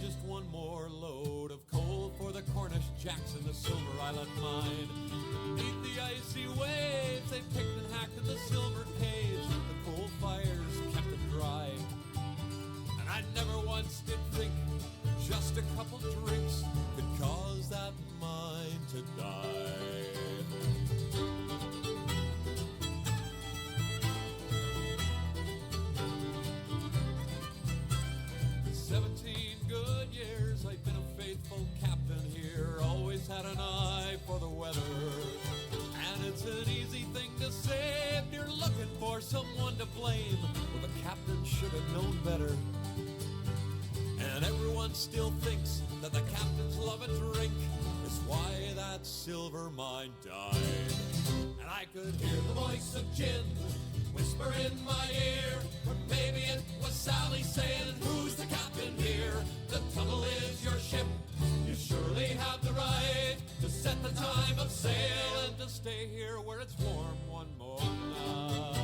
just one more load of coal for the Cornish Jacks in the Silver Island mine. Beneath the icy waves, they picked and hacked in the silver caves. The coal fires kept it dry. And I never once did think just a couple drinks could cause that mine to die. 17 good years I've been a faithful captain here, always had an eye for the weather. And it's an easy thing to say if you're looking for someone to blame. Well, the captain should have known better. And everyone still thinks that the captains love a drink. It's why that silver mine died. And I could hear the voice of gin whisper in my ear, or maybe it was Sally saying, who's the captain here? The tunnel is your ship. You surely have the right to set the time of sail and to stay here where it's warm one more night.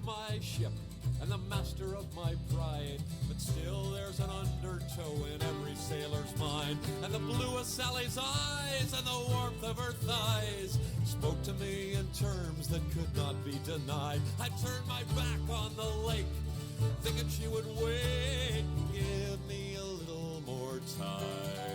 My ship and the master of my pride, but still there's an undertow in every sailor's mind. And the blue of Sally's eyes and the warmth of her thighs spoke to me in terms that could not be denied. I turned my back on the lake, thinking she would wait and give me a little more time.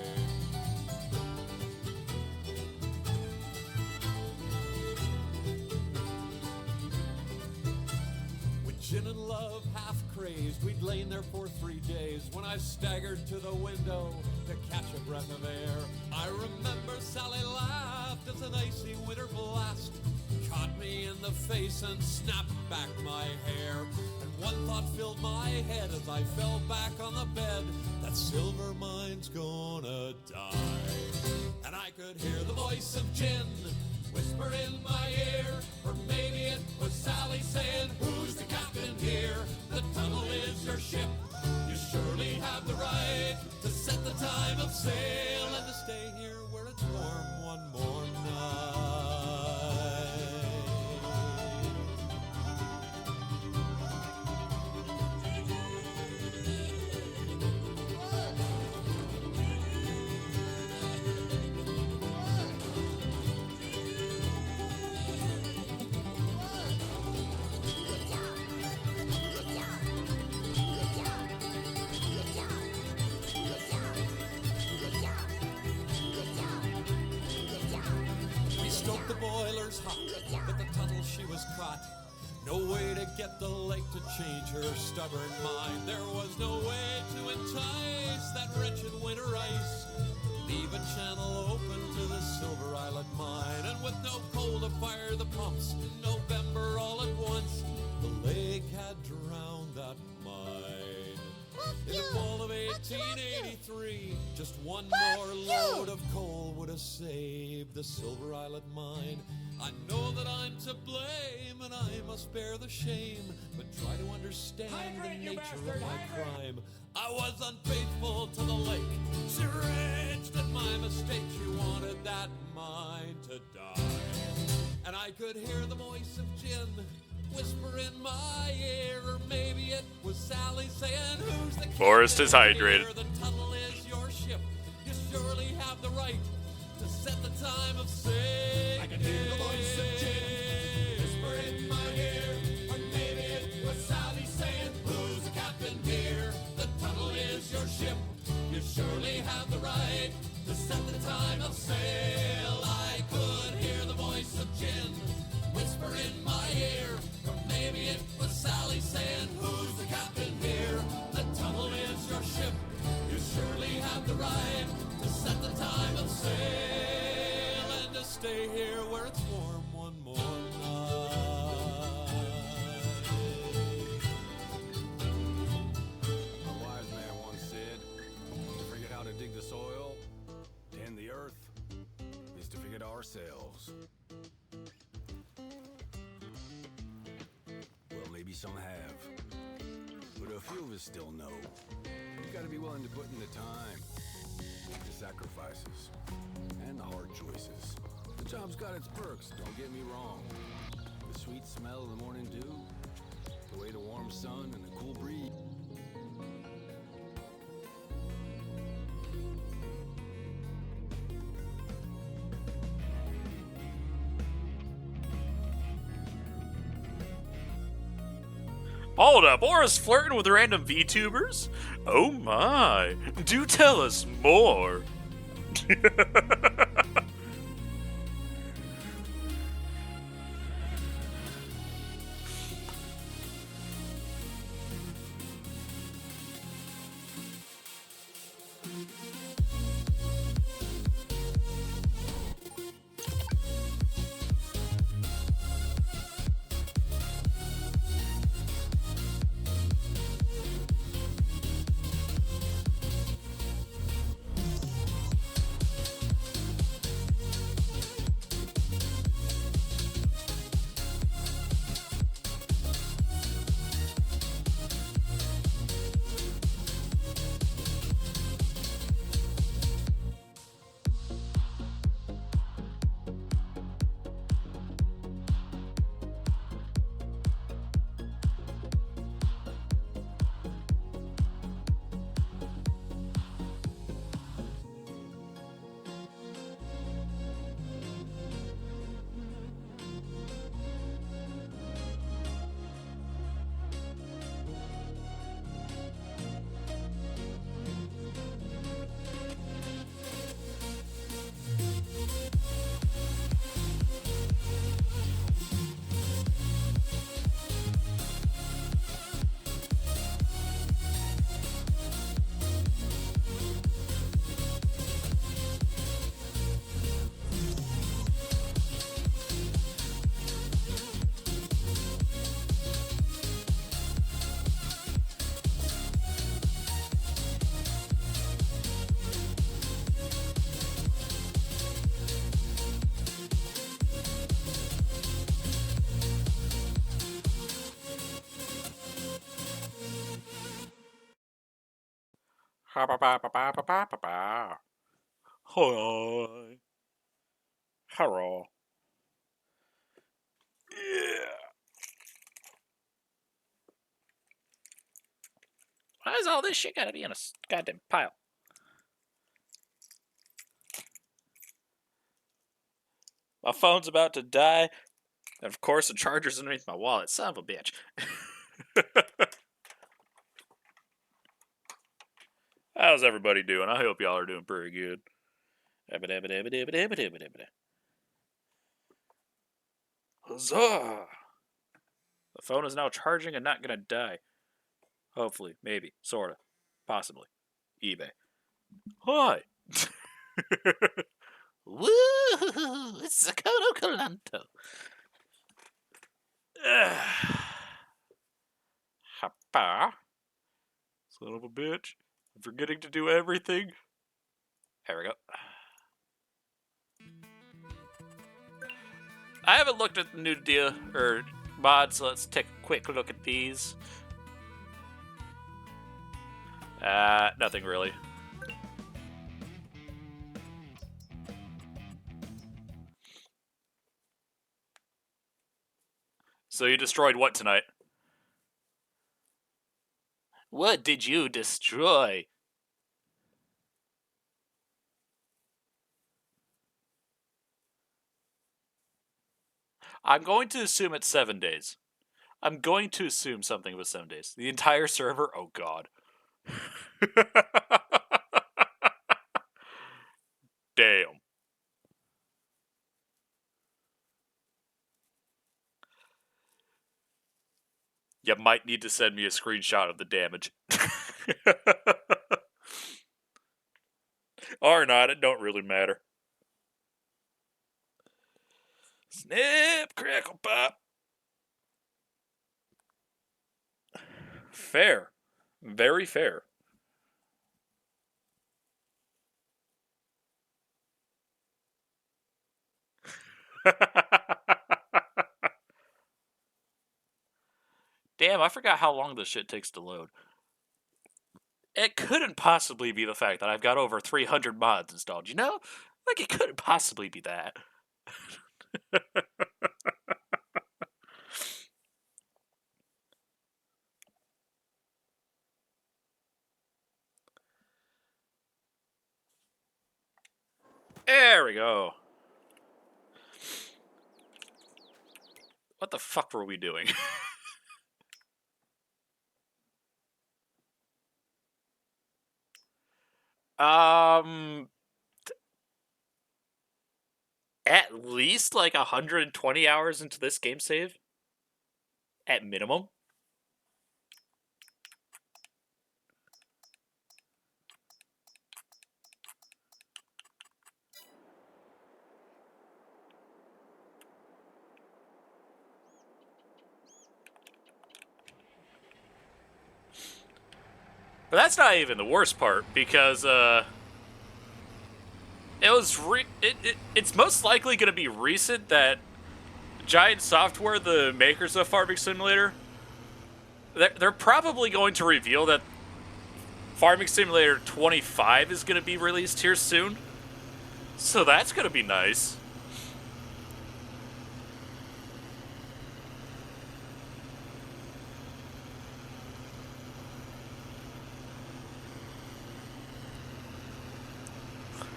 Gin and love, half crazed, we'd lain there for 3 days when I staggered to the window to catch a breath of air. I remember Sally laughed as an icy winter blast caught me in the face and snapped back my hair. And one thought filled my head as I fell back on the bed, that silver mine's gonna die. And I could hear the voice of gin whisper in my ear, or maybe it was Sally saying, who's the captain here? The tunnel is your ship. You surely have the right to set the time of sail and to stay here where it's warm one more night. Stoked the boilers hot, but the tunnel she was caught. No way to get the lake to change her stubborn mind. There was no way to entice that wretched winter ice. Leave a channel open to the Silver Island mine. And with no coal to fire the pumps in November all at once, the lake had drowned that mine. In the fall of 1883, just one more load of coal would have saved the Silver Island mine. I know that I'm to blame and I must bear the shame, but try to understand the nature of my crime. I was unfaithful to the lake. She raged at my mistake. She wanted that mine to die. And I could hear the voice of gin whisper in my ear, or maybe it was Sally saying, who's the Forrest is hydrated. The tunnel is your ship. You surely have the right to set the time of sail. I can hear the voice of gin whisper in my ear, or maybe it was Sally saying, who's the captain here? The tunnel is your ship. You surely have the right to set the time of sail. I could hear the voice of gin whisper in my ear, or maybe it was Sally saying, who's the captain here? The tunnel is your ship. You surely have the right to set the time of sail and to stay here where it's warm one more night. A wise man once said, to forget how to dig the soil, tend the earth, is to forget ourselves. Well, maybe some have, but a few of us still know. You gotta be willing to put in the time, the sacrifices, and the hard choices. The job's got its perks, don't get me wrong. The sweet sweet smell of the morning dew, the way the warm sun and the cool breeze. Hold up, Aura's flirting with random VTubers? Oh my, do tell us more. Hi. Hello. Yeah. Why is all this shit gotta be in a goddamn pile? My phone's about to die, and of course the charger's underneath my wallet. Son of a bitch. How's everybody doing? I hope y'all are doing pretty good. Huzzah! The phone is now charging and not gonna die. Hopefully, maybe, sorta, possibly. eBay. Hi. Woo! It's Sakoto Kalanto. Hapa. Son of a bitch. I'm forgetting to do everything. There we go. I haven't looked at the new deal or mods, so let's take a quick look at these. Nothing really. So you destroyed what tonight? What did you destroy? I'm going to assume it's 7 days. I'm going to assume something was 7 days. The entire server? Oh, God. Damn. You might need to send me a screenshot of the damage. Or not, it don't really matter. Snap, crackle, pop. Fair. Very fair. Damn, I forgot how long this shit takes to load. It couldn't possibly be the fact that I've got over 300 mods installed, you know? Like, it couldn't possibly be that. There we go. What the fuck were we doing? um, at least like 120 hours into this game save, at minimum. But that's not even the worst part, because it's most likely going to be recent that Giant Software, the makers of Farming Simulator, they're probably going to reveal that Farming Simulator 25 is going to be released here soon. So that's going to be nice.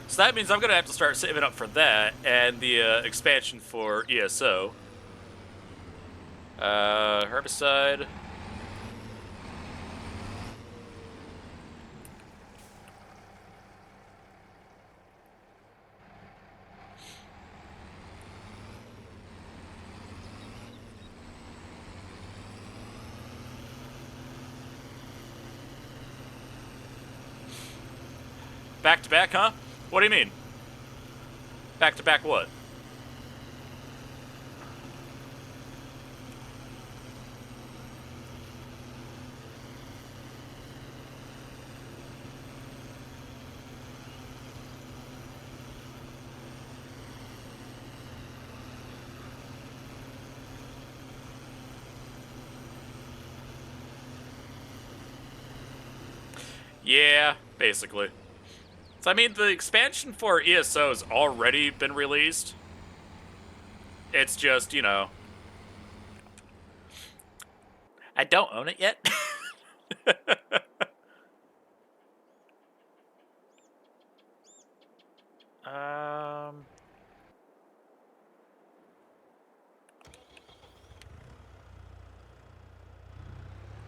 So that means I'm going to have to start saving up for that and the expansion for ESO. Herbicide. Back to back, huh? What do you mean? Back to back what? Yeah, basically. So, I mean, the expansion for ESO has already been released. It's just, you know, I don't own it yet. um,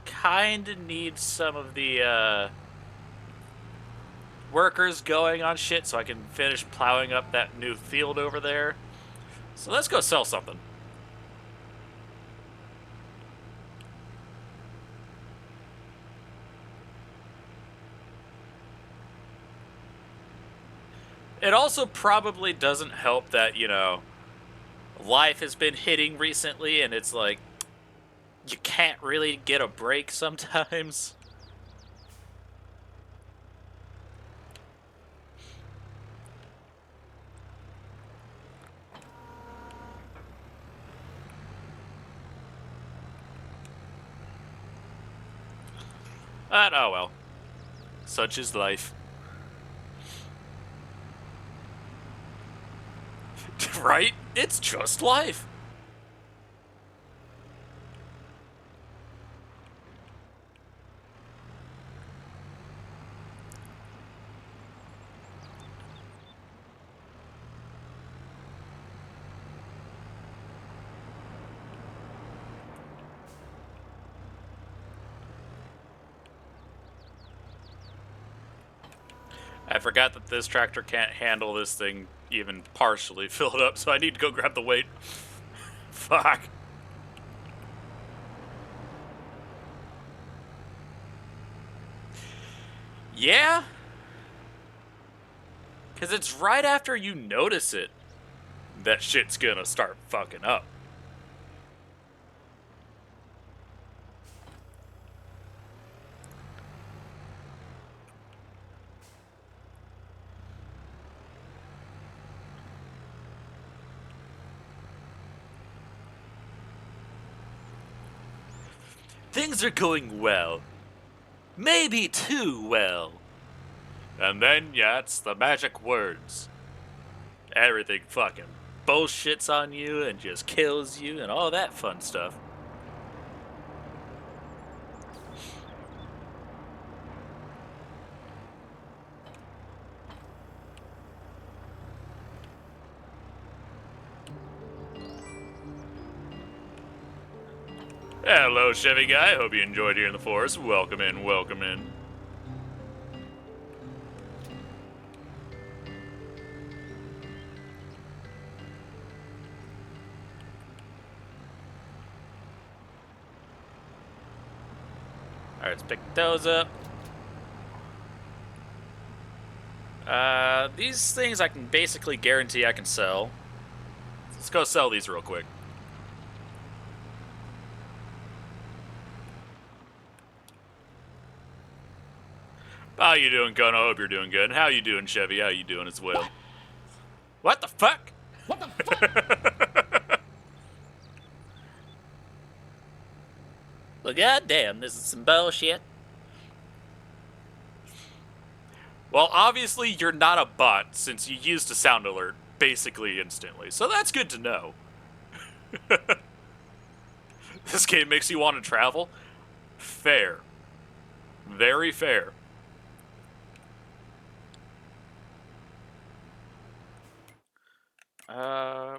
Kinda need some of the workers going on shit so I can finish plowing up that new field over there. So let's go sell something. It also probably doesn't help that, you know, life has been hitting recently and it's like, you can't really get a break sometimes. But oh well. Such is life. Right? It's just life. I forgot that this tractor can't handle this thing even partially filled up, so I need to go grab the weight. Fuck. Yeah? Because it's right after you notice it that shit's gonna start fucking up. Things are going well. Maybe too well. And then, yeah, it's the magic words. Everything fucking bullshits on you and just kills you and all that fun stuff. Hello, Chevy guy. Hope you enjoyed here in the forest. Welcome in, welcome in. Alright, let's pick those up. These things I can basically guarantee I can sell. Let's go sell these real quick. How you doing, Gun? I hope you're doing good. How you doing, Chevy? How you doing as well? What the fuck? What the fuck? Well, goddamn, this is some bullshit. Well, obviously you're not a bot since you used a sound alert basically instantly, so that's good to know. This game makes you want to travel? Fair. Very fair.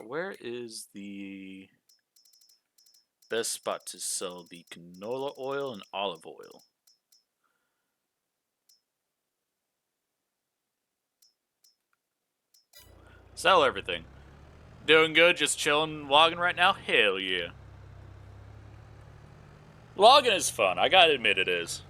Where is the best spot to sell the canola oil and olive oil? Sell everything. Doing good, just chilling, logging right now? Hell yeah. Logging is fun, I gotta admit it is.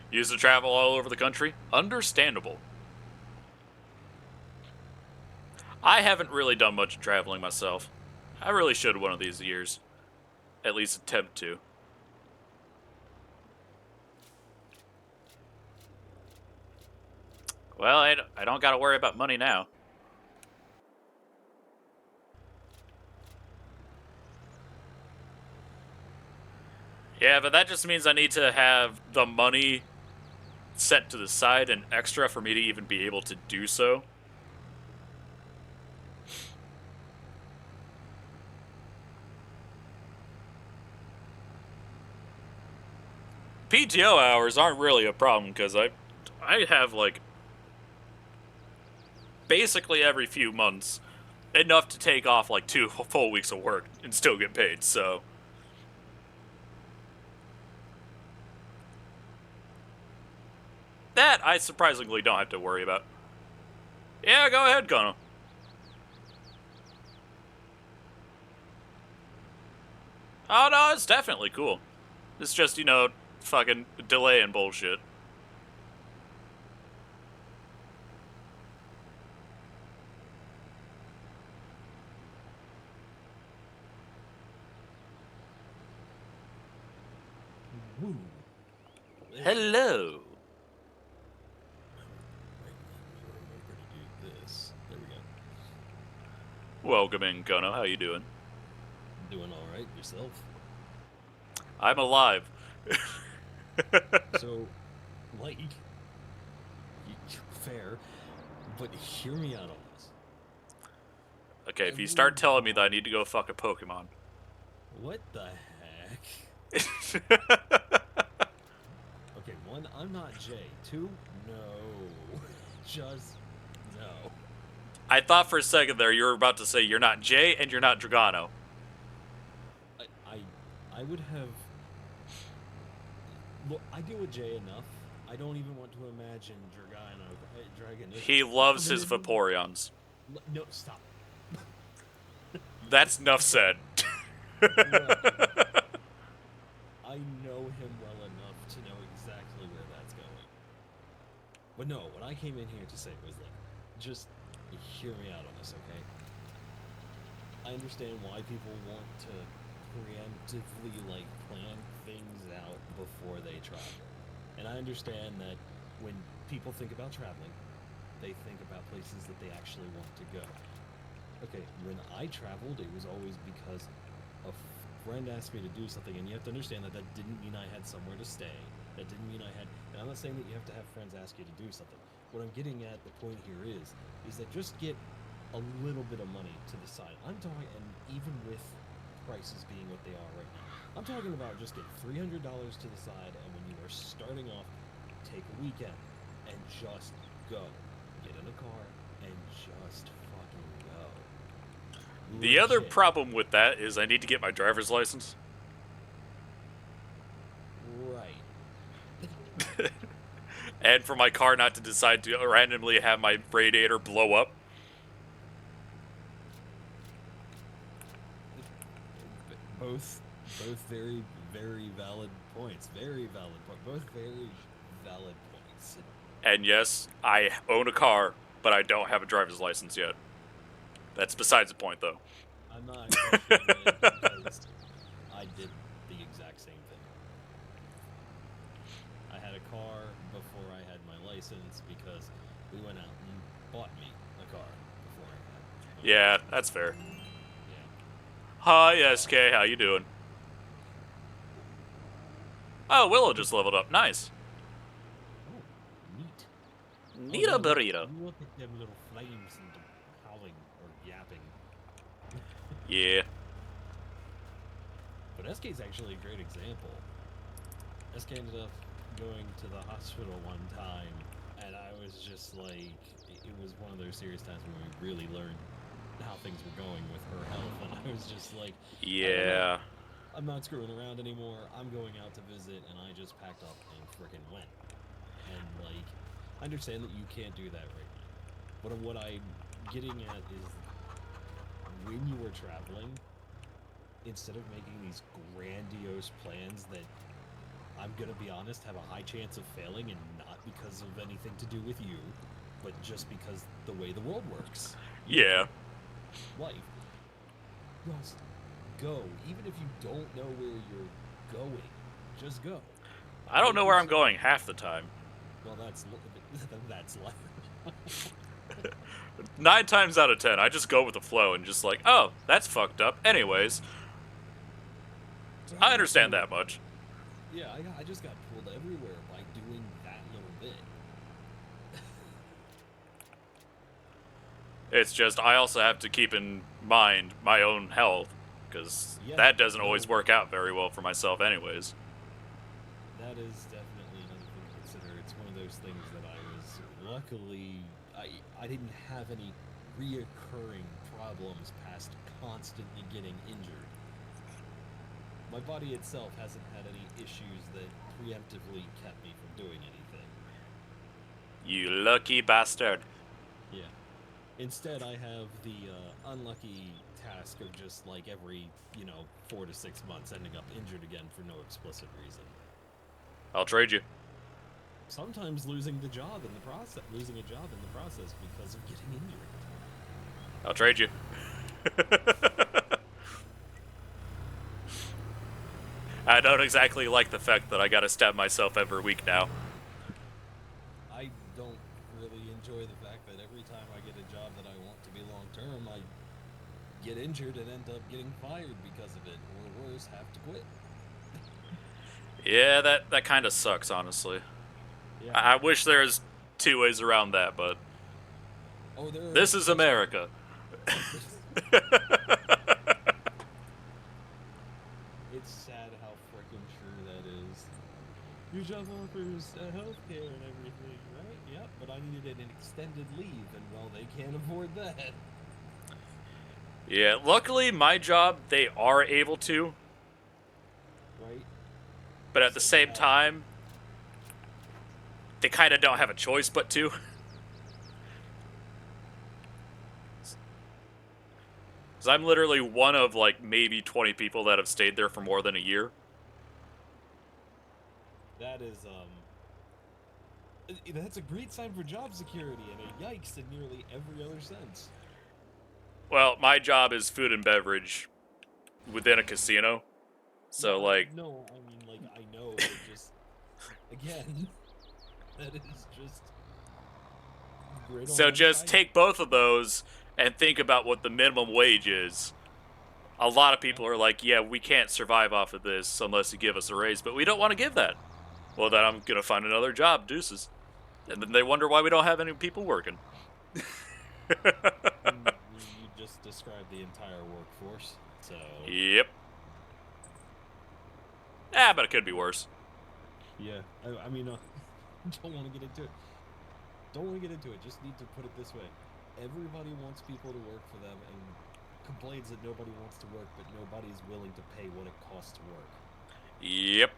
Used to travel all over the country? Understandable. I haven't really done much traveling myself. I really should one of these years. At least attempt to. Well, I don't gotta worry about money now. Yeah, but that just means I need to have the money set to the side and extra for me to even be able to do so. PTO hours aren't really a problem because I have like basically every few months enough to take off like 2 full weeks of work and still get paid, so. That I surprisingly don't have to worry about. Yeah, go ahead, Kono. Oh no, it's definitely cool. It's just, you know, fucking delay and bullshit. Woo. Hello. Remember to do this. There we go. Welcome in, Kono. How you doing? Doing all right yourself? I'm alive. So, like, fair, but hear me out on this. Okay, if you start telling me that I need to go fuck a Pokemon. What the heck? Okay, one, I'm not Jay. Two, no. Just no. I thought for a second there you were about to say you're not Jay and you're not Dragano. I would have. Look, I deal with Jay enough. I don't even want to imagine Dragon. He loves his Vaporeons. No, stop. That's enough said. Look, I know him well enough to know exactly where that's going. But no, what I came in here to say was like, just hear me out on this, okay? I understand why people want to preemptively like plan things out before they travel. And I understand that when people think about traveling, they think about places that they actually want to go. Okay, when I traveled, it was always because a friend asked me to do something, and you have to understand that that didn't mean I had somewhere to stay. That didn't mean I had, and I'm not saying that you have to have friends ask you to do something. What I'm getting at, the point here is that just get a little bit of money to the side. I'm talking, and even with prices being what they are right now, I'm talking about just get $300 to the side, and when you are starting off, take a weekend and just go. Get in a car and just fucking go. The other Legit. problem with that is I need to get my driver's license. Right. And for my car not to decide to randomly have my radiator blow up. Both very, very valid points. Very valid point. Both very valid points. And yes, I own a car, but I don't have a driver's license yet. That's besides the point, though. I'm not questioning it because I did the exact same thing. I had a car before I had my license because we went out and bought me a car before I had my Yeah, that's fair. Yeah. Hi, SK, how you doing? Oh, Willow just leveled up. Nice. Oh, neat. Need a Oh, look- burrito. Look at them little flames and howling or yapping. Yeah. But SK is actually a great example. SK ended up going to the hospital one time, and I was just like, it was one of those serious times when we really learned how things were going with her health, and I was just like, Yeah. I'm not screwing around anymore. I'm going out to visit, and I just packed up and frickin' went. And like, I understand that you can't do that right now. But what I'm getting at is when you are traveling, instead of making these grandiose plans that I'm gonna be honest have a high chance of failing, and not because of anything to do with you, but just because the way the world works. Yeah. Life. Just go. Even if you don't know where you're going, just go. I don't know where I'm going half the time. Well, that's life. 9 times out of 10, I just go with the flow and just like, oh, that's fucked up. Anyways, I understand that much. Yeah, I just got pulled everywhere by doing that little bit. It's just I also have to keep in mind my own health, because Yeah, that doesn't always no. work out very well for myself anyways. That is definitely another thing to consider. It's one of those things that I was luckily I didn't have any reoccurring problems past constantly getting injured. My body itself hasn't had any issues that preemptively kept me from doing anything. You lucky bastard. Yeah. Instead, I have the unlucky task of just like every 4 to 6 months ending up injured again for no explicit reason. I'll trade you. Sometimes losing a job in the process because of getting injured. I'll trade you. I don't exactly like the fact that I gotta stab myself every week now. I don't really enjoy the fact that every time I get a job that I want to be long term, I get injured and end up getting fired because of it, or worse, have to quit. Yeah, that kind of sucks, honestly. Yeah. I wish there was 2 ways around that, but Oh, there. this is America. It's sad how freaking true that is. Your job offers healthcare and everything, right? Yep, but I needed an extended leave, and well, they can't afford that. Yeah, luckily my job, they are able to, Right? but at the So same bad. time, they kind of don't have a choice but to. Because I'm literally one of, like, maybe 20 people that have stayed there for more than a year. That is, that's a great sign for job security, and a yikes in nearly every other sense. Well, my job is food and beverage within a casino. So, No, like, No, I mean, like, I know, but just, again, that is just great on so one just side. take both of those and think about what the minimum wage is. A lot of people are like, yeah, we can't survive off of this unless you give us a raise, but we don't want to give that. Well, then I'm going to find another job, deuces. And then they wonder why we don't have any people working. And you just described the entire workforce, so... Yep. Ah, but it could be worse. Yeah, I mean, don't want to get into it. don't want to get into it. Just need to put it this way: everybody wants people to work for them, and complains that nobody wants to work, but nobody's willing to pay what it costs to work. Yep.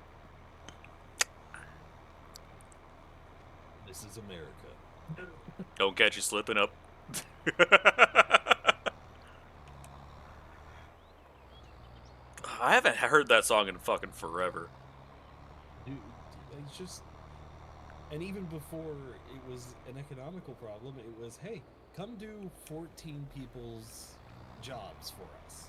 This is America. Don't catch you slipping up. I haven't heard that song in fucking forever. Dude, it's just, and even before it was an economical problem, it was, hey, come do 14 people's jobs for us.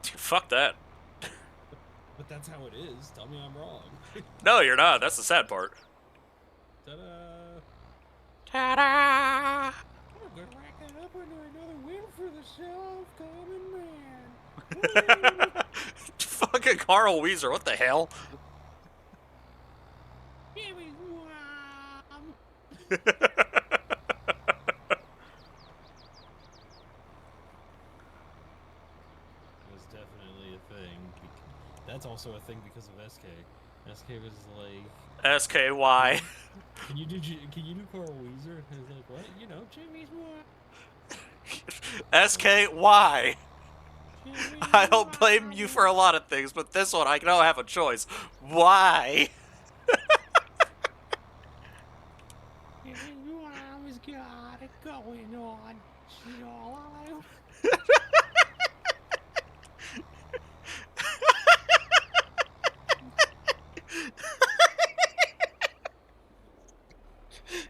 Fuck that. But that's how it is. Tell me I'm wrong. No, you're not. That's the sad part. Ta-da! Ta-da! We're gonna rack that up under another win for the self-common man. Fucking Carl Weezer, what the hell? Give me one. Was definitely a thing. That's also a thing because of SK. SK was like, SKY. Can you do Carl Weezer? And I was like, what? You know, Jimmy's one. SKY. I don't blame you for a lot of things, but this one I don't have a choice. Why? Mama's got it going on. She all I...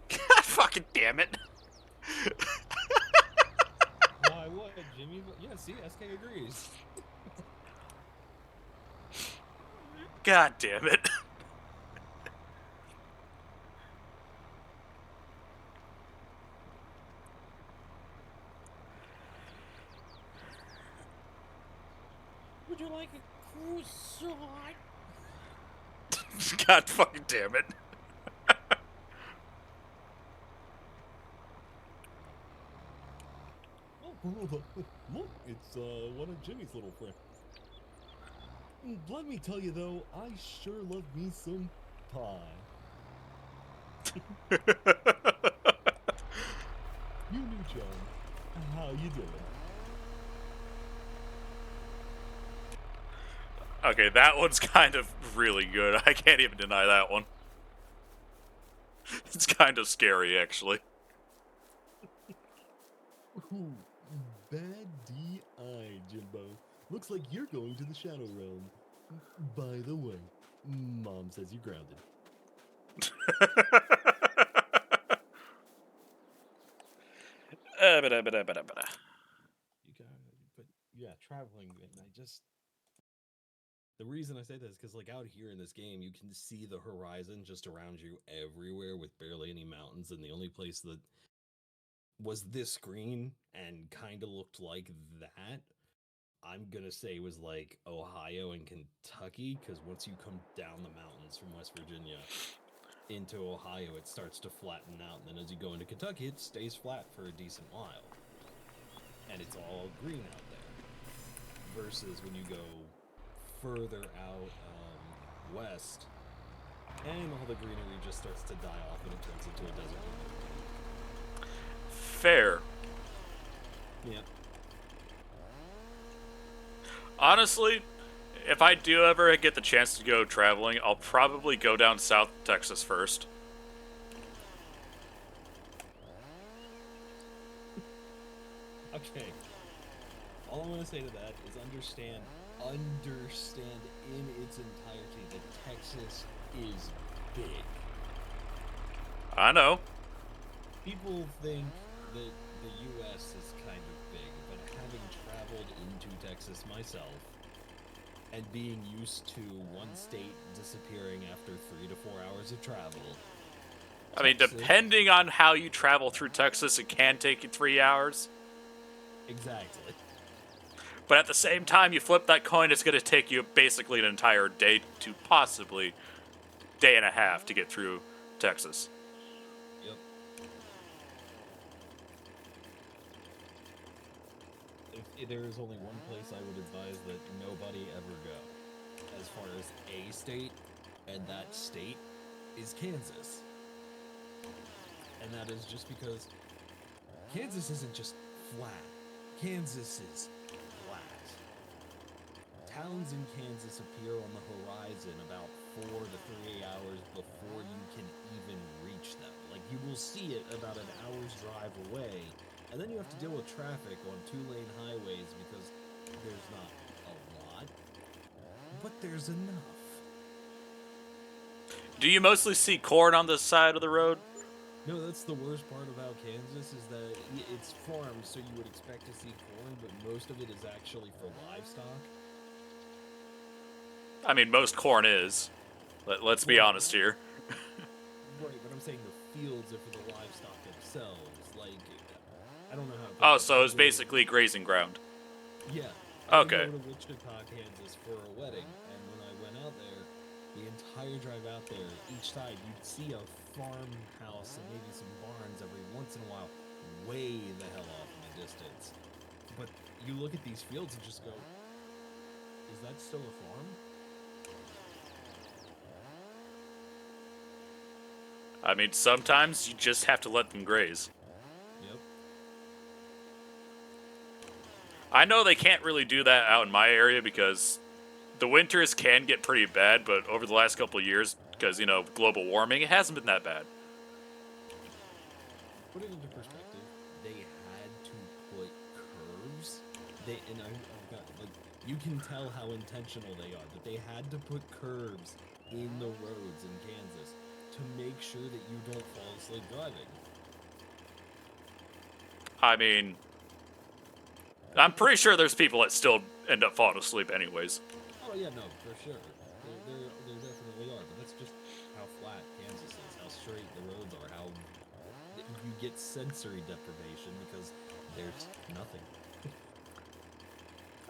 God fucking damn it. Why what, Jimmy? Yeah, see, SK agrees. God damn it. Would you like a croissant? God fucking damn it. Look, it's one of Jimmy's little friends. Let me tell you though, I sure love me some pie. You knew John. How you doing? Okay, that one's kind of really good. I can't even deny that one. It's kind of scary, actually. Ooh, bad DI, Jimbo. Looks like you're going to the Shadow Realm. By the way, Mom says you're grounded. You got, but yeah, traveling, and I just... The reason I say this is because, like, out here in this game, you can see the horizon just around you everywhere with barely any mountains, and the only place that was this green and kind of looked like that, I'm gonna say was like Ohio and Kentucky, because once you come down the mountains from West Virginia into Ohio, it starts to flatten out, and then as you go into Kentucky, it stays flat for a decent while. And it's all green out there. Versus when you go further out west, and all the greenery just starts to die off and it turns into a desert. Fair. Yeah. Honestly, if I do ever get the chance to go traveling, I'll probably go down South Texas first. Okay. All I'm going to say to that is understand in its entirety that Texas is big. I know. People think that the U.S. is kind of big, but having traveled into Texas myself and being used to one state disappearing after 3 to 4 hours of travel. I mean, depending on how you travel through Texas, it can take you 3 hours. Exactly. But at the same time, you flip that coin, it's going to take you basically an entire day to possibly day and a half to get through Texas. Yep. If there is only one place I would advise that nobody ever go, as far as a state, and that state is Kansas. and that is just because Kansas isn't just flat. Kansas is flat. Towns in Kansas appear on the horizon about 4 to 3 hours before you can even reach them. Like, you will see it about an hour's drive away, and then you have to deal with traffic on 2-lane highways because there's not a lot, but there's enough. Do you mostly see corn on the side of the road? No, that's the worst part about Kansas is that it's farmed, so you would expect to see corn, but most of it is actually for livestock. I mean, most corn is. Let's be honest here. Right, but I'm saying the fields are for the livestock themselves. Like, I don't know how to put Oh, this. so it's basically grazing ground. Yeah. Okay. I go to Wichita, Kansas for a wedding, and when I went out there, the entire drive out there, each side, you'd see a farmhouse and maybe some barns every once in a while, way the hell off in the distance. But you look at these fields and just go, is that still a farm? I mean, sometimes you just have to let them graze. Yep. I know they can't really do that out in my area because the winters can get pretty bad, but over the last couple of years, because, you know, global warming, it hasn't been that bad. Put it into perspective, they had to put curves. I've got, like, you can tell how intentional they are, but they had to put curves in the roads in Kansas to make sure that you don't fall asleep driving. I mean, I'm pretty sure there's people that still end up falling asleep anyways. Oh yeah, no, for sure. There definitely are, but that's just how flat Kansas is, how straight the roads are, how you get sensory deprivation because there's nothing.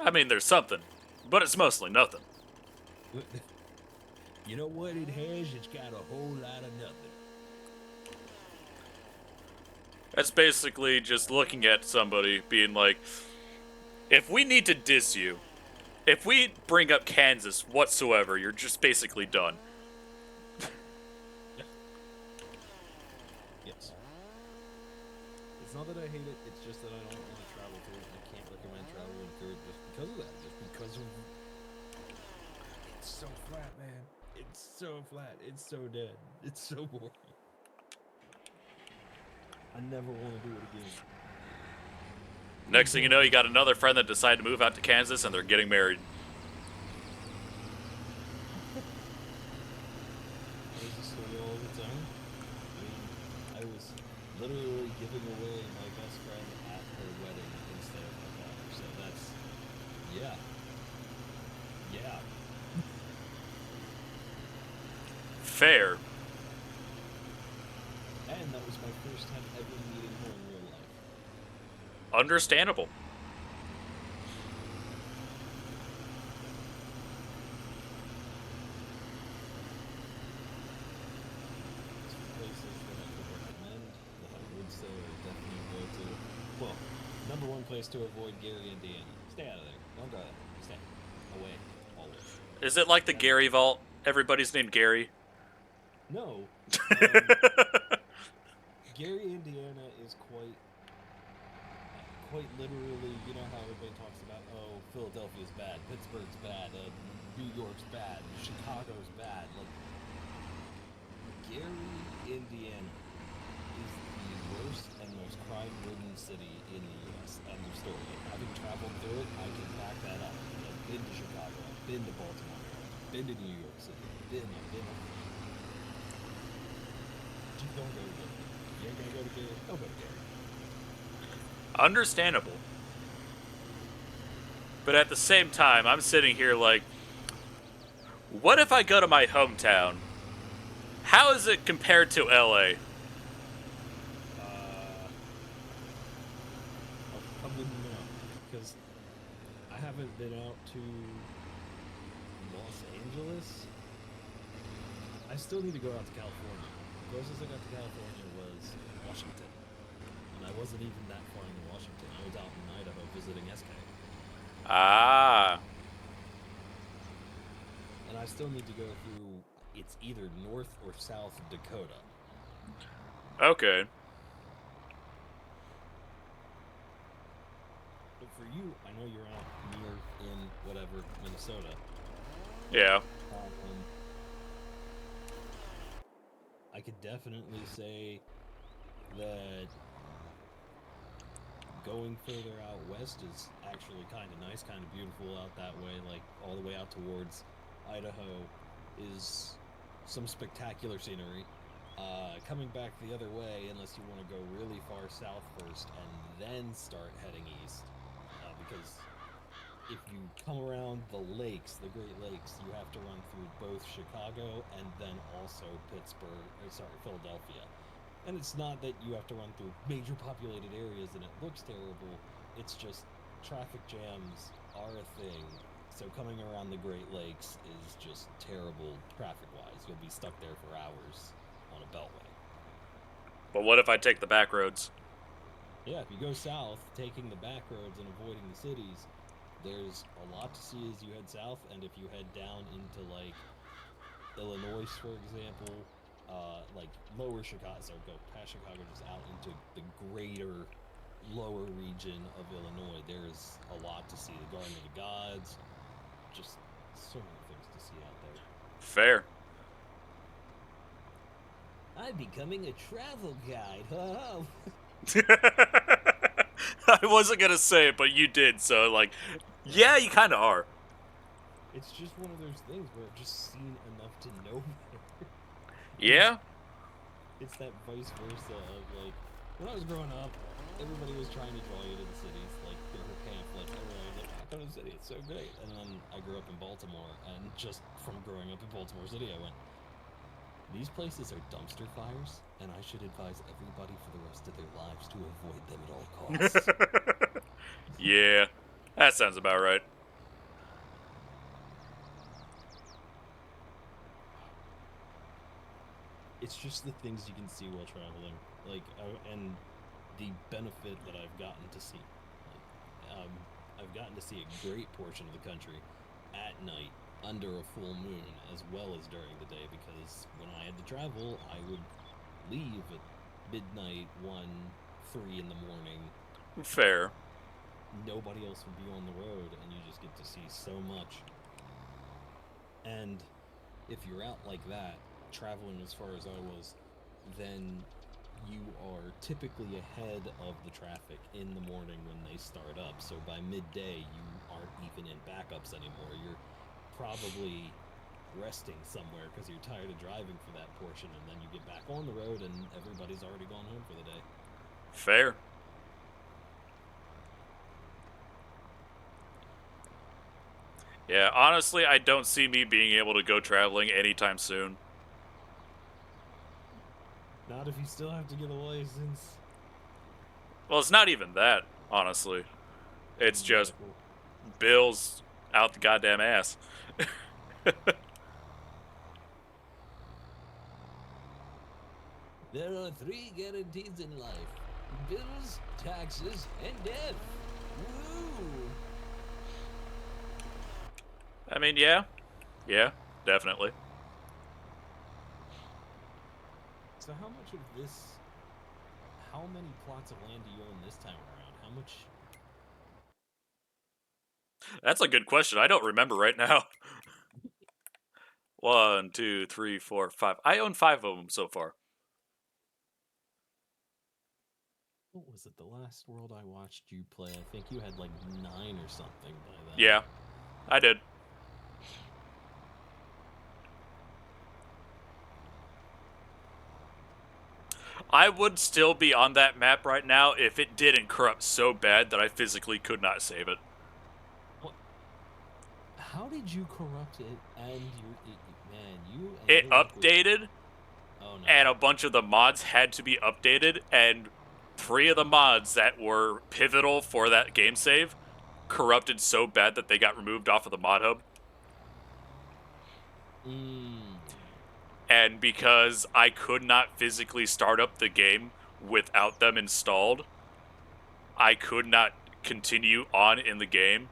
I mean, there's something, but it's mostly nothing. You know what it has? It's got a whole lot of nothing. That's basically just looking at somebody being like, if we need to diss you, if we bring up Kansas whatsoever, you're just basically done. Yes. It's not that I hate it, it's just that I don't want to travel through it. I can't recommend traveling through it just because of that. Just because of... It's so flat, man. It's so flat. It's so dead. It's so boring. I never want to do it again. Next thing you know, you got another friend that decided to move out to Kansas and they're getting married. There's a story all the time. I mean, I was literally giving away my best friend at her wedding instead of my father, so that's... Yeah. Yeah. Fair. And that was my first time ever meeting her in real life. Understandable. Places that I could recommend, that I would say definitely go to. Well, number one place to avoid Gary, Indiana. Stay out of there. Don't go there. Stay away. Always. Is it like the Gary Vault? Everybody's named Gary. No. Gary, Indiana is quite literally, you know how everybody talks about, oh, Philadelphia's bad, Pittsburgh's bad, New York's bad, Chicago's bad. Like, Gary, Indiana is the worst and most crime-ridden city in the U.S. End of story. And having traveled through it, I can back that up. I've been to Chicago, I've been to Baltimore, I've been to New York City, I've been. Just don't go to Gary. You're gonna go to Gary? Don't go to Gary. Understandable. But at the same time, I'm sitting here like, what if I go to my hometown? How is it compared to LA? I wouldn't know, because I haven't been out to Los Angeles. I still need to go out to California. The closest I got to California was Washington. And I wasn't even that far into Washington. I was out in Idaho visiting SK. Ah. And I still need to go through, it's either North or South Dakota. Okay. for you, I know you're out near in whatever Minnesota. Yeah. I could definitely say that going further out west is actually kind of nice, kind of beautiful out that way. Like all the way out towards Idaho is some spectacular scenery. Coming back the other way, unless you want to go really far south first and then start heading east, because if you come around the lakes, the Great Lakes, you have to run through both Chicago and then also Philadelphia. And it's not that you have to run through major populated areas and it looks terrible. It's just traffic jams are a thing. So coming around the Great Lakes is just terrible traffic-wise. You'll be stuck there for hours on a beltway. But what if I take the back roads? Yeah, if you go south, taking the back roads and avoiding the cities, there's a lot to see as you head south. And if you head down into, like, Illinois, for example, like lower Chicago, so go past Chicago, just out into the greater lower region of Illinois, there's a lot to see. The Garden of the Gods, just so many things to see out there. Fair. I'm becoming a travel guide. I wasn't gonna say it, but you did, so, like, yeah, you kind of are. It's just one of those things where I've just seen enough to know better. Yeah? It's that vice versa of, like, when I was growing up, everybody was trying to draw you to the cities, like, through her pamphlet. Everybody was like, go to the city, it's so great. And then I grew up in Baltimore, and just from growing up in Baltimore City, I went, these places are dumpster fires, and I should advise everybody for the rest of their lives to avoid them at all costs. Yeah, that sounds about right. It's just the things you can see while traveling, like, and the benefit that I've gotten to see. Like, I've gotten to see a great portion of the country at night under a full moon, as well as during the day, because when I had to travel, I would leave at midnight, 1, 3 in the morning. Fair. Nobody else would be on the road, and you just get to see so much. And if you're out like that, traveling as far as I was, then you are typically ahead of the traffic in the morning when they start up. So by midday, you aren't even in backups anymore. You're probably resting somewhere because you're tired of driving for that portion, and then you get back on the road and everybody's already gone home for the day. Fair. Yeah, honestly, I don't see me being able to go traveling anytime soon. Not if you still have to get a license. Well, it's not even that, honestly. It's just bills out the goddamn ass. There are 3 guarantees in life: bills, taxes, and death. Woo! I mean, yeah. Yeah, definitely. So how much of this, how many plots of land do you own this time around? How much? That's a good question. I don't remember right now. 1, 2, 3, 4, 5. I own 5 of them so far. What was it? The last world I watched you play, I think you had like 9 or something by then. Yeah, I did. I would still be on that map right now if it didn't corrupt so bad that I physically could not save it. What? How did you corrupt it and you It updated, oh, no. and a bunch of the mods had to be updated, and 3 of the mods that were pivotal for that game save corrupted so bad that they got removed off of the mod hub. And because I could not physically start up the game without them installed, I could not continue on in the game.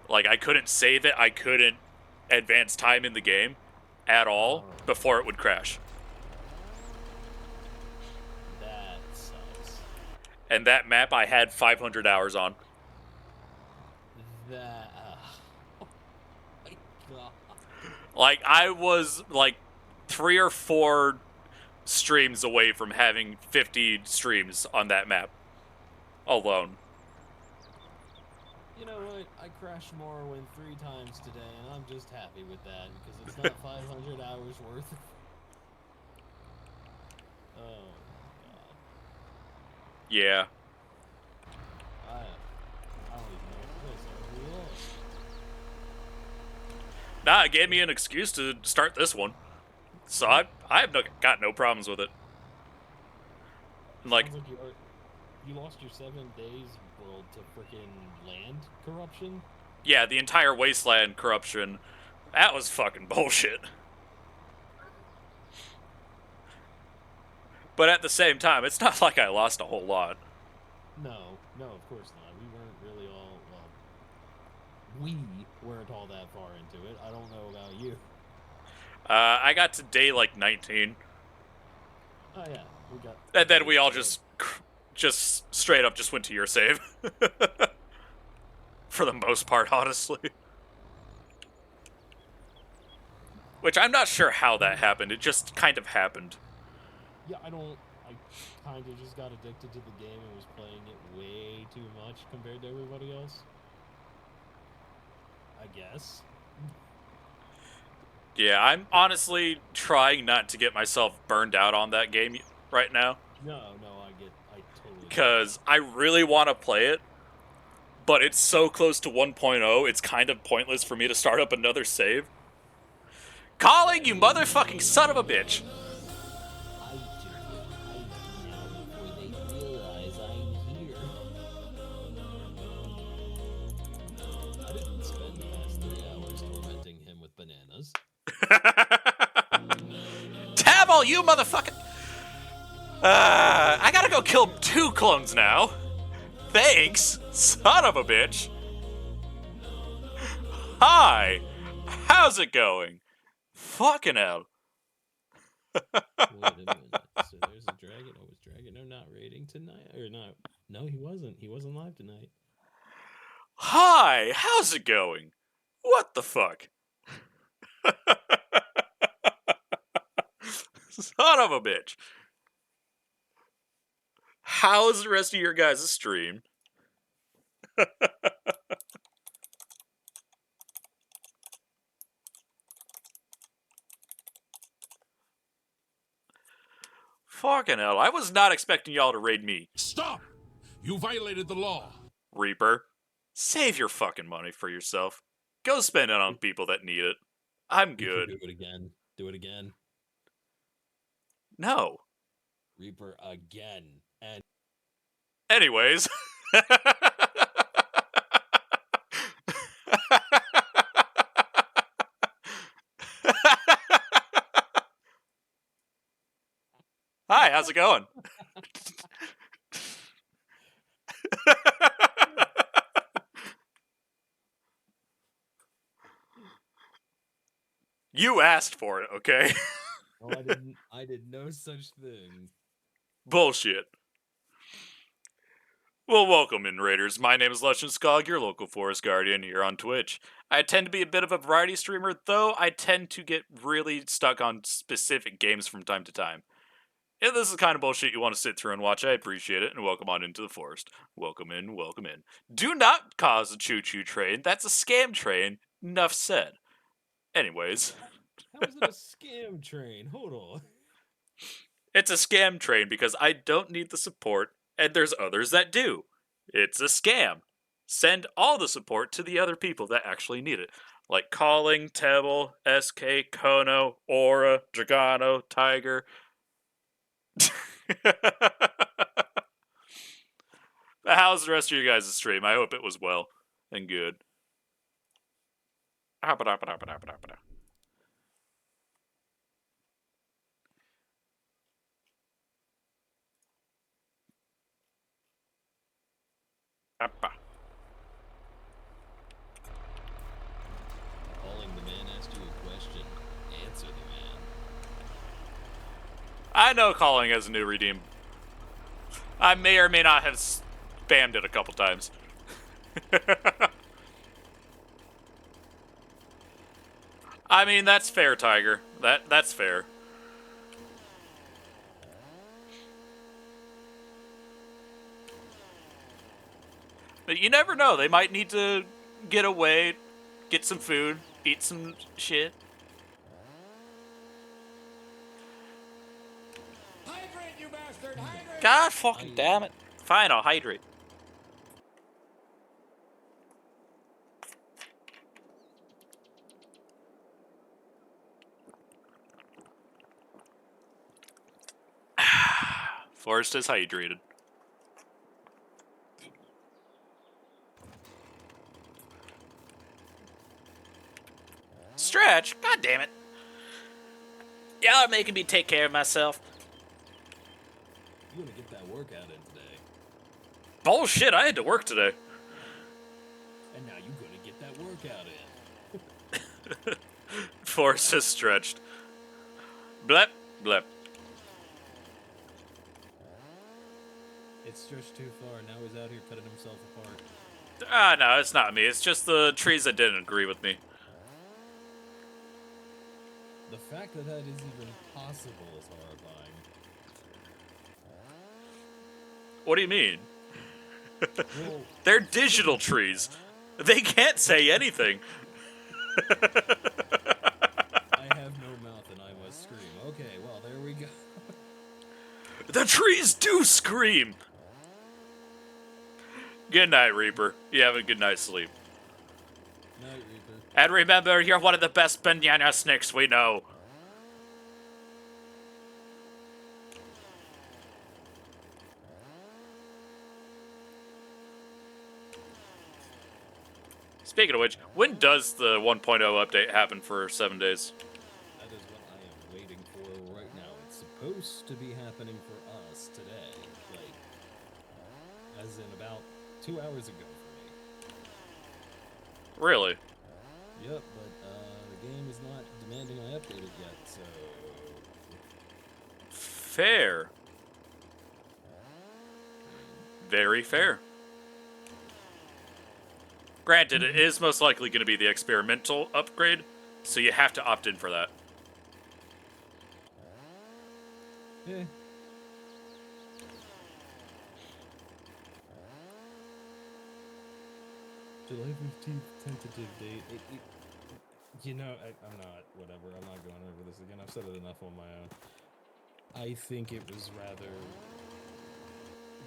Like, I couldn't save it, I couldn't advance time in the game at all before it would crash. That sucks. And that map I had 500 hours on. Like, I was, like, 3 or 4 streams away from having 50 streams on that map alone. You know what? I crashed Morrowind 3 times today, and I'm just happy with that because it's not 500 hours worth. Oh my god. Yeah. I don't even know what to say. So we lost. Nah, it gave me an excuse to start this one. So I have got no problems with it. Like, Sounds like you lost your 7 days world to frickin' land corruption. yeah, the entire wasteland corruption, that was fucking bullshit. But at the same time, it's not like I lost a whole lot. No, of course not. We weren't really all. We weren't all that far into it. I don't know about you. I got to day, like, 19. Oh yeah, we got. And then we all just straight up just went to your save. For the most part, honestly. Which I'm not sure how that happened. It just kind of happened. Yeah, I kind of just got addicted to the game and was playing it way too much compared to everybody else. I guess. Yeah, I'm honestly trying not to get myself burned out on that game right now. No, I totally. Because I really want to play it, but it's so close to 1.0, it's kind of pointless for me to start up another save. Calling, you motherfucking son of a bitch! I now before they realize I'm here. I didn't spend the last 3 hours tormenting him with bananas. Tabble, you motherfucking... I gotta go kill 2 clones now. Thanks, son of a bitch. Hi, how's it going? Fucking hell. Wait a minute. So there's a dragon. Oh, was Dragono not raiding tonight? Or not? No, he wasn't. He wasn't live tonight. Hi, how's it going? What the fuck? Son of a bitch. How's the rest of your guys' stream? Fucking hell, I was not expecting y'all to raid me. Stop! You violated the law. Reaper, save your fucking money for yourself. Go spend it on people that need it. I'm good. Do it again. Do it again. No. Reaper again. And Anyways. Hi, how's it going? You asked for it, okay? oh, I didn't. I did no such thing. Bullshit. Well, welcome in, Raiders. My name is Luscious Skog, your local Forest Guardian here on Twitch. I tend to be a bit of a variety streamer, though I tend to get really stuck on specific games from time to time. If this is the kind of bullshit you want to sit through and watch, I appreciate it, and welcome on into the forest. Welcome in, welcome in. Do not cause a choo-choo train. That's a scam train. Enough said. Anyways. How is it a scam train? Hold on. It's a scam train because I don't need the support, and there's others that do. It's a scam. Send all the support to the other people that actually need it. Like Calling, Tebble, SK, Kono, Aura, Dragano, Tiger. How's the rest of your guys' stream? I hope it was well and good. Calling the man asked you a question. Answer the man. I know Calling has a new redeem. I may or may not have spammed it a couple times. I mean, that's fair, Tiger. That's fair. But you never know. They might need to get away, get some food, eat some shit. Hydrate, you bastard! Hydrate! God fucking damn it. Fine, I'll hydrate. Forrest is hydrated. Stretch? God damn it. Y'all are making me take care of myself. You want to get that workout in today. Bullshit, I had to work today. And now you're going to get that workout in. Forrest is stretched. Blep, blep. It's stretched too far. Now he's out here cutting himself apart. Ah, no, it's not me. It's just the trees that didn't agree with me. The fact that that is even possible is horrifying. What do you mean? Well, They're digital trees. They can't say anything. I have no mouth and I must scream. Okay, well, there we go. The trees do scream. Good night, Reaper. You have a good night's sleep. Night, Reaper. And remember, you're one of the best banana snakes we know. Speaking of which, when does the 1.0 update happen for 7 days? That is what I am waiting for right now. It's supposed to be happening for us today. Like, as in about 2 hours ago for me. Really? Yep, but the game is not demanding I update it yet, so... Fair. Very fair. Granted, it is most likely going to be the experimental upgrade, so you have to opt in for that. Yeah. July 15th tentative date. I'm not, whatever. I'm not going over this again. I've said it enough on my own. I think it was rather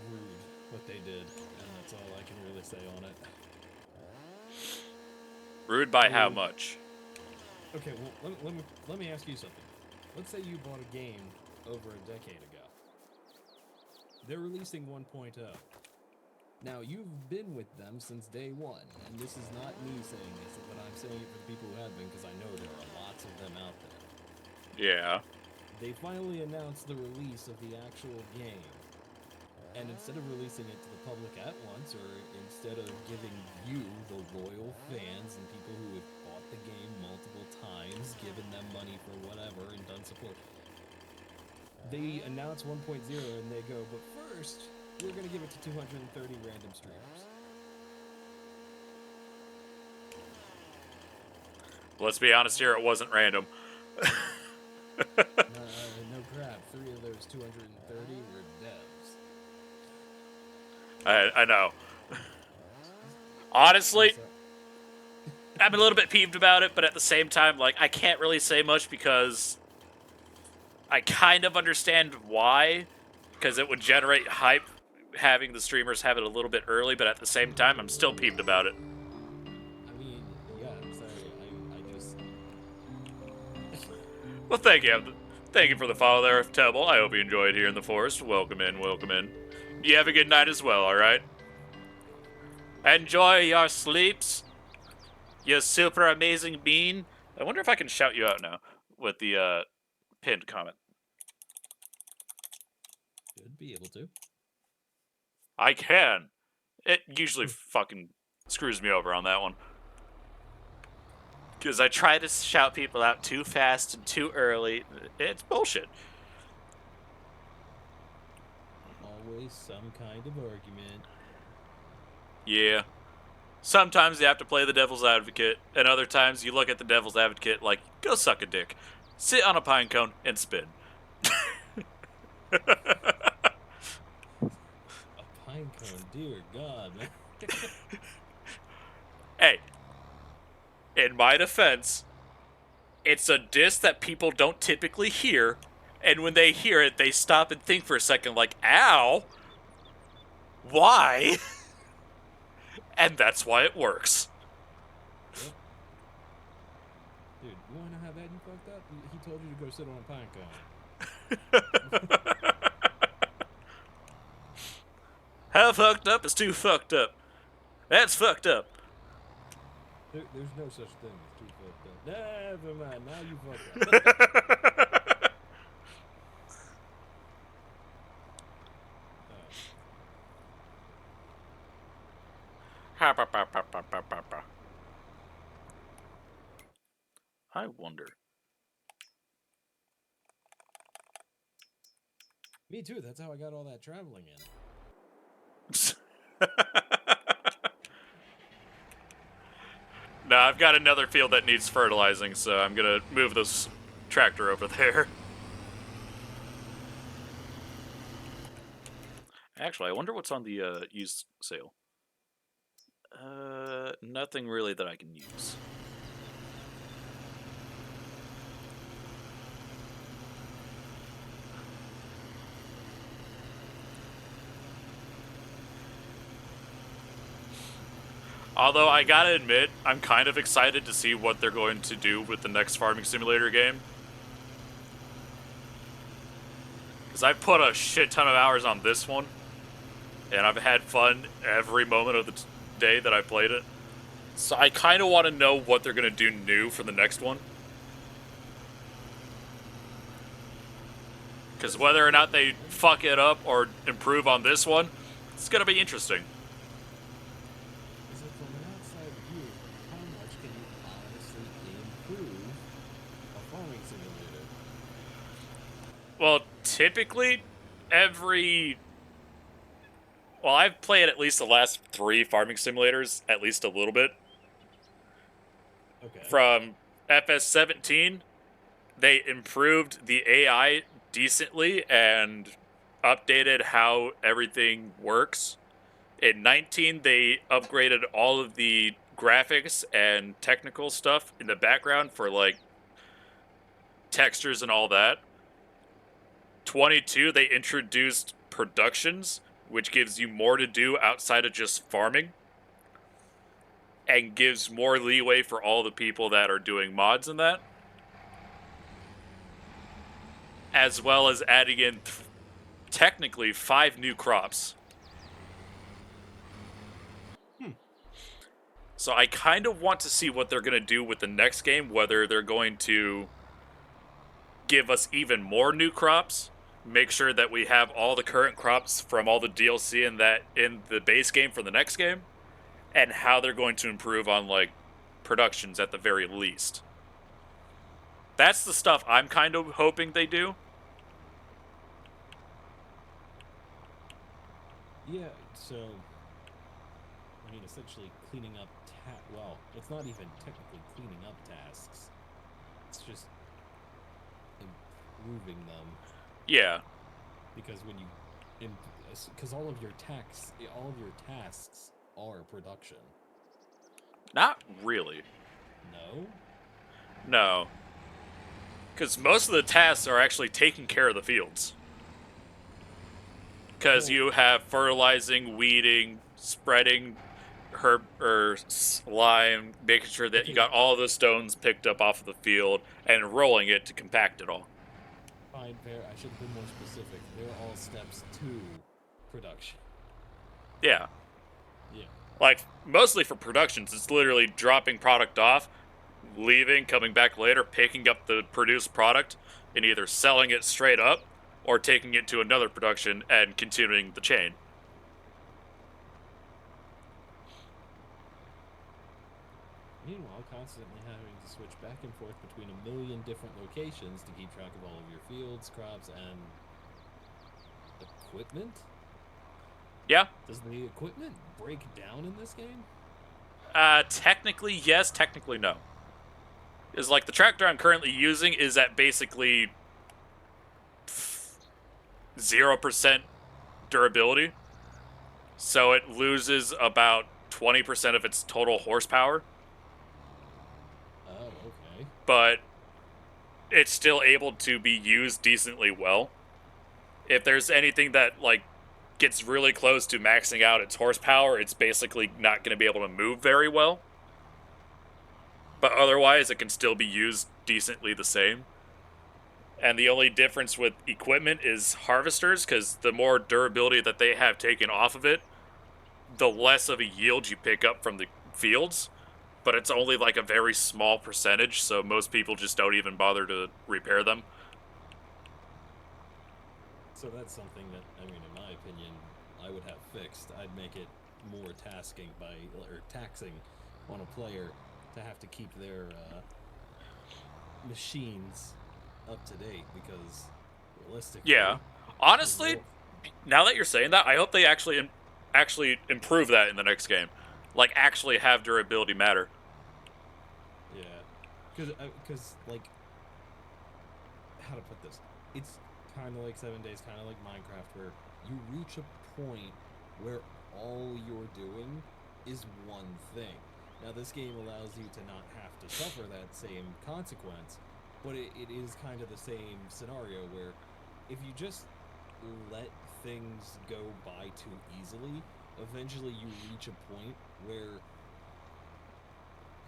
rude what they did, and that's all I can really say on it. Rude by how much? Okay, well, let me ask you something. Let's say you bought a game over a decade ago. They're releasing 1.0. Now, you've been with them since day one, and this is not me saying this, but I'm saying it for the people who have been, because I know there are lots of them out there. Yeah. They finally announced the release of the actual game. And instead of releasing it to the public at once, or instead of giving you, the loyal fans and people who have bought the game multiple times, given them money for whatever, and done support, they announce 1.0 and they go, but first, we're going to give it to 230 random streamers. Let's be honest here, it wasn't random. No crap, 3 of those 230 were devs. I know. Honestly, I'm a little bit peeved about it, but at the same time, like, I can't really say much because I kind of understand why, because it would generate hype having the streamers have it a little bit early, but at the same time, I'm still peeved about it. I mean, yeah, I'm sorry, I just... Well, thank you. Thank you for the follow there, Tebble. I hope you enjoyed here in the forest. Welcome in, welcome in. You have a good night as well, alright? Enjoy your sleeps, you super amazing bean. I wonder if I can shout you out now with the pinned comment. Should be able to. I can. It usually fucking screws me over on that one. Because I try to shout people out too fast and too early. It's bullshit. Always some kind of argument. Yeah. Sometimes you have to play the devil's advocate, and other times you look at the devil's advocate like, go suck a dick. Sit on a pine cone and spin. A pine cone, dear God, man. Hey, in my defense, it's a diss that people don't typically hear, and when they hear it, they stop and think for a second like, ow, why? And that's why it works. Yep. Dude, you wanna know how bad you fucked up? He told you to go sit on a pine cone. How fucked up is too fucked up. That's fucked up. There's no such thing as too fucked up. Never mind, now you fucked up. I wonder. Me too, that's how I got all that traveling in. No, I've got another field that needs fertilizing, so I'm gonna move this tractor over there. Actually, I wonder what's on the used sale. Nothing really that I can use. Although, I gotta admit, I'm kind of excited to see what they're going to do with the next Farming Simulator game. Because I've put a shit ton of hours on this one, and I've had fun every moment of the day that I played it. So I kind of want to know what they're going to do new for the next one. Because whether or not they fuck it up or improve on this one, it's going to be interesting. Is it from an outside view, how much can you honestly improve a farming simulator? Well, typically, well, I've played at least the last 3 farming simulators at least a little bit. Okay. From FS17, they improved the AI decently and updated how everything works. In 19, they upgraded all of the graphics and technical stuff in the background for, like, textures and all that. 22, they introduced productions, which gives you more to do outside of just farming, and gives more leeway for all the people that are doing mods and that, as well as adding in technically 5 new crops. So I kind of want to see what they're going to do with the next game, whether they're going to give us even more new crops, make sure that we have all the current crops from all the DLC in the base game for the next game, and how they're going to improve on, like, productions at the very least. That's the stuff I'm kind of hoping they do. Yeah, so, I mean, essentially cleaning up, well, it's not even technically cleaning up tasks. It's just improving them. Yeah. Because when you, because all of your tasks are production. Not really. No? No. Because most of the tasks are actually taking care of the fields. Because you have fertilizing, weeding, spreading herb or slime, making sure that you got all the stones picked up off of the field, and rolling it to compact it all. Fine, fair. I should have been more specific. They're all steps to production. Yeah. Yeah. Like, mostly for productions, it's literally dropping product off, leaving, coming back later, picking up the produced product, and either selling it straight up, or taking it to another production and continuing the chain. Meanwhile, constantly having to switch back and forth between a million different locations to keep track of all of your fields, crops, and equipment? Yeah. Does the equipment break down in this game? Technically yes, technically no. Is like the tractor I'm currently using is at basically 0% durability, so it loses about 20% of its total horsepower. Oh, okay. But it's still able to be used decently well. If there's anything that like gets really close to maxing out its horsepower, it's basically not going to be able to move very well. But otherwise, it can still be used decently the same. And the only difference with equipment is harvesters, because the more durability that they have taken off of it, the less of a yield you pick up from the fields. But it's only like a very small percentage, so most people just don't even bother to repair them. So that's something that, I mean, in my opinion, I would have fixed. I'd make it more taxing on a player to have to keep their machines up to date, because realistically, Yeah. Honestly, now that you're saying that, I hope they actually improve that in the next game. Like, actually have durability matter. yeah, because like, how to put this? It's kind of like 7 Days, kind of like Minecraft, where you reach a point where all you're doing is one thing. Now, this game allows you to not have to suffer that same consequence, but it is kind of the same scenario where if you just let things go by too easily, eventually you reach a point where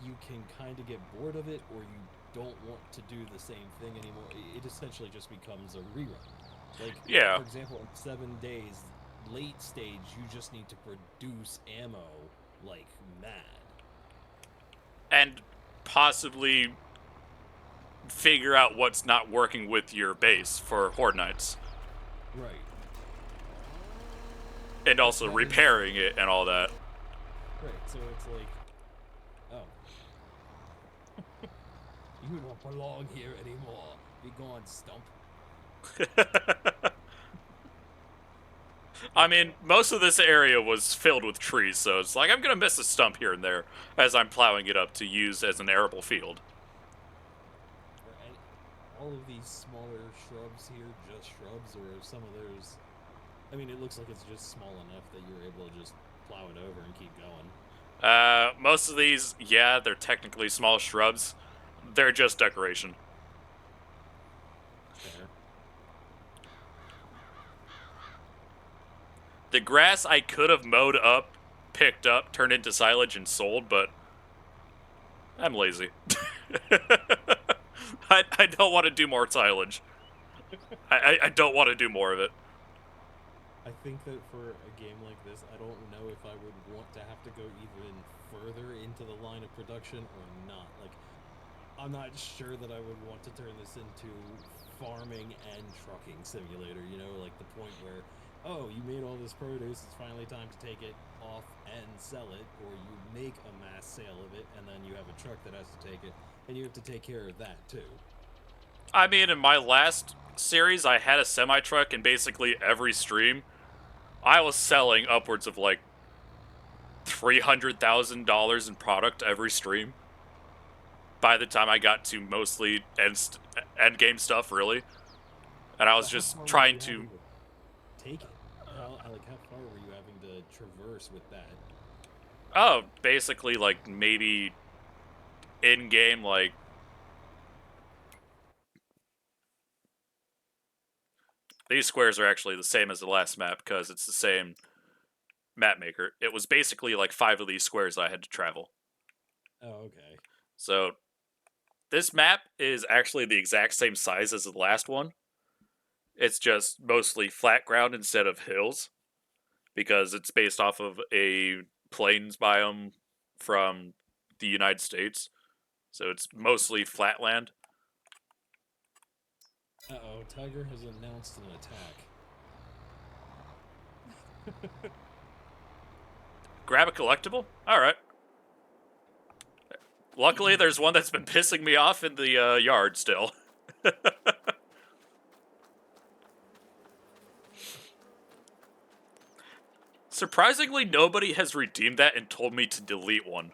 you can kind of get bored of it, or you don't want to do the same thing anymore. It essentially just becomes a rerun. Like, Yeah. for example, in 7 Days, late stage, you just need to produce ammo like mad. And possibly figure out what's not working with your base for Horde Nights. Right. And also That is- repairing it and all that. Right, so it's like, oh. You don't belong here anymore. Be gone, stump. I mean, most of this area was filled with trees, so it's like I'm gonna miss a stump here and there as I'm plowing it up to use as an arable field. Are all of these smaller shrubs here just shrubs, or are some of those... I mean, it looks like it's just small enough that you're able to just plow it over and keep going. Most of these, yeah, they're technically small shrubs. They're just decoration. Fair. The grass I could have mowed up, picked up, turned into silage, and sold, but I'm lazy. I don't want to do more silage. I don't want to do more of it. I think that for a game like this, I don't know if I would want to have to go even further into the line of production or not. Like, I'm not sure that I would want to turn this into farming and trucking simulator, you know, like the point where, oh, you made all this produce, it's finally time to take it off and sell it, or you make a mass sale of it, and then you have a truck that has to take it, and you have to take care of that too. I mean, in my last series, I had a semi-truck in basically every stream. I was selling upwards of like $300,000 in product every stream. By the time I got to mostly end game stuff, really, and I was But how just far were trying you to. having take it? How far were you having to traverse with that? Oh, basically, like maybe in game, like these squares are actually the same as the last map because it's the same map maker. It was basically like 5 of these squares I had to travel. Oh, okay. So this map is actually the exact same size as the last one. It's just mostly flat ground instead of hills because it's based off of a plains biome from the United States. So it's mostly flat land. Uh-oh, Tiger has announced an attack. Grab a collectible? Alright. Luckily, there's one that's been pissing me off in the yard still. Surprisingly, nobody has redeemed that and told me to delete one.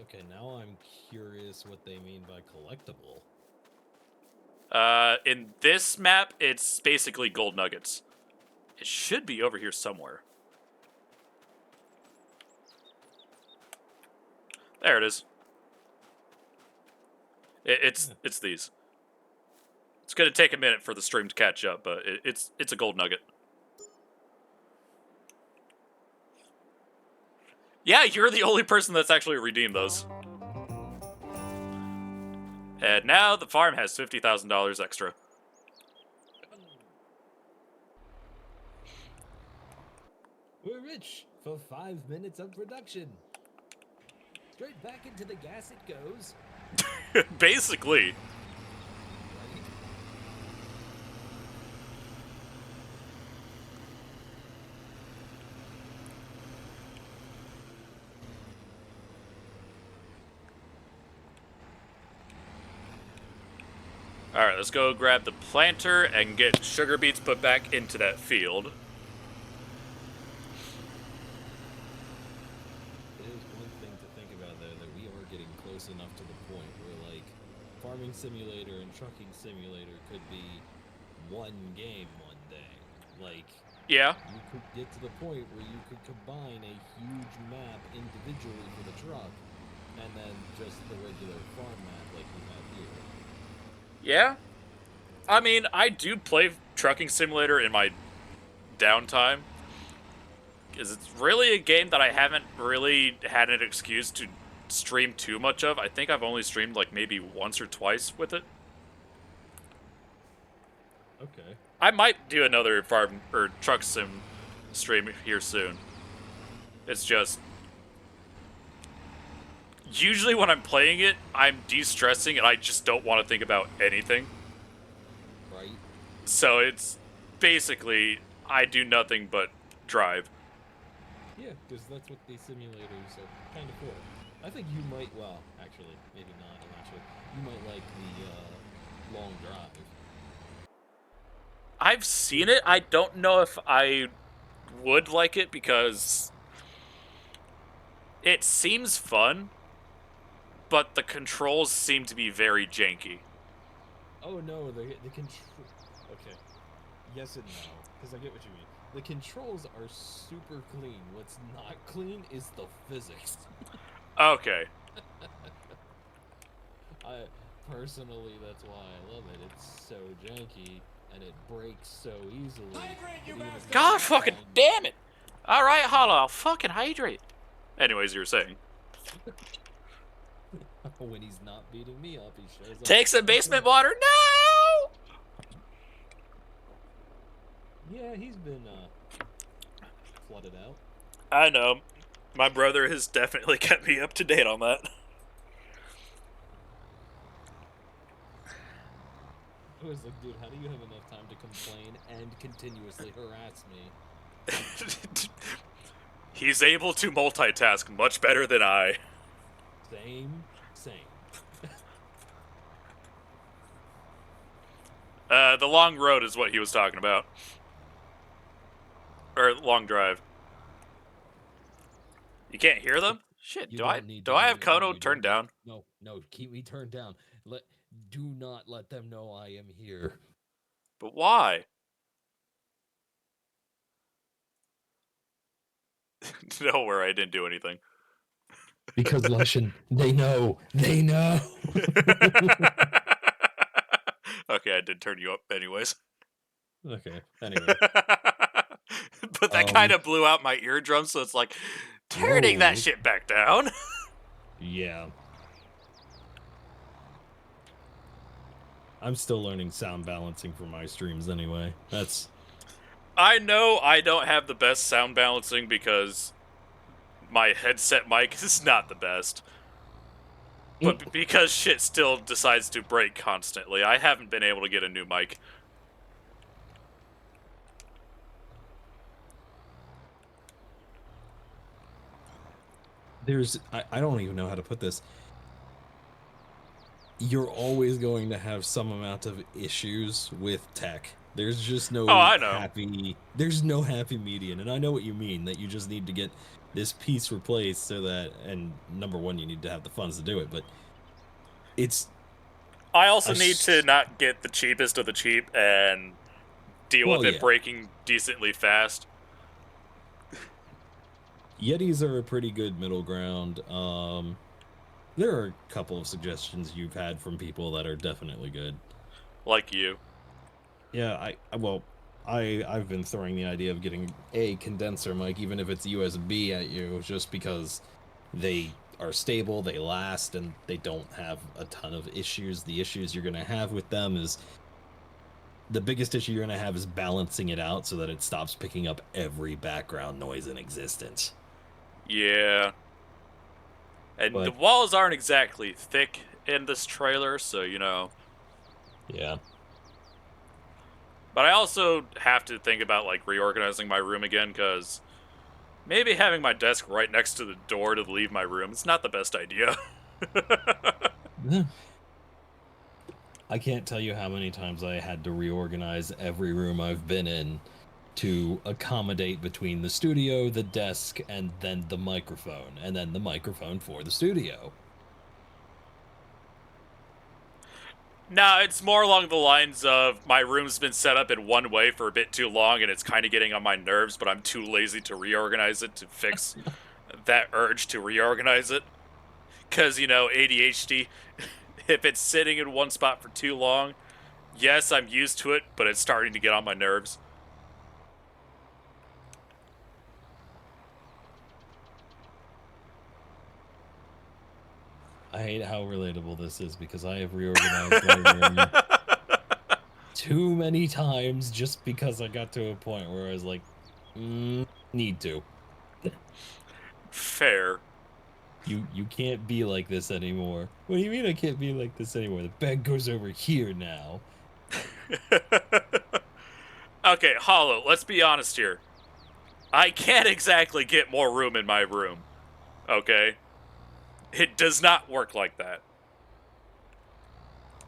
Okay, now I'm curious what they mean by collectible. In this map, it's basically gold nuggets. It should be over here somewhere. There it is. It's these. It's gonna take a minute for the stream to catch up, but it's a gold nugget. Yeah, you're the only person that's actually redeemed those. And now the farm has $50,000 extra. We're rich for 5 minutes of production. Straight back into the gas it goes. Basically. Right? Alright, let's go grab the planter and get sugar beets put back into that field. It is one thing to think about, though, that we are getting close enough to the point where, like, farming simulator and trucking simulator could be one game one day. Like, Yeah. you could get to the point where you could combine a huge map individually for the truck and then just the regular farm map like we have here. Yeah. I mean, I do play Trucking Simulator in my downtime. Because it's really a game that I haven't really had an excuse to stream too much of. I think I've only streamed like maybe once or twice with it. Okay. I might do another farm or truck sim stream here soon. It's just usually when I'm playing it, I'm de-stressing and I just don't want to think about anything. Right? So it's basically I do nothing but drive. Yeah, because that's what these simulators are kind of for. I think you might, well, actually, maybe not, I'm not sure. You might like the long drive. I've seen it. I don't know if I would like it because it seems fun, but the controls seem to be very janky. Oh no, the control. Okay, yes and no, because I get what you mean. The controls are super clean. What's not clean is the physics. Okay. I personally, that's why I love it. It's so janky and it breaks so easily. God fucking damn it! Alright, Hollow, I'll fucking hydrate. Anyways, you were saying. When he's not beating me up, he shows up. Take some basement water. No! Yeah, he's been flooded out. I know. My brother has definitely kept me up to date on that. I was like, dude, how do you have enough time to complain and continuously harass me? He's able to multitask much better than I. Same. The long road is what he was talking about. Or long drive. You can't hear them? Shit, You do don't I need do to I hear have me. Kono You turned don't down? No, keep me turned down. Do not let them know I am here. But why? Don't worry, I didn't do anything. Because Lushan, they know. Okay, I did turn you up anyways. Okay, anyway. But that kind of blew out my eardrum, so it's like turning that shit back down. Yeah. I'm still learning sound balancing for my streams anyway. I know I don't have the best sound balancing because my headset mic is not the best. But because shit still decides to break constantly, I haven't been able to get a new mic. I don't even know how to put this. You're always going to have some amount of issues with tech. There's just no Oh, I know. happy. There's no happy median, and I know what you mean. That you just need to get this piece replaced so that, and number one, you need to have the funds to do it. But it's I also a need to not get the cheapest of the cheap and deal Well, with it yeah. breaking decently fast. Yetis are a pretty good middle ground. There are a couple of suggestions you've had from people that are definitely good. Like you. Yeah, I've been throwing the idea of getting a condenser mic, even if it's USB, at you, just because they are stable, they last, and they don't have a ton of issues. The issues you're gonna have with them is the biggest issue you're gonna have is balancing it out so that it stops picking up every background noise in existence. Yeah. And the But walls aren't exactly thick in this trailer, so, you know. yeah. But I also have to think about, like, reorganizing my room again, because maybe having my desk right next to the door to leave my room is not the best idea. I can't tell you how many times I had to reorganize every room I've been in to accommodate between the studio, the desk, and then the microphone, and then the microphone for the studio. No, it's more along the lines of my room's been set up in one way for a bit too long and it's kind of getting on my nerves, but I'm too lazy to reorganize it to fix that urge to reorganize it. Because, you know, ADHD, if it's sitting in one spot for too long, yes, I'm used to it, but it's starting to get on my nerves. I hate how relatable this is because I have reorganized my room too many times just because I got to a point where I was like, need to. Fair. You can't be like this anymore. What do you mean I can't be like this anymore? The bed goes over here now. Okay, Hollow, let's be honest here. I can't exactly get more room in my room. Okay? It does not work like that.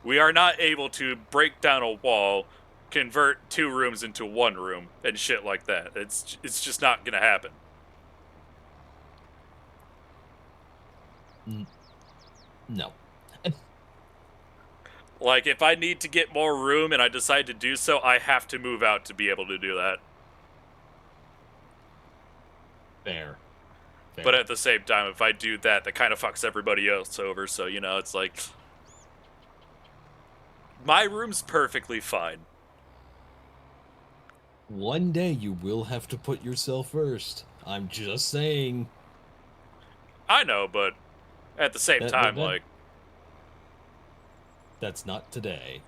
We are not able to break down a wall, convert 2 rooms into 1 room, and shit like that. It's just not gonna happen. No. Like, if I need to get more room and I decide to do so, I have to move out to be able to do that. Fair. But at the same time, if I do that, that kind of fucks everybody else over, so, you know, it's like... My room's perfectly fine. One day you will have to put yourself first. I'm just saying. I know, but at the same time, like... That's not today.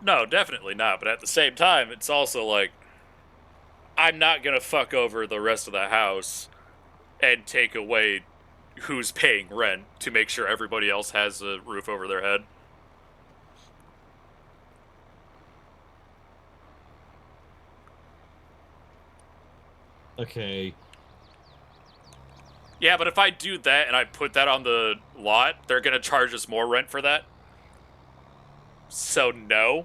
No, definitely not, but at the same time, it's also like... I'm not gonna fuck over the rest of the house and take away who's paying rent to make sure everybody else has a roof over their head. Okay. Yeah, but if I do that and I put that on the lot, they're gonna charge us more rent for that. So no.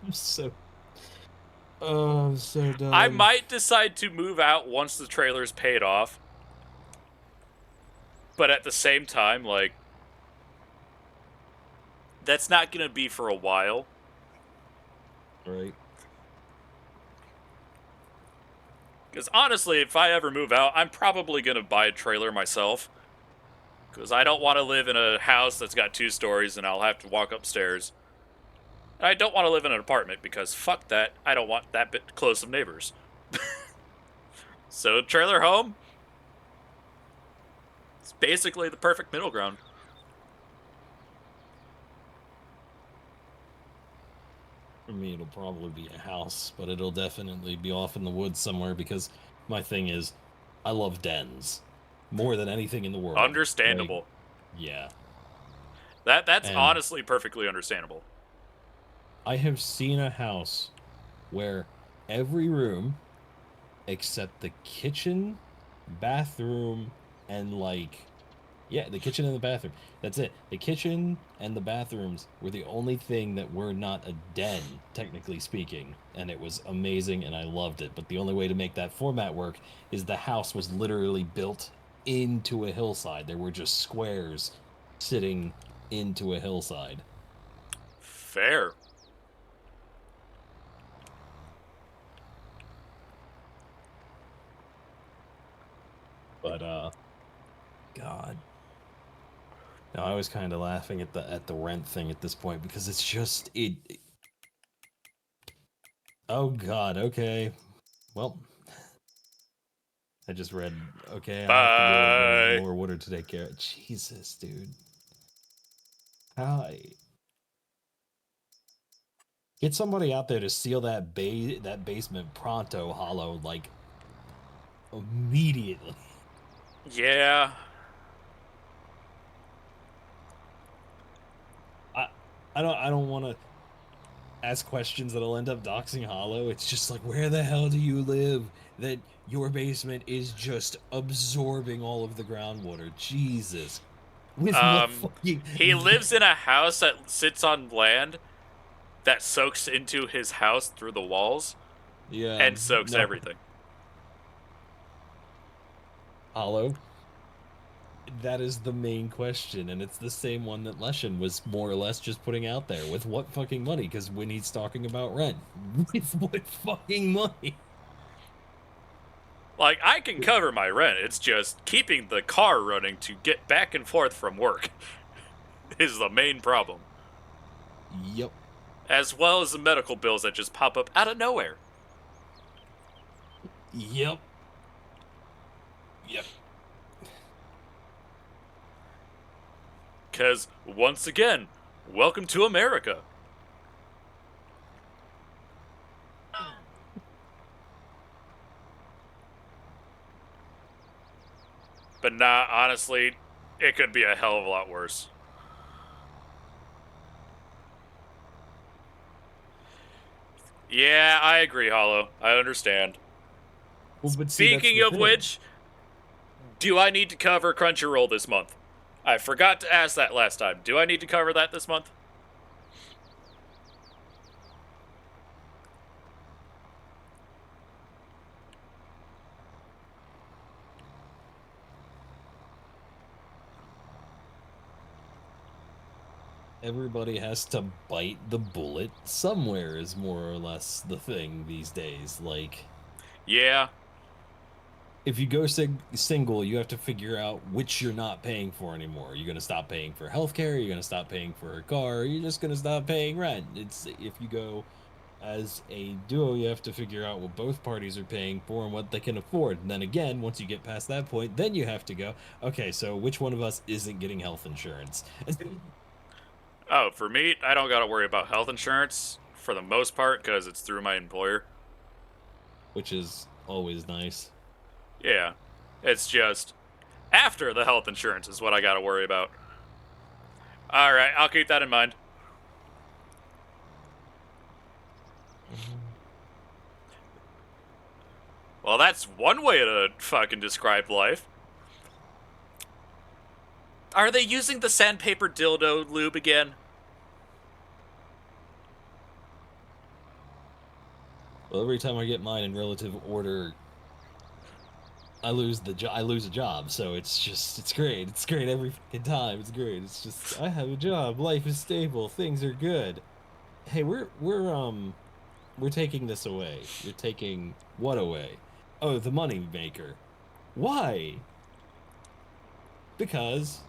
I'm so... Oh, I'm so dumb. I might decide to move out once the trailer's paid off. But at the same time, like... That's not gonna be for a while. Right. Because honestly, if I ever move out, I'm probably gonna buy a trailer myself. Because I don't want to live in a house that's got 2 stories and I'll have to walk upstairs. And I don't want to live in an apartment because fuck that. I don't want that bit close of neighbors. So, trailer home? It's basically the perfect middle ground. For me, it'll probably be a house, but it'll definitely be off in the woods somewhere because my thing is, I love dens more than anything in the world. Understandable. Like, yeah. That's And honestly perfectly understandable. I have seen a house where every room except the kitchen, bathroom, and like Yeah, the kitchen and the bathroom. That's it. The kitchen and the bathrooms were the only thing that were not a den, technically speaking. And it was amazing and I loved it. But the only way to make that format work is the house was literally built into a hillside. There were just squares sitting into a hillside. Fair. But God. No, I was kind of laughing at the rent thing at this point because it's just oh God, okay. Well, I just read. Okay, I have to go bring Bye. more water to take care of. Jesus, dude. Hi. Get somebody out there to seal that basement pronto, Hollow, like immediately. Yeah. I don't want to ask questions that'll end up doxing Hollow. It's just like, where the hell do you live that your basement is just absorbing all of the groundwater? Jesus. With what fucking He lives in a house that sits on land that soaks into his house through the walls yeah, and soaks no, everything. Hollow. That is the main question, and it's the same one that Leshen was more or less just putting out there. With what fucking money? Because when he's talking about rent, with what fucking money? Like, I can cover my rent. It's just keeping the car running to get back and forth from work is the main problem. Yep. As well as the medical bills that just pop up out of nowhere. Yep. Yep. Because, once again, welcome to America. But nah, honestly, it could be a hell of a lot worse. Yeah, I agree, Hollow. I understand. Well, but see, that's Speaking the of thing. which, do I need to cover Crunchyroll this month? I forgot to ask that last time. Do I need to cover that this month? Everybody has to bite the bullet somewhere, is more or less the thing these days. Like, Yeah. if you go single, you have to figure out which you're not paying for anymore. You're gonna stop paying for healthcare. You're gonna stop paying for a car. You're just gonna stop paying rent. It's if you go as a duo, you have to figure out what both parties are paying for and what they can afford. And then again, once you get past that point, then you have to go, okay, so which one of us isn't getting health insurance? Oh, for me, I don't gotta worry about health insurance for the most part because it's through my employer. Which is always nice. Yeah. It's just after the health insurance is what I gotta worry about. Alright, I'll keep that in mind. Well, that's one way to fucking describe life. Are they using the sandpaper dildo lube again? Well, every time I get mine in relative order, I lose a job. So it's great. It's great every fucking time. It's great. It's just I have a job. Life is stable. Things are good. Hey, we're taking this away. You're taking what away? Oh, the money maker. Why? Because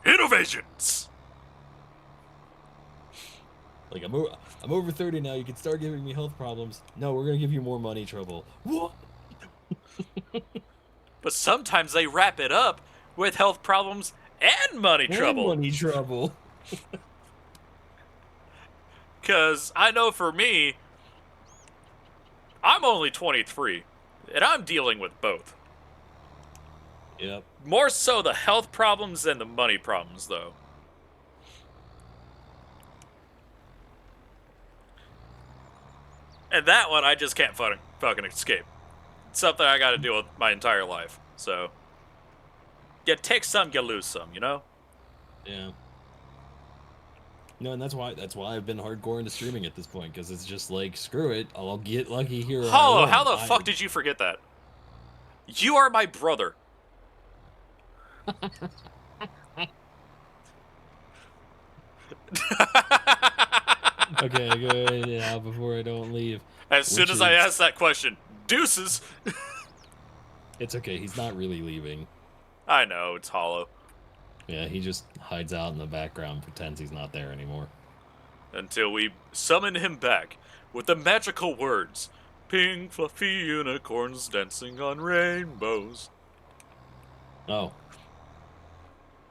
Innovations! like I'm over 30 now. You can start giving me health problems. No, we're gonna give you more money trouble. What? But sometimes they wrap it up with health problems and money And trouble. money trouble. Because I know for me, I'm only 23, and I'm dealing with both. Yep. More so the health problems than the money problems, though. And that one I just can't fucking escape. something I got to deal with my entire life. So, you take some, you lose some, you know? Yeah. No, and that's why I've been hardcore into streaming at this point, because it's just like, screw it, I'll get lucky here or I Hollow, won't. how the fuck did you forget that? You are my brother. Okay, go ahead now before I don't leave. As soon Which as I is- ask that question, deuces. It's okay, he's not really leaving. I know, it's Hollow. Yeah, he just hides out in the background, pretends he's not there anymore. Until we summon him back with the magical words, pink fluffy unicorns dancing on rainbows. Oh.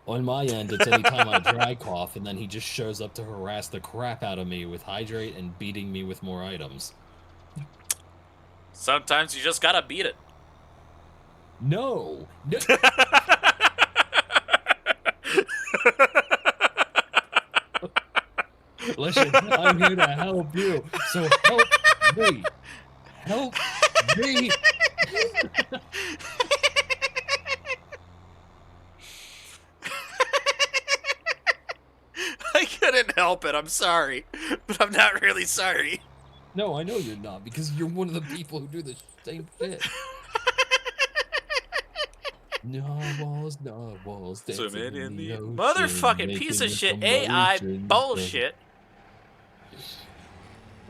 On my end, it's anytime I dry cough, and then he just shows up to harass the crap out of me with hydrate and beating me with more items. Sometimes you just gotta beat it. No! No. Listen, I'm here to help you, so help me. Help me. I couldn't help it, I'm sorry. But I'm not really sorry. No, I know you're not, because you're one of the people who do the same shit. Narwhals, dancing Swimming in the ocean, motherfucking piece of making shit a AI commotion. bullshit.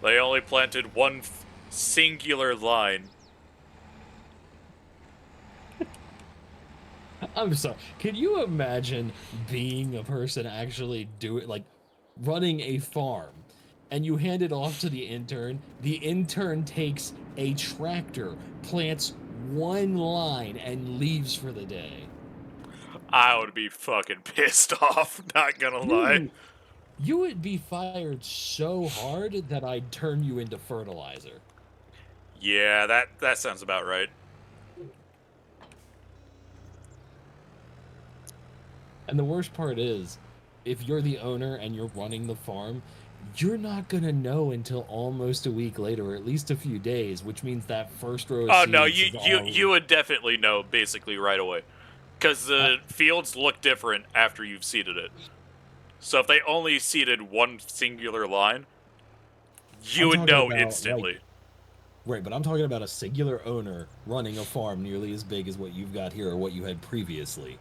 They only planted one singular line. I'm sorry. Can you imagine being a person actually running a farm, and you hand it off to the intern takes a tractor, plants one line, and leaves for the day? I would be fucking pissed off, not gonna lie. You would be fired so hard that I'd turn you into fertilizer. Yeah, that sounds about right. And the worst part is, if you're the owner and you're running the farm, you're not gonna know until almost a week later, or at least a few days, which means that first row of Oh seeds no, is all... you would definitely know basically right away, because the fields look different after you've seeded it. So if they only seeded one singular line, you would know instantly. Right, but I'm talking about a singular owner running a farm nearly as big as what you've got here or what you had previously.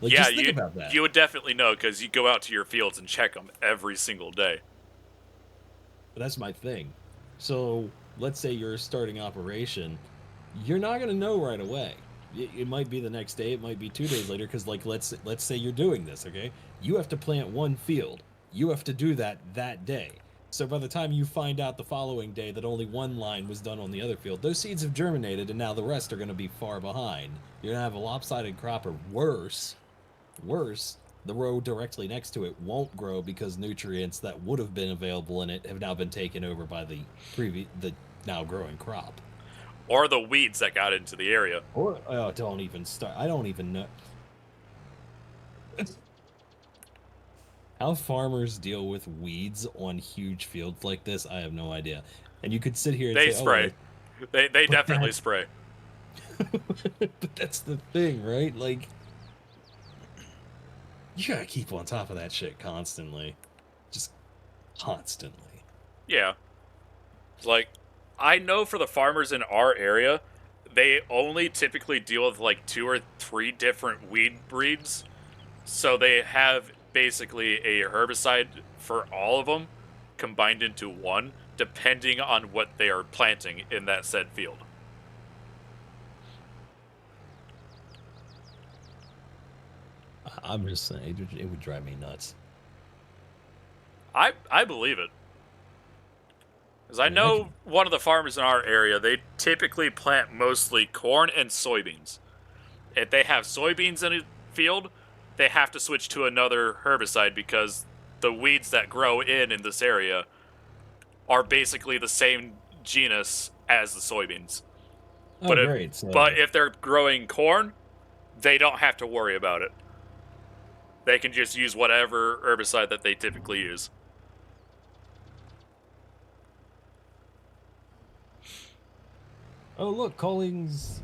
Like, Yeah, just think about that. You would definitely know, because you go out to your fields and check them every single day. But that's my thing. So let's say you're starting operation, you're not going to know right away. It might be the next day, it might be 2 days later, because like let's say you're doing this, okay? You have to plant one field. You have to do that day. So by the time you find out the following day that only one line was done on the other field, those seeds have germinated, and now the rest are going to be far behind. You're going to have a lopsided crop, or worse, the row directly next to it won't grow because nutrients that would have been available in it have now been taken over by the now growing crop. Or the weeds that got into the area. Or don't even start. I don't even know how farmers deal with weeds on huge fields like this. I have no idea. And you could sit here and They say, spray. Oh, they definitely spray. but that's the thing, right? Like, you gotta keep on top of that shit constantly. Just constantly. Yeah. Like, I know for the farmers in our area, they only typically deal with like 2 or 3 different weed breeds. So they have basically a herbicide for all of them combined into one, depending on what they are planting in that said field. I'm just saying, it would drive me nuts. I believe it. Because I know one of the farmers in our area, they typically plant mostly corn and soybeans. If they have soybeans in a field, they have to switch to another herbicide because the weeds that grow in this area are basically the same genus as the soybeans. Oh, But great. but if they're growing corn, they don't have to worry about it. They can just use whatever herbicide that they typically use. Oh look, Calling's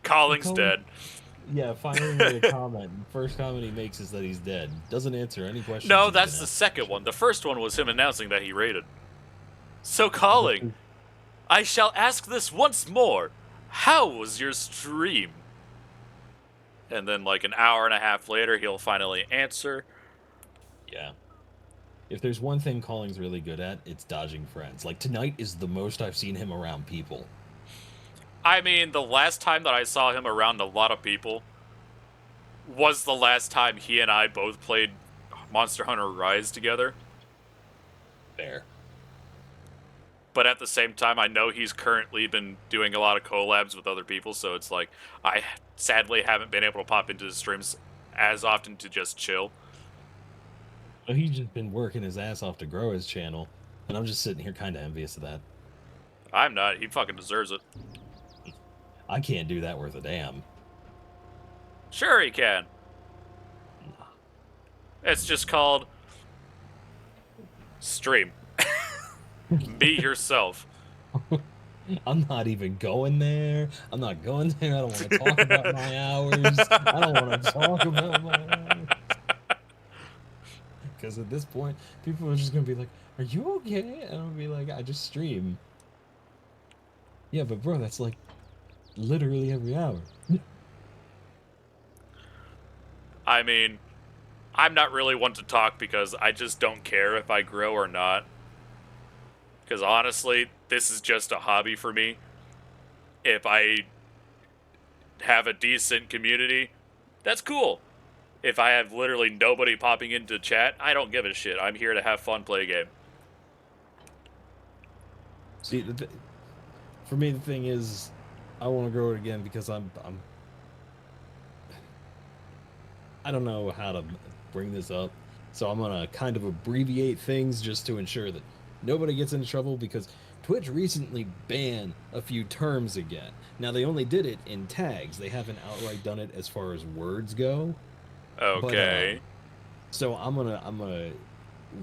Calling's Calling. dead. Yeah, finally made a comment. First comment he makes is that he's dead. Doesn't answer any questions. No, he's that's been the asked. second one. The first one was him announcing that he raided. So, But Calling, I shall ask this once more. How was your stream? And then, like, an hour and a half later, he'll finally answer. yeah. If there's one thing Calling's really good at, it's dodging friends. Like, tonight is the most I've seen him around people. I mean, the last time that I saw him around a lot of people was the last time he and I both played Monster Hunter Rise together. Fair. But at the same time, I know he's currently been doing a lot of collabs with other people, so it's like, I sadly haven't been able to pop into his streams as often to just chill. So he's just been working his ass off to grow his channel, and I'm just sitting here kind of envious of that. I'm not. He fucking deserves it. I can't do that worth a damn. Sure he can. It's just called stream. Be yourself. I'm not even going there. I'm not going there. I don't want to talk about my hours. I don't want to talk about my hours. Because at this point, people are just going to be like, are you okay? And I'll be like, I just stream. Yeah, but bro, that's like literally every hour. I mean, I'm not really one to talk because I just don't care if I grow or not. Because honestly, this is just a hobby for me. If I have a decent community, that's cool. If I have literally nobody popping into chat, I don't give a shit. I'm here to have fun, play a game. See, for me, the thing is, I want to grow it again because I don't know how to bring this up, so I'm gonna kind of abbreviate things just to ensure that nobody gets into trouble, because Twitch recently banned a few terms again. Now, they only did it in tags. They haven't outright done it as far as words go. Okay. But, so I'm gonna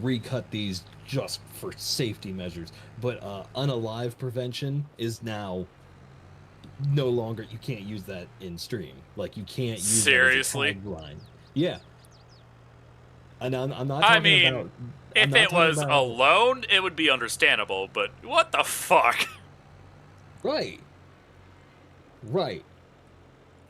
recut these just for safety measures. But unalive prevention is now no longer. You can't use that in stream. Like, you can't use Seriously? that as a tagline. Yeah. And I'm not talking I mean, about, if it was alone, it would be understandable, but what the fuck? Right. Right.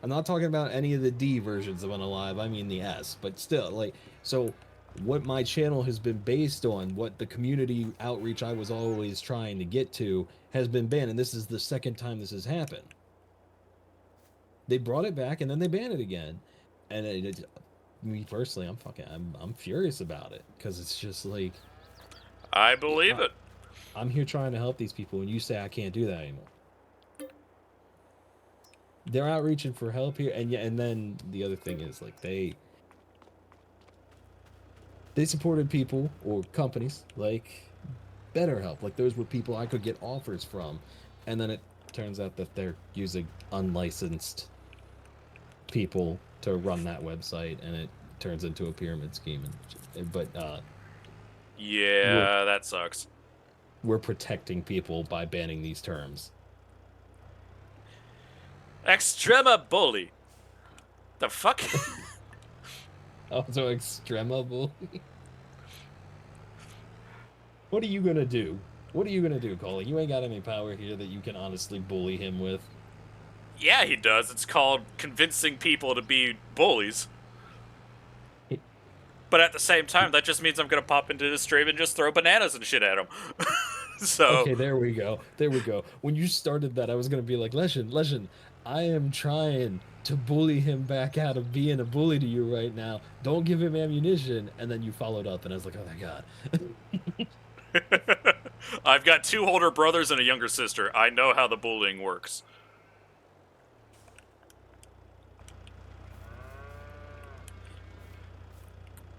I'm not talking about any of the D versions of Unalive, I mean the S, but still, like, so what my channel has been based on, what the community outreach I was always trying to get to, has been banned, and this is the second time this has happened. They brought it back, and then they banned it again. And me personally, I'm furious about it, because it's just like, I believe it. I'm here trying to help these people, and you say I can't do that anymore. They're outreaching for help here, and then the other thing is, like, they supported people or companies like BetterHelp. Like, those were people I could get offers from, and then it turns out that they're using unlicensed people to run that website, and it turns into a pyramid scheme. But yeah, that sucks. We're protecting people by banning these terms. Extrema bully. The fuck? Also, extrema bully. What are you gonna do? What are you gonna do, Colin? You ain't got any power here that you can honestly bully him with. Yeah, he does. It's called convincing people to be bullies. But at the same time, that just means I'm gonna pop into the stream and just throw bananas and shit at him. So Okay, there we go. There we go. When you started that, I was gonna be like, Leshen, I am trying to bully him back out of being a bully to you right now. Don't give him ammunition. And then you followed up, and I was like, oh my god. I've got 2 older brothers and a younger sister. I know how the bullying works.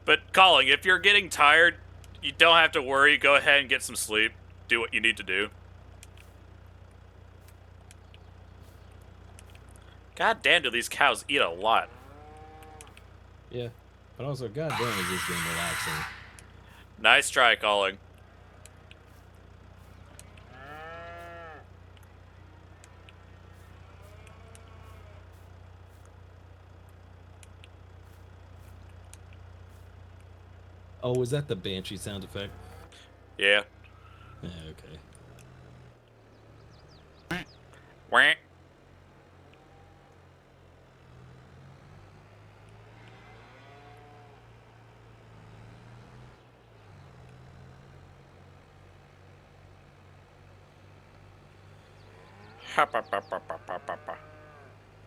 But, Colin, if you're getting tired, you don't have to worry. Go ahead and get some sleep. Do what you need to do. God damn, do these cows eat a lot. Yeah. But also, goddamn, is this game relaxing. Nice try, Colin. Oh, was that the Banshee sound effect? Yeah. Yeah, okay. Wah. Ha, pa, pa, pa, pa, pa, pa, pa.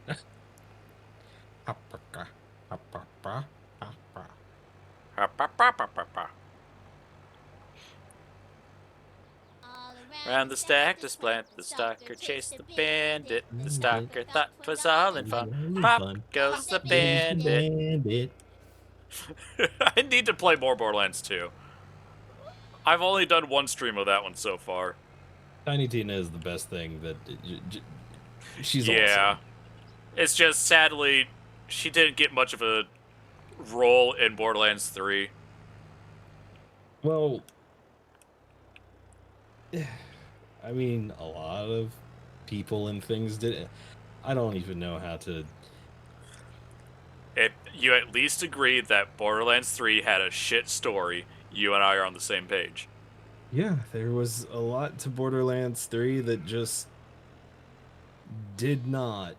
Ha, pa, pa, pa, pa, pa. Round the stack, the splat, the stalker chased the bandit. The stalker thought 'twas all in fun. Pop goes the bandit. Bandit. I need to play more Borderlands 2. I've only done one stream of that one so far. Tiny Tina is the best thing that she's Yeah. awesome. It's just, sadly, she didn't get much of a role in Borderlands 3. Well, I mean, a lot of people and things did it. I don't even know how to. You at least agree that Borderlands 3 had a shit story. You and I are on the same page. Yeah, there was a lot to Borderlands 3 that just did not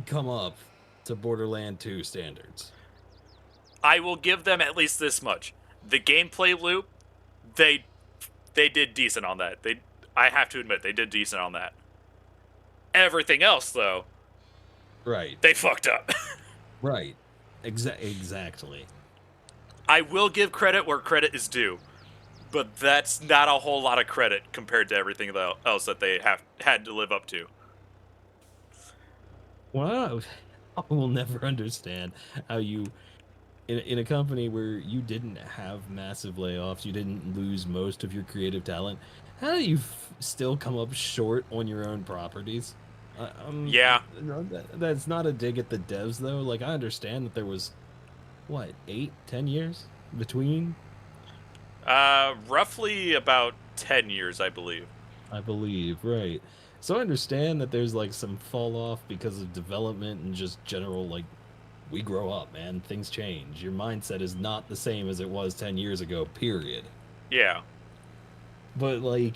come up to Borderlands 2 standards. I will give them at least this much. The gameplay loop, they did decent on that. I have to admit, they did decent on that. Everything else, though, Right. they fucked up. Right. Exactly. I will give credit where credit is due, but that's not a whole lot of credit compared to everything else that they had to live up to. Well, I will never understand how you, in a company where you didn't have massive layoffs, you didn't lose most of your creative talent, how do you still come up short on your own properties? Yeah. That's not a dig at the devs, though. Like, I understand that there was, what, 8-10 years between? Roughly about 10 years, I believe. I believe, right. So I understand that there's, like, some fall off because of development and just general, like, we grow up, man. Things change. Your mindset is not the same as it was 10 years ago, period. Yeah. But, like,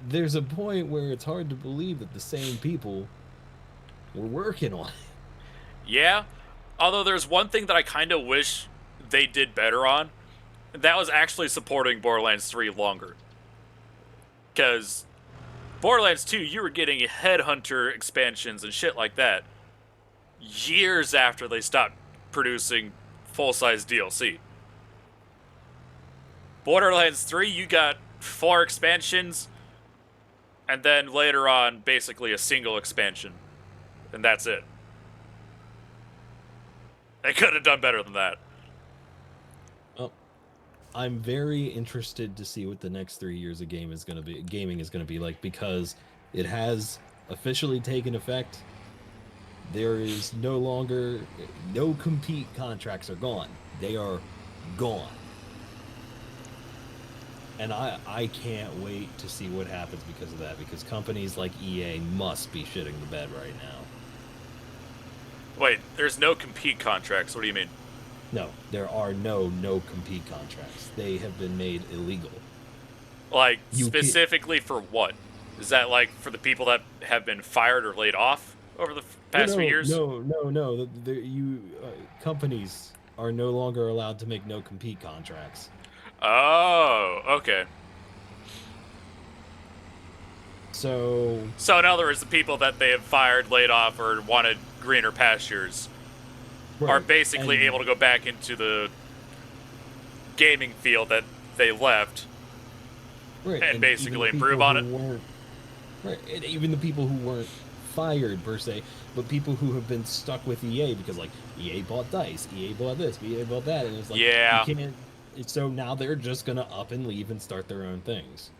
there's a point where it's hard to believe that the same people were working on it. Yeah. Although there's one thing that I kind of wish they did better on. That was actually supporting Borderlands 3 longer. Because Borderlands 2, you were getting Headhunter expansions and shit like that years after they stopped producing full-size DLC. Borderlands 3, you got 4 expansions, and then later on, basically a single expansion. And that's it. They could have done better than that. Well, I'm very interested to see what the next 3 years of gaming is going to be like, because it has officially taken effect. There is no compete contracts are gone. They are gone. And I can't wait to see what happens because of that, because companies like EA must be shitting the bed right now. Wait, there's no compete contracts. What do you mean? No, there are no compete contracts. They have been made illegal. Like, specifically for what? Is that like for the people that have been fired or laid off over the past few years? No. Companies are no longer allowed to make no compete contracts. Oh, okay. So in other words, the people that they have fired, laid off, or wanted greener pastures are basically able to go back into the gaming field that they left and basically improve on it. Right, and even the people who weren't fired per se, but people who have been stuck with EA because, like, EA bought DICE, EA bought this, EA bought that, and it's like, yeah, you can't. So now they're just gonna up and leave and start their own things,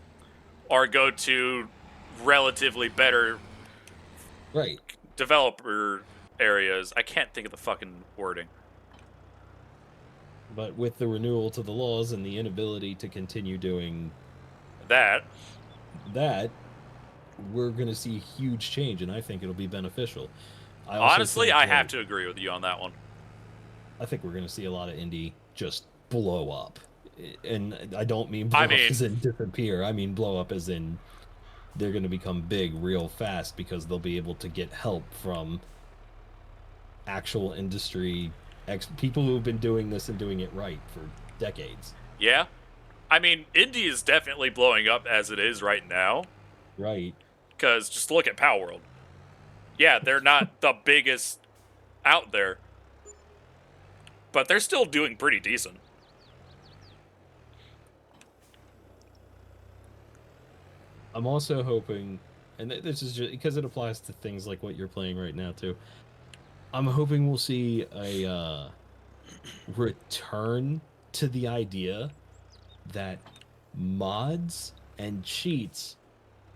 or go to relatively better developer areas. I can't think of the fucking wording. But with the renewal to the laws and the inability to continue doing that, we're going to see a huge change, and I think it'll be beneficial. Honestly, I have to agree with you on that one. I think we're going to see a lot of indie just blow up. And I don't mean blow I up mean, as in disappear. I mean blow up as in they're going to become big real fast because they'll be able to get help from actual industry people who've been doing this and doing it right for decades. yeah. I mean, indie is definitely blowing up as it is right now. Right. Because just look at Power World. Yeah, they're not the biggest out there, but they're still doing pretty decent. I'm also hoping, and this is just because it applies to things like what you're playing right now too. I'm hoping we'll see a return to the idea that mods and cheats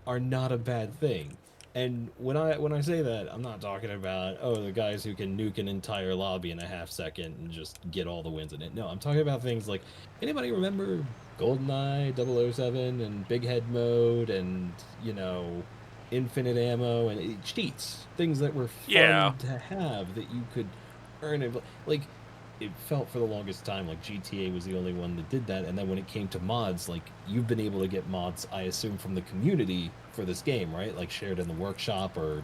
are not a bad thing. And when I say that, I'm not talking about the guys who can nuke an entire lobby in a half second and just get all the wins in it. No, I'm talking about things like anybody remember GoldenEye 007 and Big Head mode and infinite ammo and cheats, things that were Yeah. fun to have that you could earn it. Like it felt for the longest time like GTA was the only one that did that, and then when it came to mods, like you've been able to get mods, I assume, from the community for this game, right? Like shared in the workshop or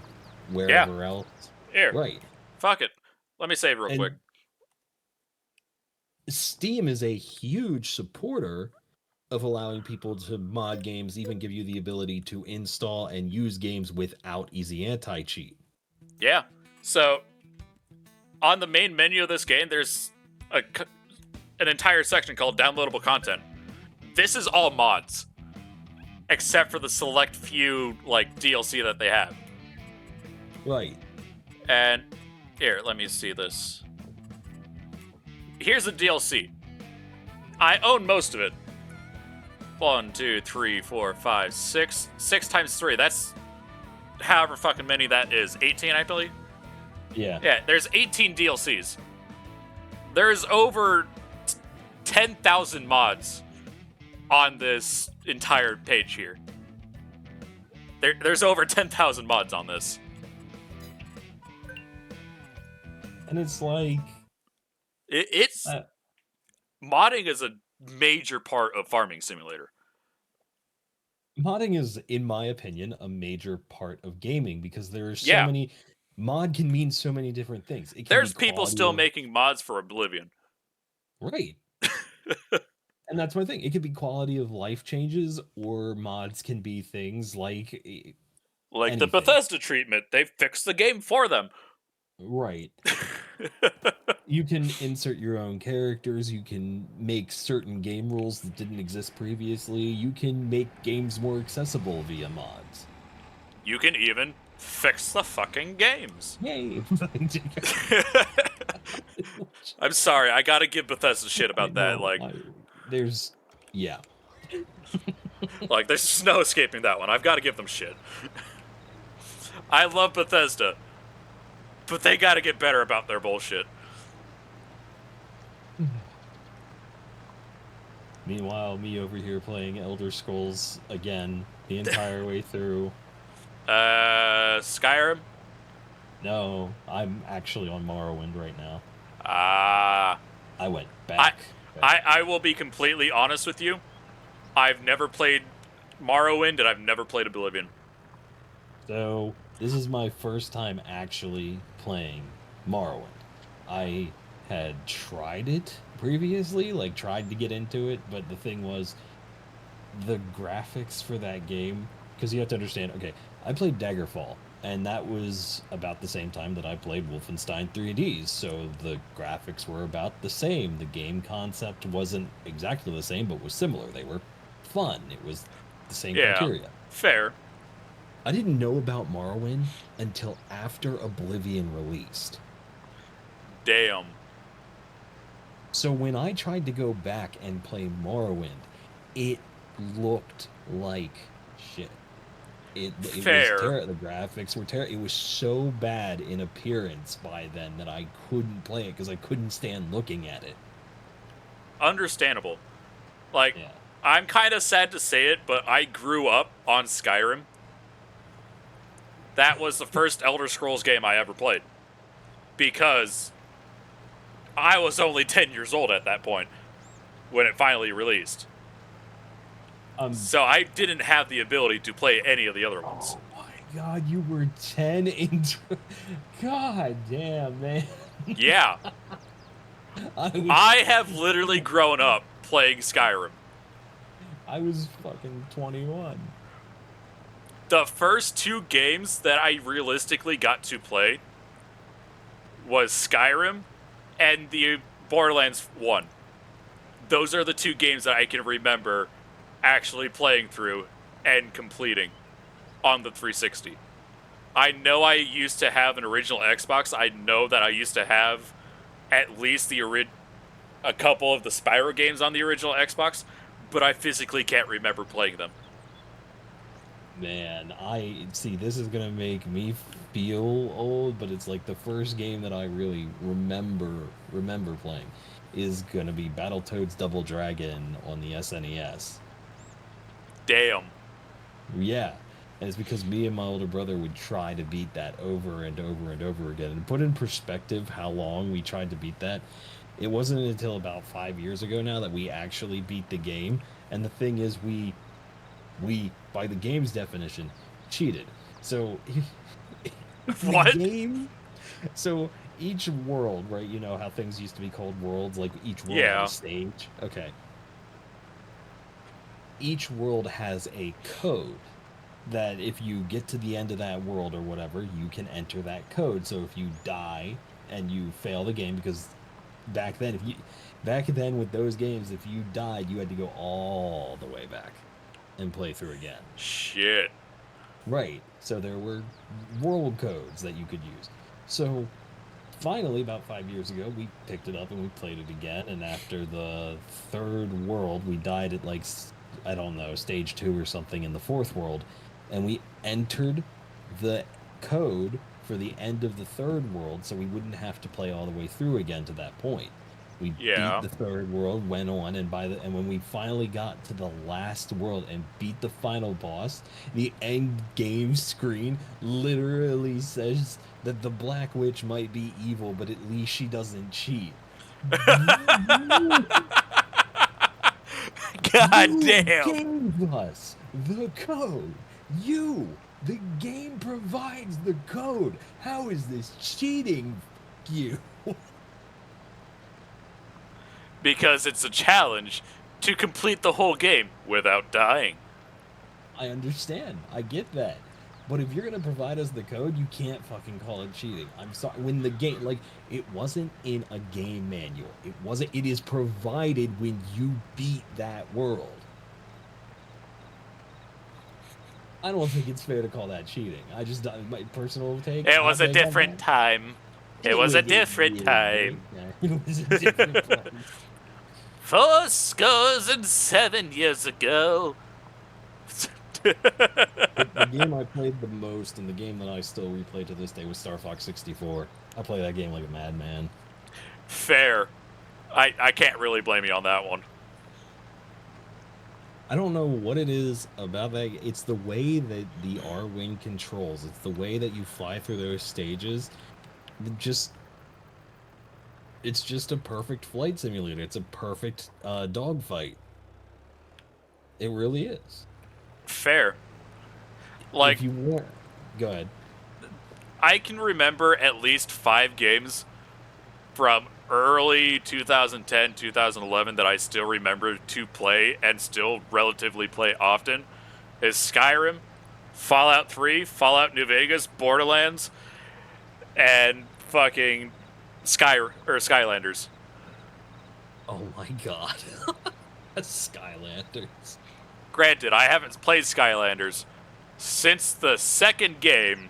wherever else. Here. Right. Fuck it. Let me save real quick. Steam is a huge supporter of allowing people to mod games, even give you the ability to install and use games without easy anti-cheat. Yeah. So, on the main menu of this game, there's an entire section called downloadable content. This is all mods, except for the select few like DLC that they have. Right. And here, let me see this. Here's the DLC. I own most of it. 1, 2, 3, 4, 5, 6. 6 times 3. That's however fucking many that is. 18, I believe? Yeah. Yeah, there's 18 DLCs. There's over 10,000 mods on this entire page here. There's over 10,000 mods on this. And it's like... It's... modding is a major part of Farming Simulator. Modding is, in my opinion, a major part of gaming because there are so many... Mod can mean so many different things. There's people still making mods for Oblivion. Right. And that's my thing. It could be quality of life changes, or mods can be things like anything. The Bethesda treatment. They fixed the game for them. Right. You can insert your own characters. You can make certain game rules that didn't exist previously. You can make games more accessible via mods. You can even fix the fucking games. Yay. I'm sorry, I gotta give Bethesda shit about that. There's no escaping that one. I've got to give them shit. I love Bethesda, but they gotta get better about their bullshit. Meanwhile, me over here playing Elder Scrolls again the entire way through. Skyrim? No, I'm actually on Morrowind right now. I went back. I will be completely honest with you. I've never played Morrowind, and I've never played Oblivion. So, this is my first time actually playing Morrowind. I had tried it previously, tried to get into it, but the thing was, the graphics for that game, because you have to understand, okay, I played Daggerfall, and that was about the same time that I played Wolfenstein 3Ds, so the graphics were about the same. The game concept wasn't exactly the same, but was similar. They were fun. It was the same criteria. Fair. I didn't know about Morrowind until after Oblivion released. Damn. So when I tried to go back and play Morrowind, it looked like shit. It Fair. The graphics were terrible. It was so bad in appearance by then that I couldn't play it because I couldn't stand looking at it. Understandable. I'm kind of sad to say it, but I grew up on Skyrim. That was the first Elder Scrolls game I ever played. Because I was only 10 years old at that point when it finally released. So I didn't have the ability to play any of the other ones. Oh my god, you were 10 into... God damn, man. Yeah. I I have literally grown up playing Skyrim. was fucking 21. The first 2 games that I realistically got to play was Skyrim and the Borderlands 1. Those are the 2 games that I can remember actually playing through and completing on the 360. I know I used to have an original Xbox. I know that I used to have at least a couple of the Spyro games on the original Xbox, but I physically can't remember playing them. Man, I see this is gonna make me feel old, but it's like the first game that I really remember playing is gonna be Battletoads Double Dragon on the SNES. Damn. Yeah. And it's because me and my older brother would try to beat that over and over and over again. And put in perspective how long we tried to beat that, it wasn't until about 5 years ago now that we actually beat the game. And the thing is, we by the game's definition, cheated. So What? game, so each world, right? You know how things used to be called worlds, like each world Yeah. had a stage. Okay. Each world has a code that if you get to the end of that world or whatever, you can enter that code. So if you die and you fail the game, because back then with those games, if you died, you had to go all the way back and play through again. Shit. Right. So there were world codes that you could use. So finally, about 5 years ago, we picked it up and we played it again. And after the 3rd world, we died at like, I don't know, stage 2 or something in the 4th world. And we entered the code for the end of the 3rd world, so we wouldn't have to play all the way through again to that point. We beat the 3rd world, went on, and when we finally got to the last world and beat the final boss, the end game screen literally says that the Black Witch might be evil, but at least she doesn't cheat. God You damn. gave us the code. The game provides the code. How is this cheating? You. Because it's a challenge to complete the whole game without dying. I understand. I get that. But if you're gonna provide us the code, you can't fucking call it cheating. I'm sorry. When the game, like, it wasn't in a game manual. It is provided when you beat that world. I don't think it's fair to call that cheating. My personal take. It was a different time. It was a different time. It was a different place. 7 years ago. The game I played the most, and the game that I still replay to this day, was Star Fox 64. I play that game like a madman. Fair. I can't really blame you on that one. I don't know what it is about that. It's the way that the R-Wing controls. It's the way that you fly through those stages. It's just a perfect flight simulator. It's a perfect dogfight. It really is. Fair. Like, if you want, go ahead. I can remember at least 5 games from early 2010, 2011 that I still remember to play and still relatively play often. Is Skyrim, Fallout 3, Fallout New Vegas, Borderlands, and fucking Skylanders. Oh my god. Skylanders. Granted, I haven't played Skylanders since the 2nd game.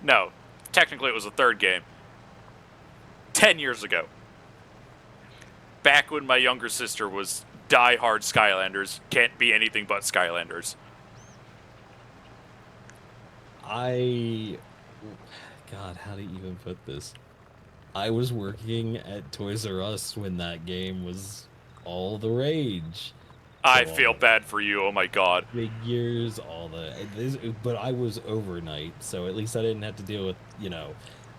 No, technically it was the 3rd game. 10 years ago. Back when my younger sister was die-hard Skylanders. Can't be anything but Skylanders. God, how do you even put this? I was working at Toys R Us when that game was all the rage. I feel bad for you, oh my god. Figures, but I was overnight, so at least I didn't have to deal with,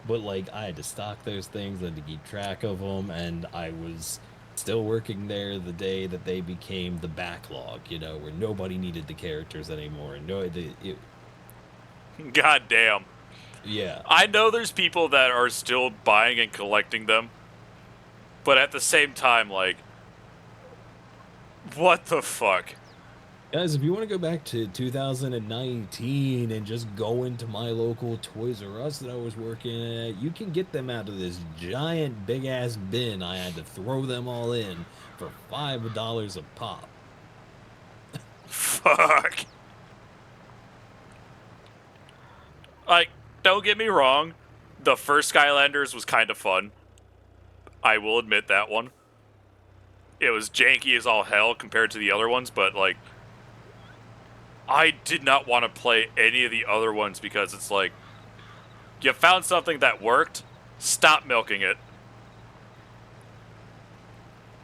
But like, I had to stock those things and to keep track of them, and I was still working there the day that they became the backlog, where nobody needed the characters anymore. God damn. Yeah. I know there's people that are still buying and collecting them, but at the same time, like, what the fuck? Guys, if you want to go back to 2019 and just go into my local Toys R Us that I was working at, you can get them out of this giant big ass bin I had to throw them all in for $5 a pop. Fuck. Like, don't get me wrong, the first Skylanders was kind of fun. I will admit that one. It was janky as all hell compared to the other ones, but, like, I did not want to play any of the other ones because it's like, you found something that worked, stop milking it.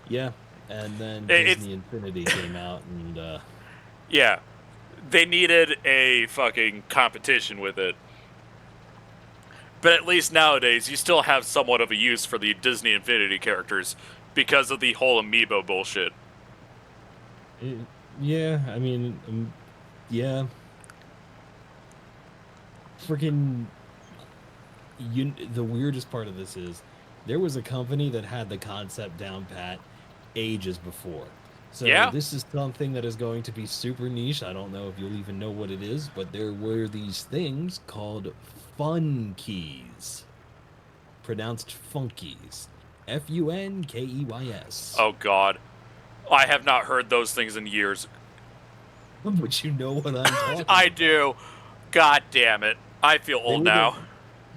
Yeah, and then It's- Disney Infinity came out, and Yeah, they needed a fucking competition with it. But at least nowadays, you still have somewhat of a use for the Disney Infinity characters because of the whole amiibo bullshit. yeah, I mean, yeah, freaking. The weirdest part of this is there was a company that had the concept down pat ages before. So Yeah. this is something that is going to be super niche. I don't know if you'll even know what it is, but there were these things called fun keys, pronounced funkies, Funkeys. Oh god. I have not heard those things in years. But you know what I'm talking I about. do. God damn it. I feel old now.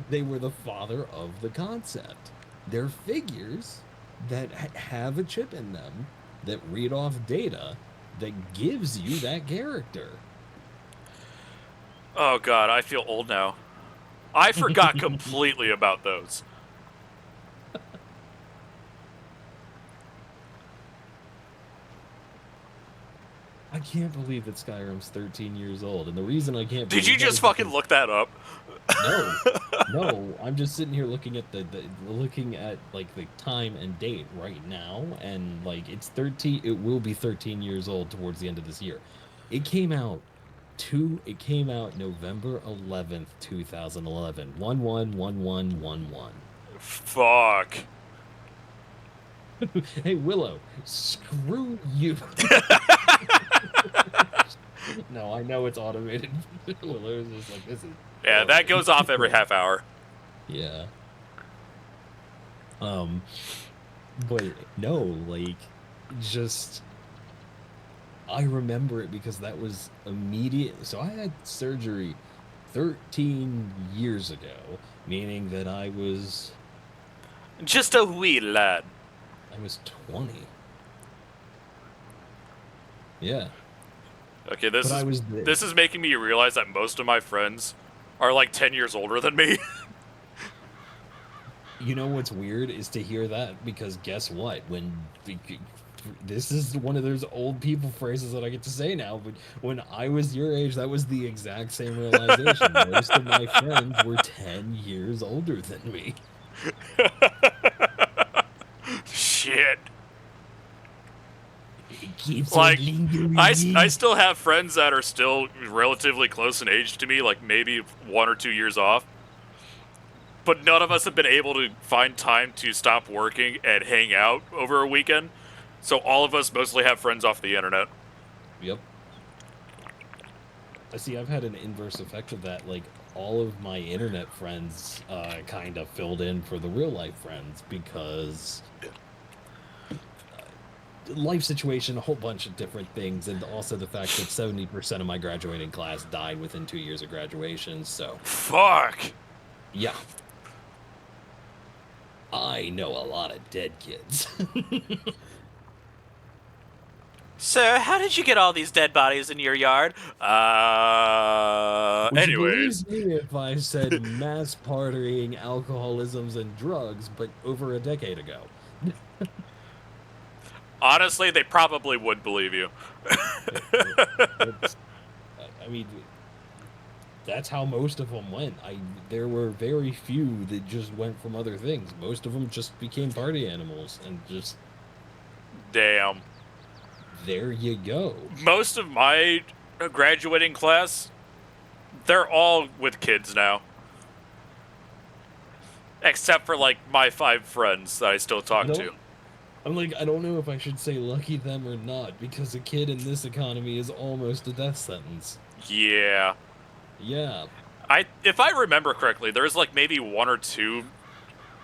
They were the father of the concept. They're figures that have a chip in them that read off data that gives you that character. Oh god, I feel old now. I forgot completely about those. I can't believe that Skyrim's 13 years old, and the reason I can't. Did you just fucking look that up? No, no. I'm just sitting here looking at looking at like the time and date right now, and like it's 13. It will be 13 years old towards the end of this year. It came out November 11th, 2011. 111111. Fuck. Hey Willow, screw you. No, I know it's automated. Willow's just like, this is. Yeah, that goes off every half hour. Yeah. But no, like, just. I remember it because that was immediate. So I had surgery 13 years ago, meaning that I was Just a wee lad. 20. Yeah. Okay, this But I is was there. this is making me realize that most of my friends are like 10 years older than me. You know what's weird is to hear that, because guess what? This is one of those old people phrases that I get to say now, but when I was your age, that was the exact same realization. Most of my friends were 10 years older than me. Shit. It keeps Like, on lingering. I still have friends that are still relatively close in age to me, like maybe 1 or 2 years off. But none of us have been able to find time to stop working and hang out over a weekend. So all of us mostly have friends off the internet. Yep. I see. I've had an inverse effect of that. Like, all of my internet friends kind of filled in for the real life friends because life situation, a whole bunch of different things, and also the fact that 70% of my graduating class died within 2 years of graduation. So, Fuck. yeah. I know a lot of dead kids. Sir, how did you get all these dead bodies in your yard? Would Anyways. you believe me if I said mass partying, alcoholisms, and drugs, but over a decade ago? Honestly, they probably would believe you. I mean, that's how most of them went. There were very few that just went from other things. Most of them just became party animals, and just Damn. there you go. Most of my graduating class, they're all with kids now. Except for, like, my 5 friends that I still I talk don't. to. I'm like, I don't know if I should say lucky them or not, because a kid in this economy is almost a death sentence. Yeah. Yeah. If I remember correctly, there's, like, maybe 1 or 2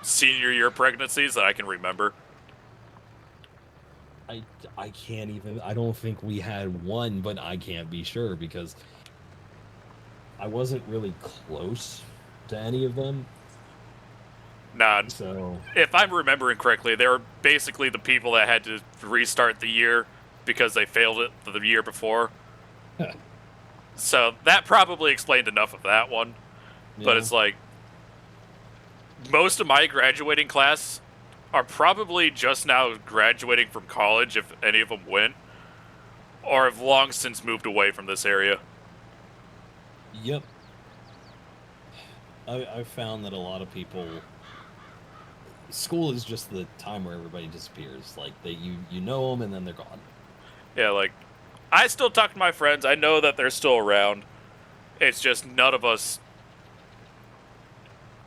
senior year pregnancies that I can remember. I can't even. I don't think we had one, but I can't be sure because I wasn't really close to any of them. Nah, So if I'm remembering correctly, they were basically the people that had to restart the year because they failed it the year before. So that probably explained enough of that one. But yeah. it's like, most of my graduating class are probably just now graduating from college, if any of them went, or have long since moved away from this area. Yep. I've found that a lot of people. School is just the time where everybody disappears. Like you know them and then they're gone. Yeah, like, I still talk to my friends. I know that they're still around. It's just none of us,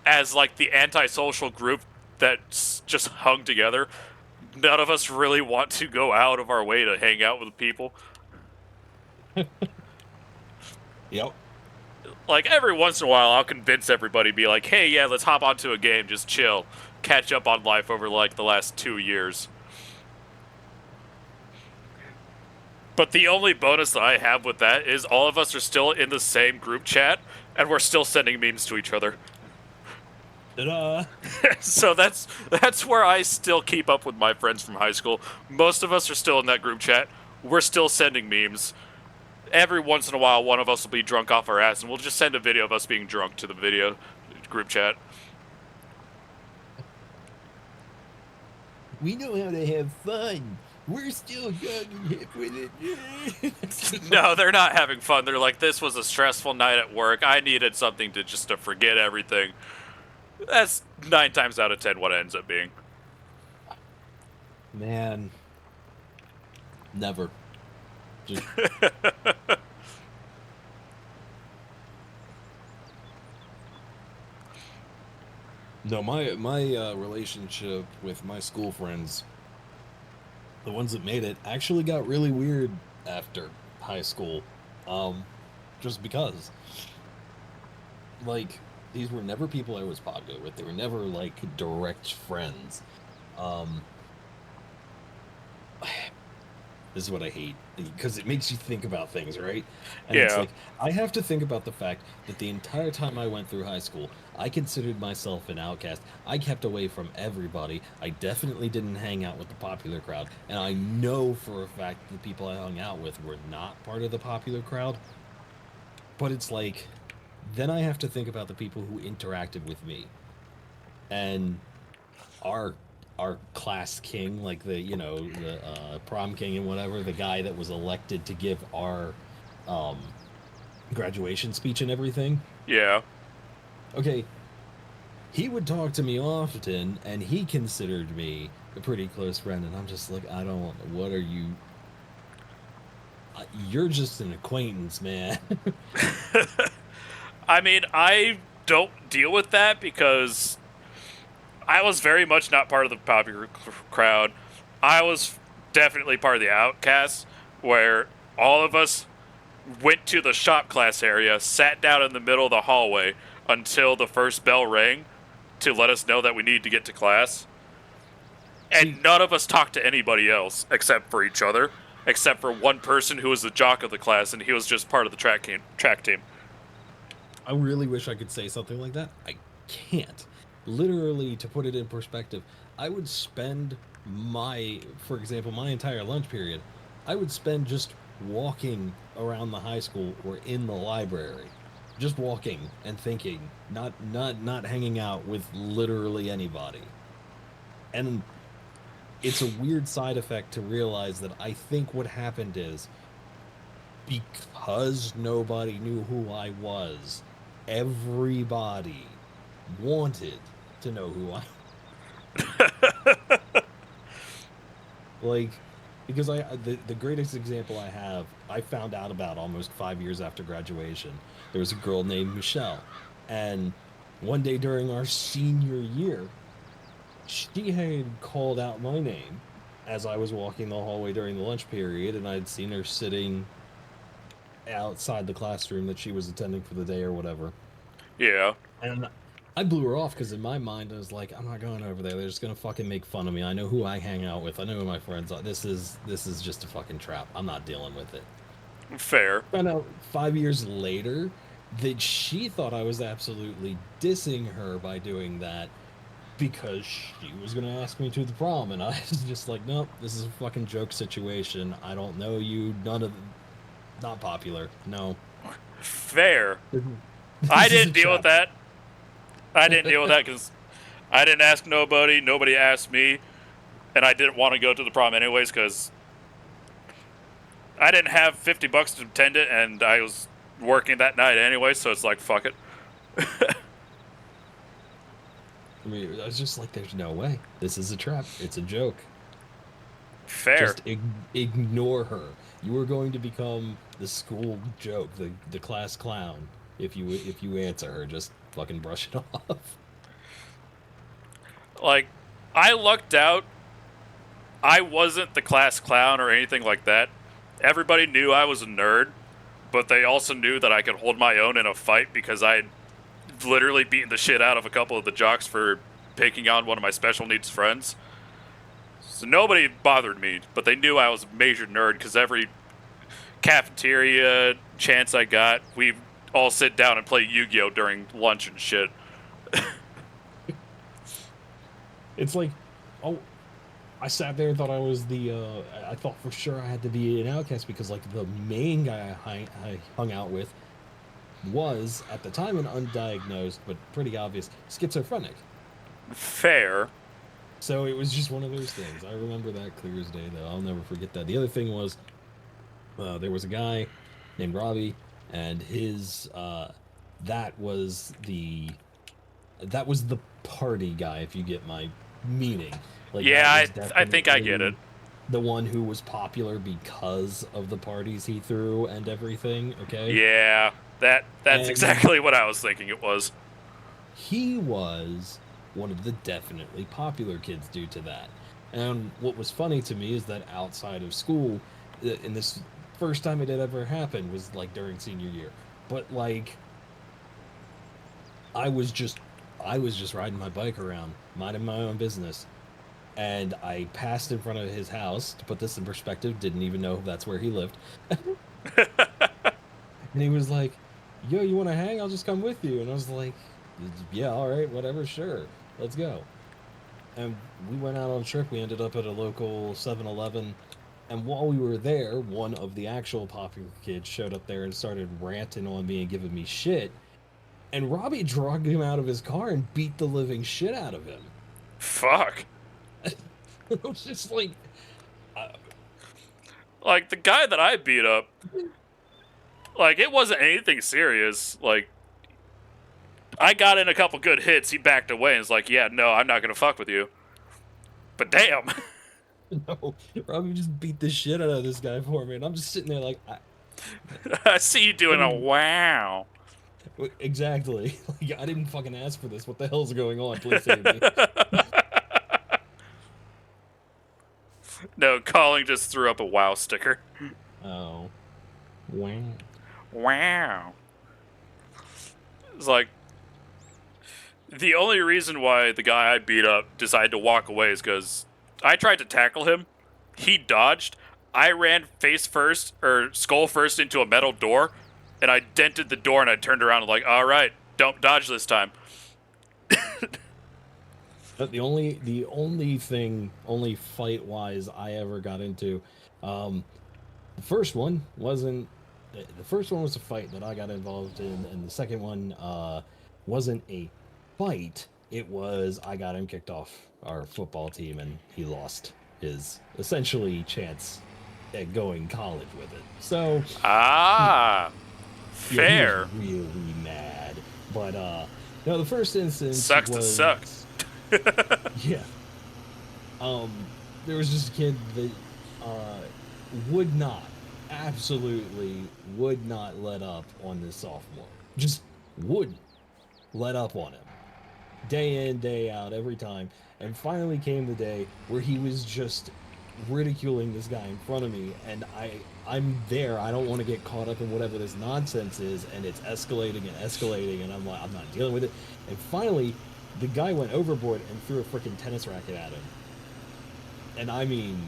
as, like, the antisocial group that's just hung together, none of us really want to go out of our way to hang out with people. Yep. Like, every once in a while, I'll convince everybody, be like, hey, yeah, let's hop onto a game, just chill, catch up on life over, like, the last 2 years. But the only bonus that I have with that is all of us are still in the same group chat, and we're still sending memes to each other. Ta-da! So that's where I still keep up with my friends from high school. Most of us are still in that group chat. We're still sending memes. Every once in a while, one of us will be drunk off our ass, and we'll just send a video of us being drunk to the video group chat. We know how to have fun. We're still young and hip with it. No, they're not having fun. They're like, this was a stressful night at work. I needed something to forget everything. That's 9 times out of 10 what it ends up being. Man. Never. Just No, my relationship with my school friends, the ones that made it, actually got really weird after high school. Just because, like, these were never people I was popular with. They were never like direct friends. Um, this is what I hate because it makes you think about things, right? And it's Yeah. like I have to think about the fact that the entire time I went through high school, I considered myself an outcast. I kept away from everybody. I definitely didn't hang out with the popular crowd, and I know for a fact the people I hung out with were not part of the popular crowd. But it's like then I have to think about the people who interacted with me. And our our class king, like the prom king and whatever, the guy that was elected to give our um, graduation speech and everything. Yeah. Okay, he would talk to me often, and he considered me a pretty close friend, and I'm just like, I don't. What are you? You're just an acquaintance, man. I mean, I don't deal with that because I was very much not part of the popular crowd. I was definitely part of the outcasts, where all of us went to the shop class area, sat down in the middle of the hallway until the first bell rang to let us know that we needed to get to class. And See- none of us talked to anybody else except for each other, except for one person who was the jock of the class, and he was just part of the track team. I really wish I could say something like that. I can't. Literally, to put it in perspective, I would spend for example, my entire lunch period, I would spend just walking around the high school or in the library, just walking and thinking, not hanging out with literally anybody. And it's a weird side effect to realize that I think what happened is because nobody knew who I was, everybody wanted to know who I like because the greatest example I have, I found out about almost 5 years after graduation. There was a girl named Michelle, and one day during our senior year, she had called out my name as I was walking the hallway during the lunch period, and I'd seen her sitting outside the classroom that she was attending for the day or whatever. Yeah. And I blew her off because in my mind I was like, I'm not going over there. They're just gonna fucking make fun of me. I know who I hang out with. I know who my friends are. This is just a fucking trap. I'm not dealing with it. Fair. Found out 5 years later that she thought I was absolutely dissing her by doing that because she was gonna ask me to the prom, and I was just like, nope, this is a fucking joke situation. I don't know you. None of, not popular. No. Fair. This I is a didn't deal with trap. that. I didn't deal with that because I didn't ask nobody. Nobody asked me. And I didn't want to go to the prom anyways because I didn't have $50 to attend it, and I was working that night anyway, so it's like, fuck it. I mean, I was just like, there's no way. This is a trap. It's a joke. Fair. Just ignore her. You are going to become the school joke, the class clown. If you answer her, just fucking brush it off. Like, I lucked out. I wasn't the class clown or anything like that. Everybody knew I was a nerd, but they also knew that I could hold my own in a fight because I had literally beaten the shit out of a couple of the jocks for picking on one of my special needs friends. So nobody bothered me, but they knew I was a major nerd because every cafeteria chance I got, we all sit down and play Yu-Gi-Oh! During lunch and shit. It's like, oh, I sat there and thought I was I thought for sure I had to be an outcast because like the main guy I hung out with was at the time an undiagnosed but pretty obvious schizophrenic. Fair. So it was just one of those things. I remember that clear as day, though. I'll never forget that. The other thing was, there was a guy named Robbie, and his that was the party guy. If you get my meaning, like Yeah, that was I think I get definitely it. the one who was popular because of the parties he threw and everything. Okay. Yeah, that's And exactly what I was thinking it was. he was one of the definitely popular kids due to that. And what was funny to me is that outside of school, and this first time it had ever happened was like during senior year. But like I was just riding my bike around, minding my own business. And I passed in front of his house. To put this in perspective, didn't even know if that's where he lived. And he was like, yo, you want to hang? I'll just come with you. And I was like, yeah, all right, whatever, sure. Let's go. And we went out on a trip. We ended up at a local 7-Eleven. And while we were there, one of the actual popular kids showed up there and started ranting on me and giving me shit. And Robbie dragged him out of his car and beat the living shit out of him. Fuck. I was just like, Like, the guy that I beat up, like, it wasn't anything serious. Like, I got in a couple good hits. He backed away and was like, yeah, no, I'm not going to fuck with you. But damn. no, Robbie just beat the shit out of this guy for me. And I'm just sitting there like, I see you doing a wow. exactly. Like, I didn't fucking ask for this. What the hell's going on? Please save me. No, Calling just threw up a wow sticker. Oh. Wow. Wow. It's like, the only reason why the guy I beat up decided to walk away is because I tried to tackle him. He dodged. I ran face first, or skull first, into a metal door, and I dented the door, and I turned around and like, all right, don't dodge this time. But the only fight wise I ever got into, the first one wasn't. The first one was a fight that I got involved in, and the second one wasn't a fight. It was I got him kicked off our football team, and he lost his essentially chance at going college with it. So Ah, yeah, he was fair. really mad. But no, the first instance Sucks to was suck. yeah. There was just a kid that uh would not, absolutely would not let up on this sophomore. Just wouldn't let up on him. Day in, day out, every time. And finally came the day where he was just ridiculing this guy in front of me, and I'm there. I don't want to get caught up in whatever this nonsense is, and it's escalating, and I'm like, I'm not dealing with it. And finally, the guy went overboard and threw a freaking tennis racket at him. And I mean,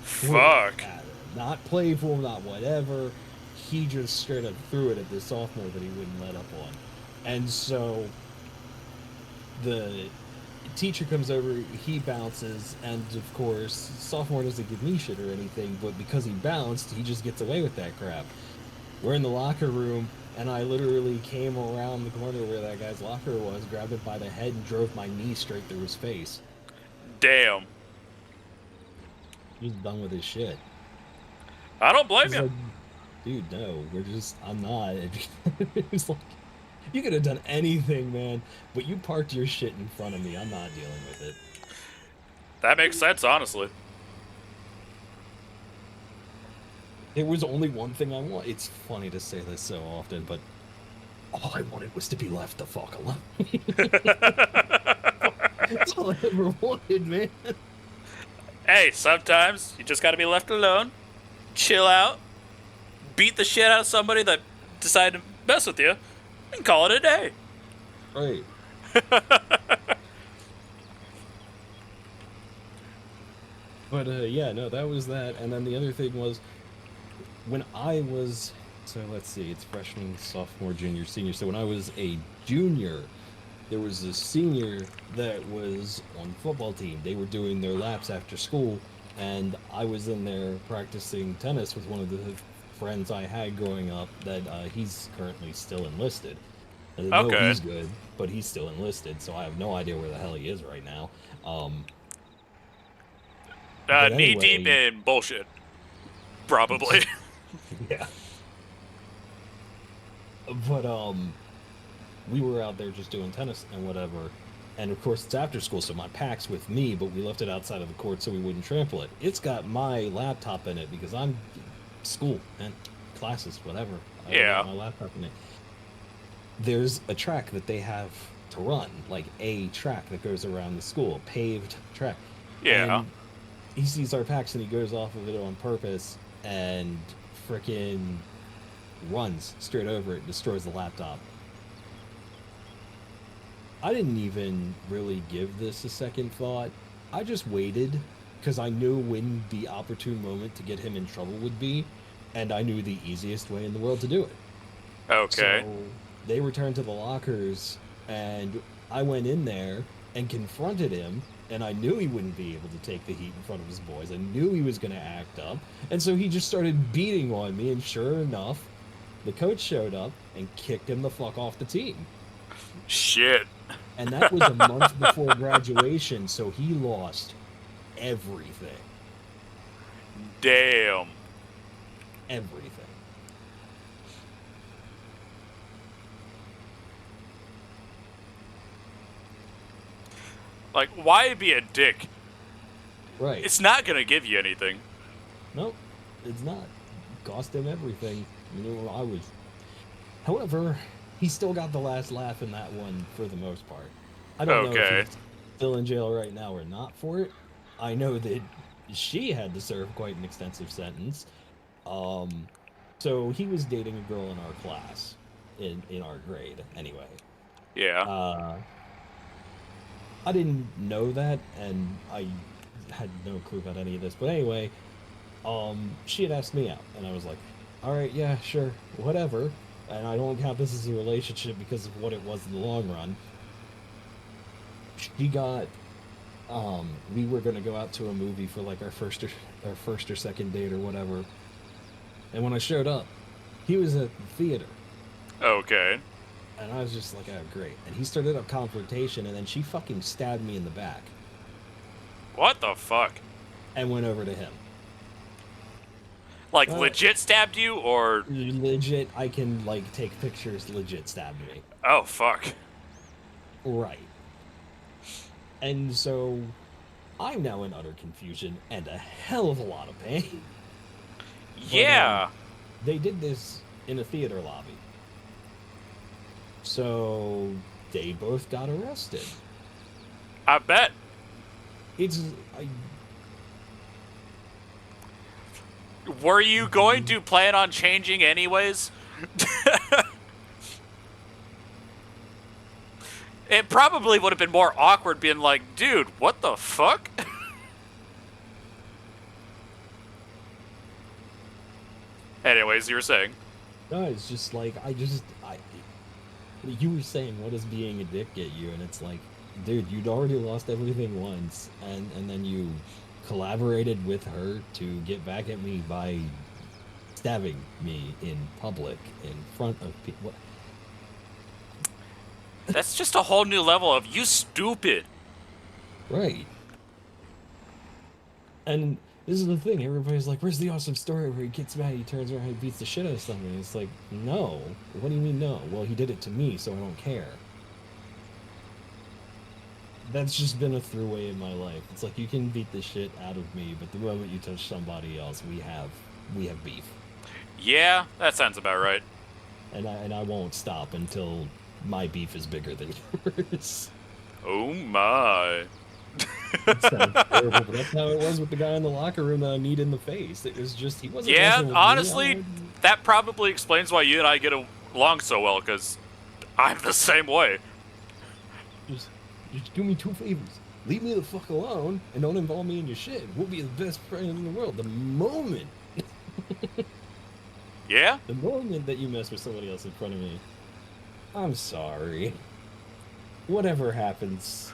threw it Fuck. at him. Not playful, not whatever. He just straight up threw it at this sophomore that he wouldn't let up on. And so the teacher comes over, he bounces, and of course, sophomore doesn't give me shit or anything, but because he bounced, he just gets away with that crap. We're in the locker room, and I literally came around the corner where that guy's locker was, grabbed him by the head, and drove my knee straight through his face. Damn. He's done with his shit. I don't blame He's you. like, dude, no, I'm not. It's like, you could have done anything, man, but you parked your shit in front of me. I'm not dealing with it. That makes sense, honestly. There was only one thing I want. It's funny to say this so often, but all I wanted was to be left the fuck alone. That's all I ever wanted, man. Hey, sometimes you just gotta be left alone, chill out, beat the shit out of somebody that decided to mess with you, and call it a day. Right. But yeah, no, that was that. And then the other thing was when I was, so let's see, it's freshman, sophomore, junior, senior. So when I was a junior, there was a senior that was on the football team. They were doing their laps after school, and I was in there practicing tennis with one of the friends I had growing up that he's currently still enlisted. I know Okay. he's good, but he's still enlisted, so I have no idea where the hell he is right now. But Knee deep anyway, in bullshit. Probably. yeah. But we were out there just doing tennis and whatever. And of course, it's after school, so my pack's with me, but we left it outside of the court so we wouldn't trample it. It's got my laptop in it because I'm school and classes, whatever. I Yeah. got my laptop in it. There's a track that they have to run, like a track that goes around the school, paved track. Yeah. And he sees our packs and he goes off of it on purpose and frickin' runs straight over it, destroys the laptop. I didn't even really give this a second thought. I just waited because I knew when the opportune moment to get him in trouble would be, and I knew the easiest way in the world to do it. Okay. So they returned to the lockers, and I went in there and confronted him, and I knew he wouldn't be able to take the heat in front of his boys. I knew he was going to act up, and so he just started beating on me, and sure enough, the coach showed up and kicked him the fuck off the team. Shit. And that was a month before graduation, so he lost everything. Damn. Everything. Like, why be a dick? Right. It's not gonna give you anything. Nope, it's not. Cost him everything. You know, I was. However, he still got the last laugh in that one for the most part. I don't know Okay. if he's still in jail right now or not for it. I know that she had to serve quite an extensive sentence. So he was dating a girl in our class, in our grade, anyway. Yeah. I didn't know that, and I had no clue about any of this. But anyway, she had asked me out, and I was like, all right, yeah, sure, whatever. And I don't count this as a relationship because of what it was in the long run. She got, we were gonna go out to a movie for like our first or second date or whatever. And when I showed up, he was at the theater. Okay. And I was just like, oh, great. And he started up confrontation, and then she fucking stabbed me in the back What the fuck? and went over to him. Like, legit stabbed you, or... Legit, I can, like, take pictures, legit stabbed me. Oh, fuck. Right. And so, I'm now in utter confusion and a hell of a lot of pain. Yeah. But, they did this in a theater lobby. So, they both got arrested. I bet. Were you going to plan on changing anyways? It probably would have been more awkward being like, dude, what the fuck? Anyways, you were saying. No, it's just like, you were saying, what does being a dick get you? And it's like, dude, you'd already lost everything once, and then you collaborated with her to get back at me by stabbing me in public in front of people. That's just a whole new level of you stupid. Right. And this is the thing, everybody's like, where's the awesome story where he gets mad, he turns around, he beats the shit out of somebody? It's like, no. What do you mean no? Well, he did it to me, so I don't care. That's just been a throughway in my life. It's like, you can beat the shit out of me, but the moment you touch somebody else, we have beef. Yeah, that sounds about right. And I won't stop until my beef is bigger than yours. Oh my. It sounds terrible, but that's how it was with the guy in the locker room that I kneed in the face. It was just, he wasn't Yeah, messing with honestly, me. that probably explains why you and I get along so well, because I'm the same way. Just do me 2 favors. Leave me the fuck alone and don't involve me in your shit. We'll be the best friends in the world. The moment Yeah? The moment that you mess with somebody else in front of me, I'm sorry. Whatever happens,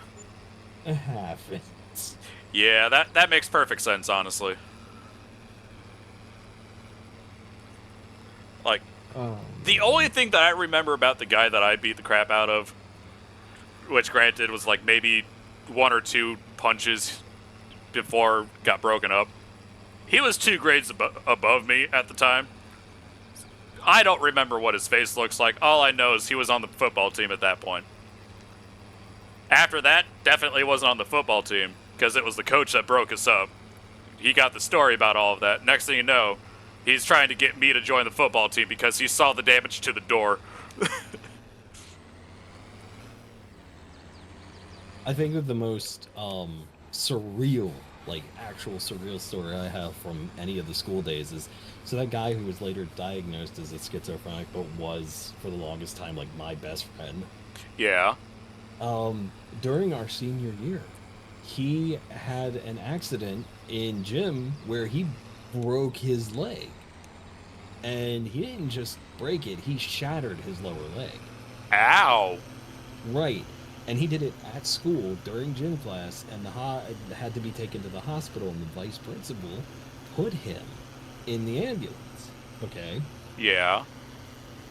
happens. Yeah, that makes perfect sense, honestly. Like, the only thing that I remember about the guy that I beat the crap out of, which granted was like maybe 1 or 2 punches before got broken up, he was 2 grades above me at the time. I don't remember what his face looks like. All I know is he was on the football team at that point. After that, definitely wasn't on the football team, because it was the coach that broke us up. He got the story about all of that. Next thing you know, he's trying to get me to join the football team because he saw the damage to the door. I think of the most surreal, like actual surreal story I have from any of the school days is, so that guy who was later diagnosed as a schizophrenic but was for the longest time like my best friend. Yeah. During our senior year, he had an accident in gym where he broke his leg. And he didn't just break it, he shattered his lower leg. Ow. Right. And he did it at school during gym class, and had to be taken to the hospital, and the vice principal put him in the ambulance. Okay? Yeah.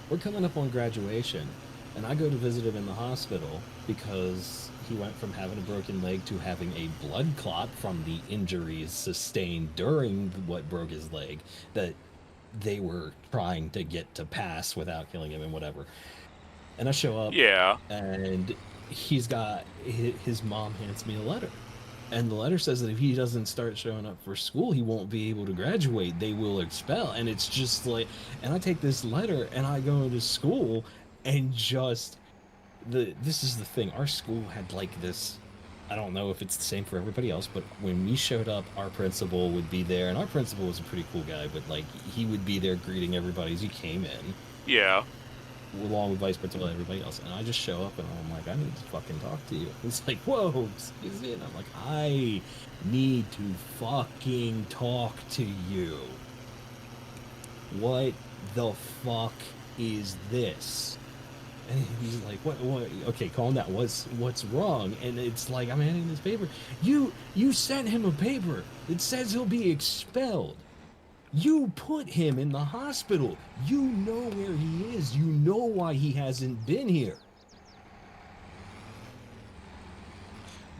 We're coming up on graduation, and I go to visit him in the hospital because he went from having a broken leg to having a blood clot from the injuries sustained during what broke his leg that they were trying to get to pass without killing him and whatever. And I show up, Yeah. and his mom hands me a letter. And the letter says that if he doesn't start showing up for school, he won't be able to graduate. They will expel. And it's just like, and I take this letter and I go to school and just, this is the thing. Our school had like this, I don't know if it's the same for everybody else, but when we showed up, our principal would be there. And our principal was a pretty cool guy, but like he would be there greeting everybody as he came in. Yeah. Along with vice principal and everybody else, and I just show up and I'm like, I need to fucking talk to you. He's like, whoa, excuse me, and I'm like, I need to fucking talk to you. What the fuck is this? And he's like, what, okay, calm down, what's wrong? And it's like, I'm handing this paper. You sent him a paper. It says he'll be expelled. You put him in the hospital. You know where he is. You know why he hasn't been here.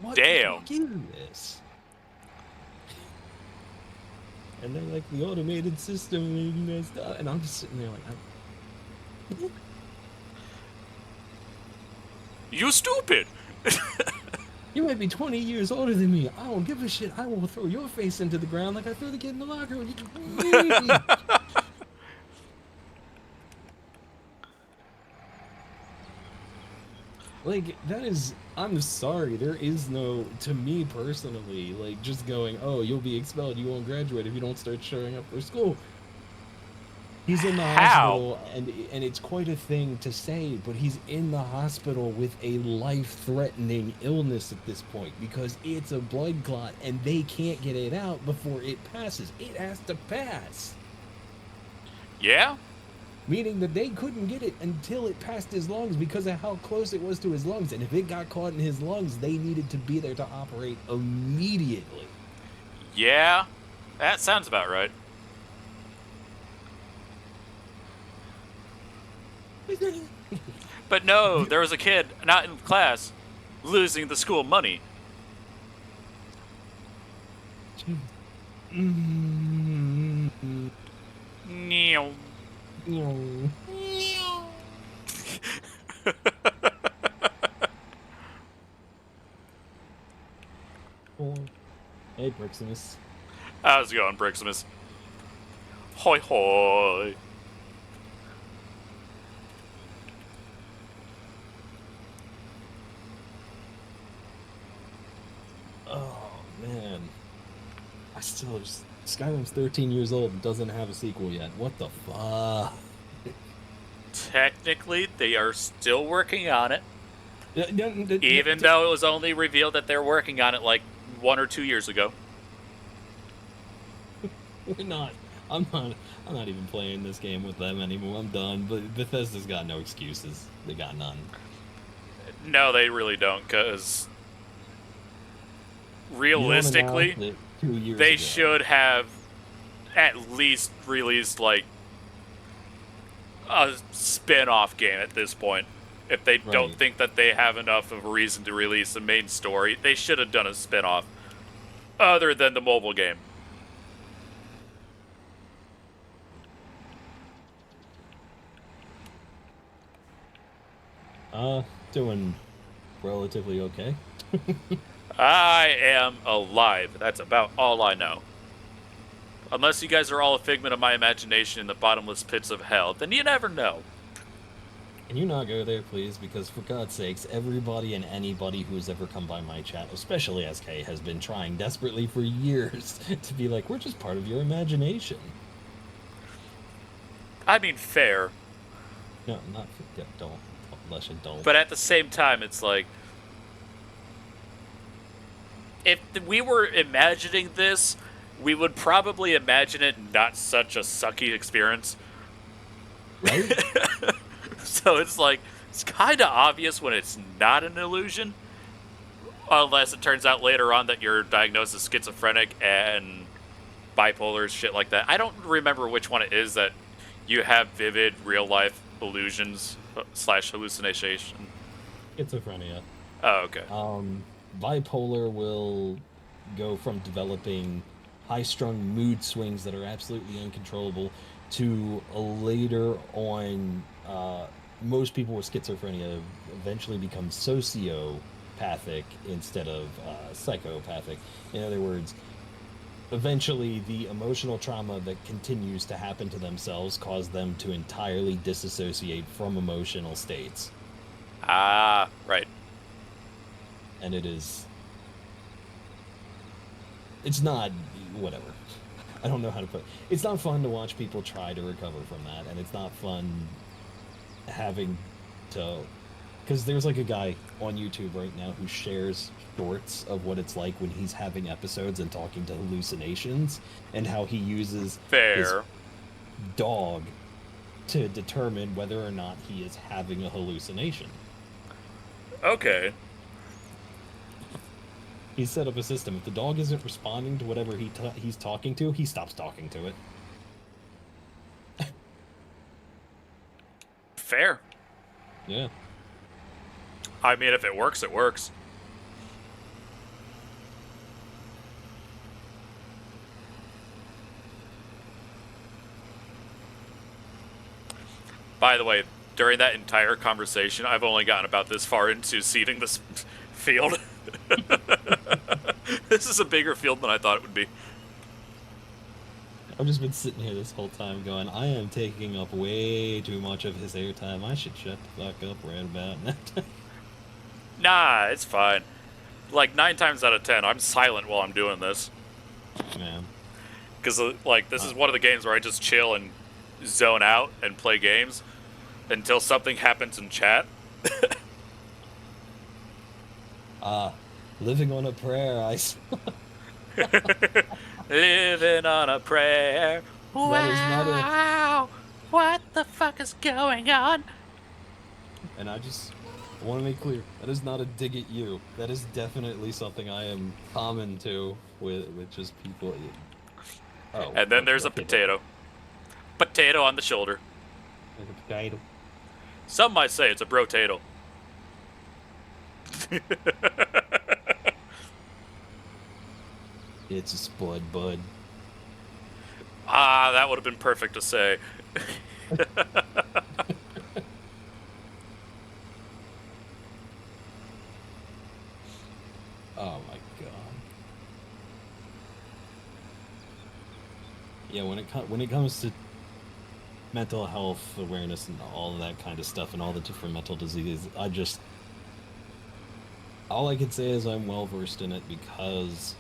What Damn. the fuck is this? And they're like, the automated system messed up. And I'm just sitting there like, You stupid! you might be 20 years older than me. I don't give a shit. I will throw your face into the ground like I threw the kid in the locker room. Like, that is, I'm sorry, there is no, to me personally, like, just going, oh, you'll be expelled, you won't graduate if you don't start showing up for school. He's in the How? hospital, and it's quite a thing to say, but he's in the hospital with a life-threatening illness at this point, because it's a blood clot, and they can't get it out before it passes. It has to pass. Yeah? Meaning that they couldn't get it until it passed his lungs because of how close it was to his lungs. And if it got caught in his lungs, they needed to be there to operate immediately. Yeah? That sounds about right. But no, there was a kid not in class losing the school money. Meow. Hey, Briximus. How's it going, Briximus? Hoi hoi. Oh, man. I still just... Skyrim's 13 years old and doesn't have a sequel yet. What the fuck? Technically, they are still working on it. Even though it was only revealed that they're working on it like 1 or 2 years ago. We're not. I'm not even playing this game with them anymore. I'm done. But Bethesda's got no excuses. They got none. No, they really don't, because realistically, 2 years they ago. should have at least released like a spin-off game at this point. If they don't Right. think that they have enough of a reason to release the main story, they should have done a spin-off other than the mobile game. Doing relatively okay. I am alive. That's about all I know. Unless you guys are all a figment of my imagination in the bottomless pits of hell, then you never know. Can you not go there, please? Because for God's sakes, everybody and anybody who's ever come by my chat, especially SK, has been trying desperately for years to be like, we're just part of your imagination. I mean, fair. No, not yeah, don't. Lesson don't. But at the same time, it's like, if we were imagining this, we would probably imagine it not such a sucky experience. Right? So it's like, it's kind of obvious when it's not an illusion. Unless it turns out later on that you're diagnosed as schizophrenic and bipolar, shit like that. I don't remember which one it is that you have vivid, real-life illusions / hallucination. Schizophrenia. Oh, okay. Bipolar will go from developing high-strung mood swings that are absolutely uncontrollable to later on, most people with schizophrenia eventually become sociopathic instead of psychopathic. In other words, eventually the emotional trauma that continues to happen to themselves cause them to entirely disassociate from emotional states. Ah, right. And it's not, whatever. I don't know how to put it. It's not fun to watch people try to recover from that, and it's not fun having to, because there's like a guy on YouTube right now who shares shorts of what it's like when he's having episodes and talking to hallucinations, and how he uses his Fair. dog to determine whether or not he is having a hallucination. Okay. He's set up a system. If the dog isn't responding to whatever he's talking to, he stops talking to it. Fair. Yeah. I mean, if it works, it works. By the way, during that entire conversation, I've only gotten about this far into seeding this field. This is a bigger field than I thought it would be. I've just been sitting here this whole time going, I am taking up way too much of his airtime. I should shut the fuck up right about now. Nah, it's fine. Like 9 times out of 10, I'm silent while I'm doing this. Man. Because, like, this is one of the games where I just chill and zone out and play games until something happens in chat. Living on a prayer, Living on a prayer. That is not a... Wow! What the fuck is going on? And I want to make clear, that is not a dig at you. That is definitely something I am common to with just people. Oh, And then there's a potato. Potato on the shoulder. There's a potato. Some might say it's a brotato. It's a spud bud. Ah, that would have been perfect to say. Oh my god. Yeah, when it comes to mental health awareness and all of that kind of stuff and all the different mental diseases, all I can say is I'm well versed in it because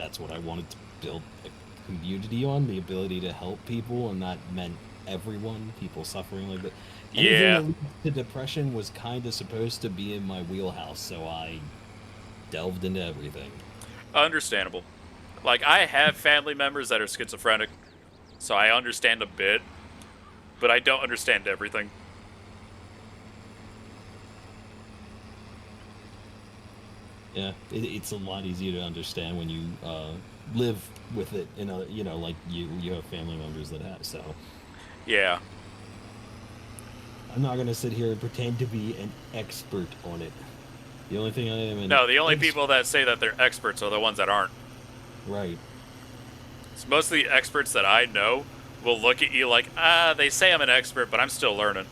that's what I wanted to build a community on, the ability to help people, and that meant everyone, people suffering like that. Anything Yeah. that leads to depression was kind of supposed to be in my wheelhouse, so I delved into everything. Understandable. Like, I have family members that are schizophrenic, so I understand a bit, but I don't understand everything. Yeah, it's a lot easier to understand when you live with it in a, like you have family members that have, so. Yeah. I'm not going to sit here and pretend to be an expert on it. The only thing I am... No, the only people that say that they're experts are the ones that aren't. Right. So most of the experts that I know will look at you like, they say I'm an expert, but I'm still learning.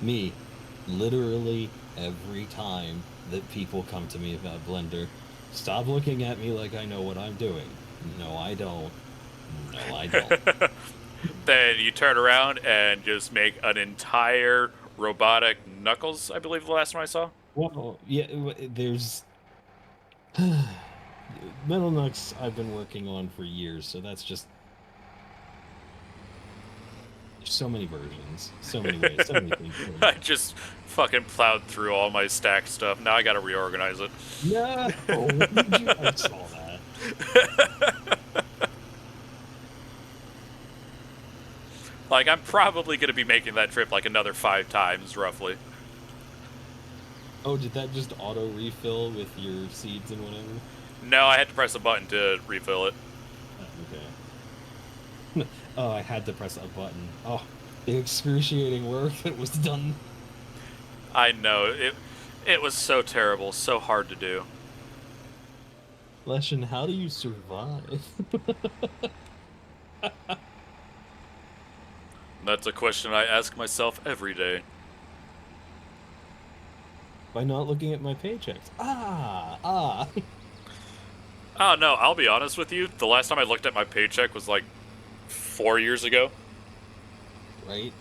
Me, literally every time that people come to me about Blender, stop looking at me like I know what I'm doing. No, I don't. No, I don't. Then you turn around and just make an entire robotic Knuckles, I believe the last one I saw. Well, yeah, there's... Metal Knucks I've been working on for years, so that's just... There's so many versions, so many ways, so many things. I just fucking plowed through all my stack stuff. Now I gotta reorganize it. No! I saw that. Like, I'm probably gonna be making that trip like another 5 times, roughly. Oh, did that just auto-refill with your seeds and whatever? No, I had to press a button to refill it. Okay. Oh, I had to press a button. Oh, the excruciating work that was done. I know, it was so terrible, so hard to do. Leshen, how do you survive? That's a question I ask myself every day. By not looking at my paychecks. Oh, no, I'll be honest with you. The last time I looked at my paycheck was like 4 years ago. Right?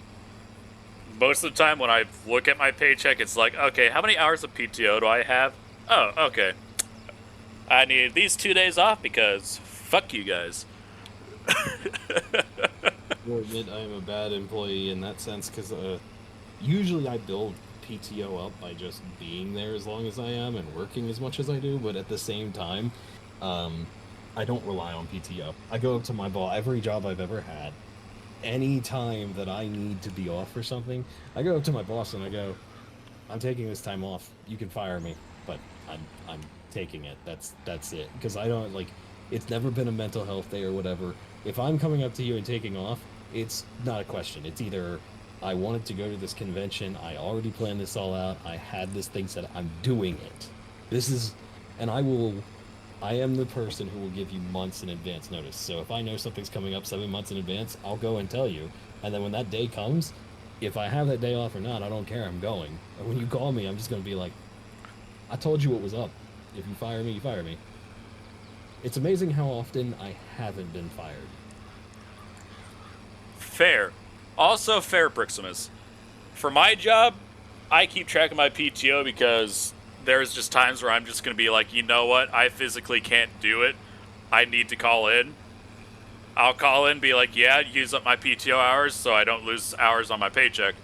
Most of the time when I look at my paycheck, it's like, okay, how many hours of PTO do I have? Oh, okay. I need these 2 days off because fuck you guys. I'll admit I am a bad employee in that sense, because usually I build PTO up by just being there as long as I am and working as much as I do, but at the same time, I don't rely on PTO. I go up to my boss, every job I've ever had, any time that I need to be off for something, I go up to my boss and I go, I'm taking this time off, you can fire me, but I'm taking it, that's it, because I don't, like, it's never been a mental health day or whatever. If I'm coming up to you and taking off, it's not a question. It's either I wanted to go to this convention, I already planned this all out, I had this thing set, I'm doing it. This is, and I will I am the person who will give you months in advance notice. So if I know something's coming up 7 months in advance, I'll go and tell you. And then when that day comes, if I have that day off or not, I don't care. I'm going. And when you call me, I'm just going to be like, I told you what was up. If you fire me, you fire me. It's amazing how often I haven't been fired. Fair. Also fair, Briximus. For my job, I keep track of my PTO because there's just times where I'm just going to be like, you know what? I physically can't do it. I need to call in. I'll call in and be like, yeah, use up my PTO hours so I don't lose hours on my paycheck.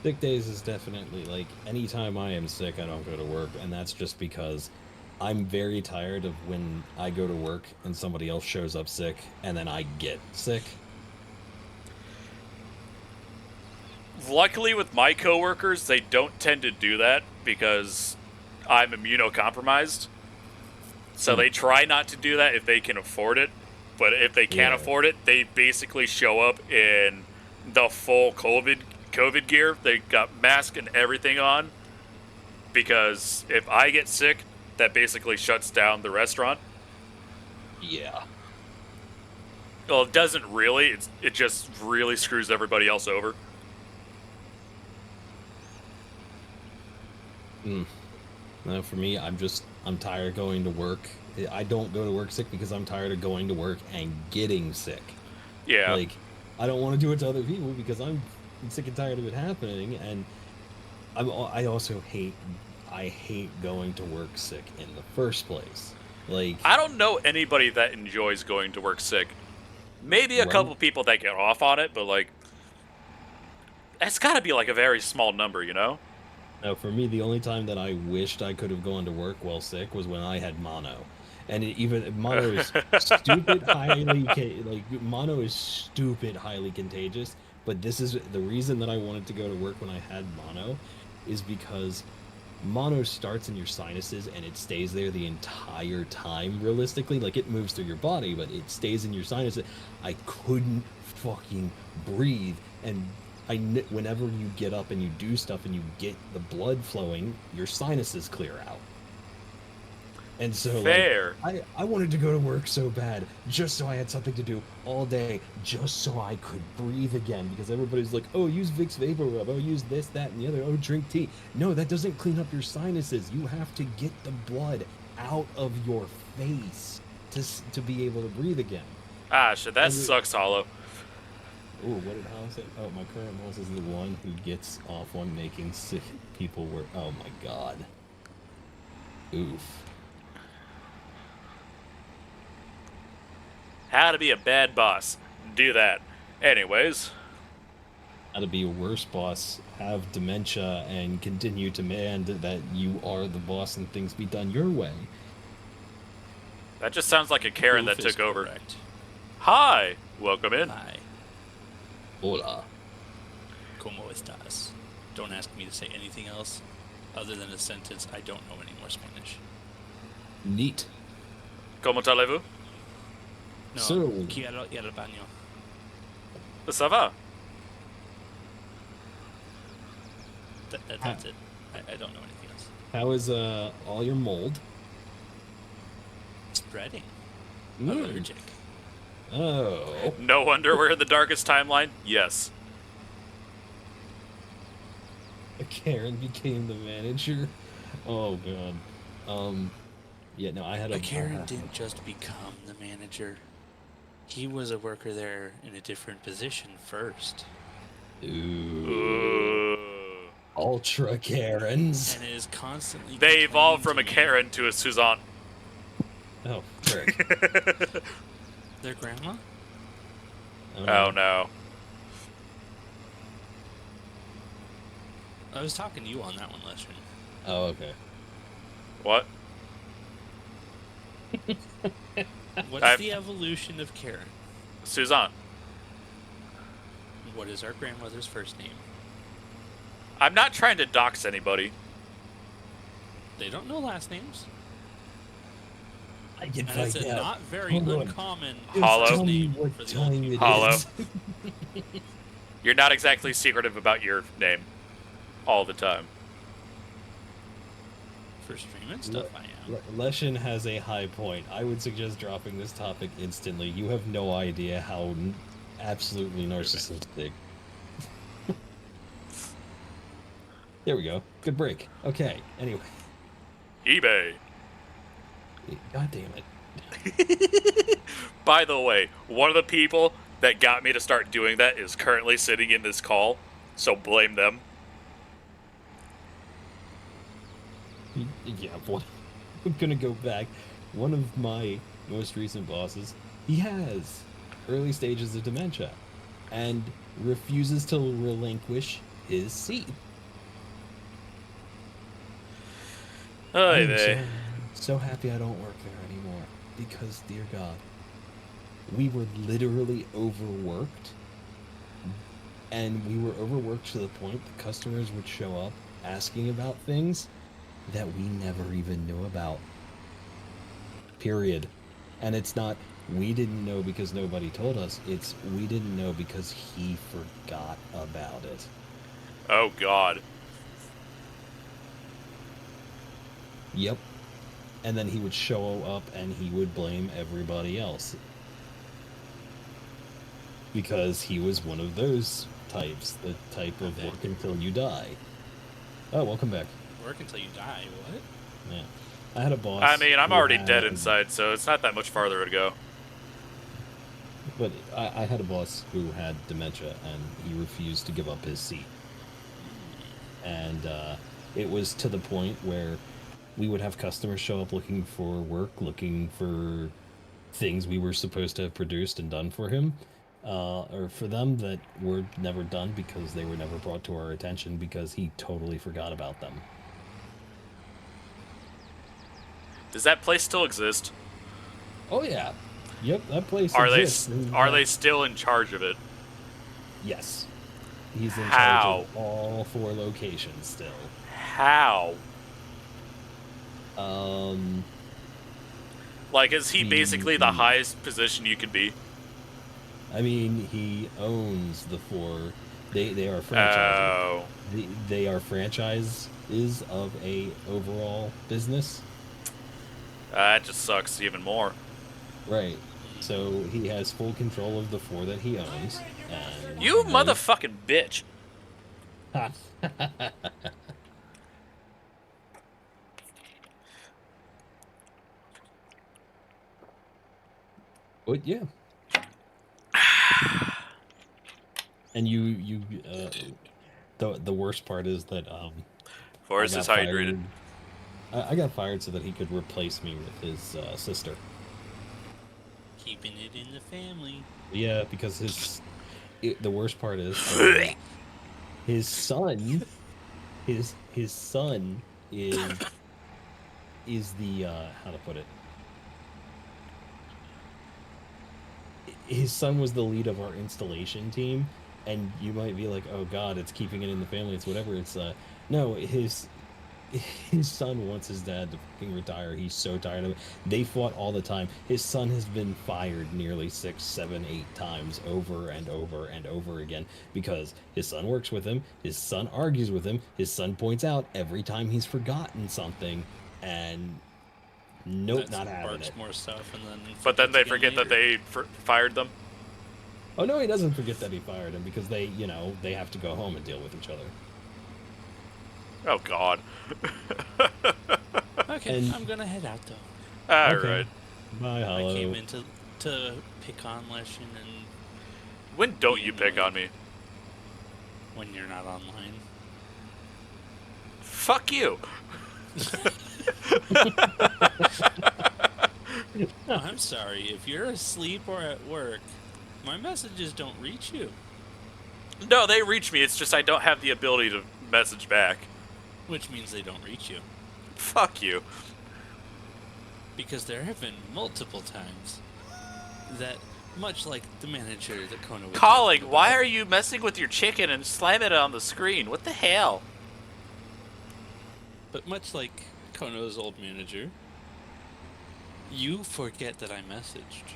Sick days is definitely, like, anytime I am sick, I don't go to work, and that's just because I'm very tired of when I go to work and somebody else shows up sick, and then I get sick. Luckily with my coworkers, they don't tend to do that because I'm immunocompromised. So they try not to do that if they can afford it. But if they can't afford it, they basically show up in the full COVID gear. They got mask and everything on. Because if I get sick, that basically shuts down the restaurant. Yeah. Well, it doesn't really. It just really screws everybody else over. No, for me, I'm tired of going to work. I don't go to work sick because I'm tired of going to work and getting sick. Yeah. Like, I don't want to do it to other people because I'm sick and tired of it happening, and I also hate going to work sick in the first place. Like, I don't know anybody that enjoys going to work sick. Maybe a couple people that get off on it, but like, that's got to be like a very small number, you know? no, for me, the only time that I wished I could have gone to work while sick was when I had mono. And mono is stupid mono is stupid highly contagious. But this is the reason that I wanted to go to work when I had mono, is because mono starts in your sinuses and it stays there the entire time. Realistically, like, it moves through your body, but it stays in your sinuses. I couldn't fucking breathe, and whenever you get up and you do stuff and you get the blood flowing, your sinuses clear out. And so, fair. Like, I wanted to go to work so bad, just so I had something to do all day, just so I could breathe again. Because everybody's like, oh, use Vicks Vapor Rub, oh, use this, that, and the other, oh, drink tea. No, that doesn't clean up your sinuses. You have to get the blood out of your face to be able to breathe again. Ah, shit, that sucks, Hollow. Oh, what did Hollow say? Oh, my current boss is the one who gets off on making sick people work. Oh my god. Oof. How to be a bad boss. Do that. Anyways. How to be a worse boss, have dementia, and continue to demand that you are the boss and things be done your way. That just sounds like a Karen that took over. Correct. Hi! Welcome in. Hi. Hola. ¿Cómo estás? Don't ask me to say anything else other than a sentence. I don't know any more Spanish. Neat. ¿Cómo allez-vous? No, So- quiero ir al baño. Ça va? That's it. I don't know anything else. How is all your mold? Spreading. Mm. Allergic. Oh. No wonder we're in the darkest timeline? Yes. Karen became the manager. Oh god. Yeah, no, I had But Karen didn't just become the manager. He was a worker there in a different position first. Ooh. Ultra Karens. And is constantly They evolved from a complaining Karen to a Suzanne. Oh, frick. to their grandma? Oh no. I was talking to you on that one, Lester. Oh, okay. What? What's the evolution of Karen? Suzanne. What is our grandmother's first name? I'm not trying to dox anybody. They don't know last names. I can And it's find a out. not very Hold on. uncommon Hollow. Tell me name what for the old time people. it Hollow. is. You're not exactly secretive about your name all the time. For streaming stuff, I am. Leshin has a high point. I would suggest dropping this topic instantly. You have no idea how absolutely narcissistic. There we go. Good break. Okay, anyway. eBay. God damn it. By the way, one of the people that got me to start doing that is currently sitting in this call, so blame them. Yeah, boy. I'm gonna go back. One of my most recent bosses, he has early stages of dementia and refuses to relinquish his seat. Oy I'm vey. so happy I don't work there anymore because, dear God, we were literally overworked, and we were overworked to the point that customers would show up asking about things that we never even knew about. Period. And it's not we didn't know because nobody told us, it's we didn't know because he forgot about it. Oh, God. Yep. And then he would show up and he would blame everybody else. Because he was one of those types, the type of work until you die. Oh, welcome back. Work until you die. What? Yeah. I had a boss. I mean, I'm who already had- dead inside, so it's not that much farther to go. But I had a boss who had dementia, and he refused to give up his seat. And it was to the point where we would have customers show up looking for work, looking for things we were supposed to have produced and done for him, or for them that were never done because they were never brought to our attention because he totally forgot about them. Does that place still exist? Oh yeah, yep, that place Are exists. they still in charge of it? Yes, he's in How? charge of all 4 locations still. How? Um, Like, is he basically the Mm. highest position you could be? I mean, he owns the 4. They are franchises. Oh. They are franchises of a overall business. That just sucks even more. Right. So he has full control of the 4 that he owns. And You they- motherfucking bitch. But yeah. And the worst part is that Forrest I is got hydrated. fired- I got fired so that he could replace me with his sister. Keeping it in the family. Yeah, because the worst part is his son, his son is the how to put it. His son was the lead of our installation team, and you might be like, "Oh God, it's keeping it in the family. It's whatever." It's no, his son wants his dad to fucking retire. He's so tired of it. They fought all the time. His son has been fired nearly 6, 7, 8 times over and over and over again because his son works with him. His son argues with him. His son points out every time he's forgotten something, and nope, That not having sparks it. more stuff, and then. But then they forgets forget that again they fired them. Oh no, he doesn't forget that he fired him because they have to go home and deal with each other. Oh, God. later. Okay, and- I'm gonna head out though. Alright. Okay. Bye, Hollow. I came in to pick on Leshin and When don't you pick on me? when you're not online. Fuck you. No, I'm sorry. If you're asleep or at work, my messages don't reach you. No, they reach me. It's just I don't have the ability to message back. Which means they don't reach you. Fuck you. Because there have been multiple times that, much like the manager that Kona was Calling, talking why about, are you messing with your chicken and slamming it on the screen? What the hell? But much like Kono's old manager, you forget that I messaged.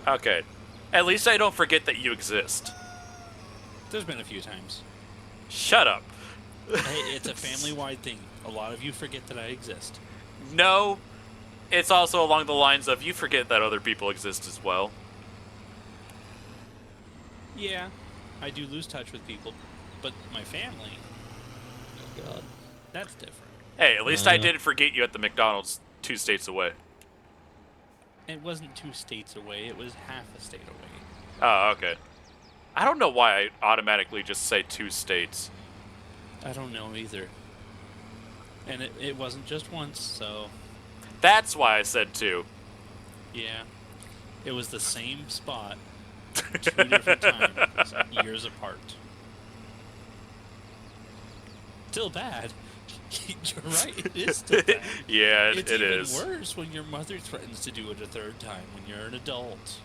Okay. At least I don't forget that you exist. There's been a few times. Shut up. Hey, it's a family-wide thing. A lot of you forget that I exist. No, it's also along the lines of you forget that other people exist as well. Yeah, I do lose touch with people, but my family, Oh God. that's different. Hey, at least I Yeah. didn't forget you at the McDonald's 2 states away. It wasn't 2 states away, it was half a state away. Oh, okay. I don't know why I automatically just say 2 states. I don't know either. And it wasn't just once, so That's why I said 2. yeah. It was the same spot 2 different times, years apart. Still bad. You're right, it is still bad. Yeah, It's it even is. worse when your mother threatens to do it a third time when you're an adult.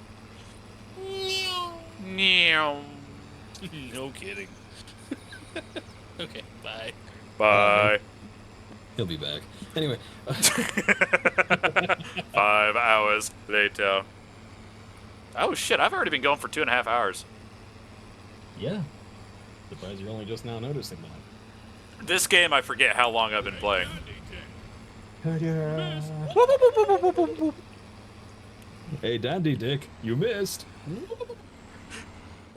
Meow. No kidding. Okay, bye. Bye. He'll be back. Anyway. 5 hours later. Oh shit, I've already been going for 2.5 hours. Yeah. Surprised you're only just now noticing that. This game, I forget how long I've been playing. Hey, Dandy Dick, you missed.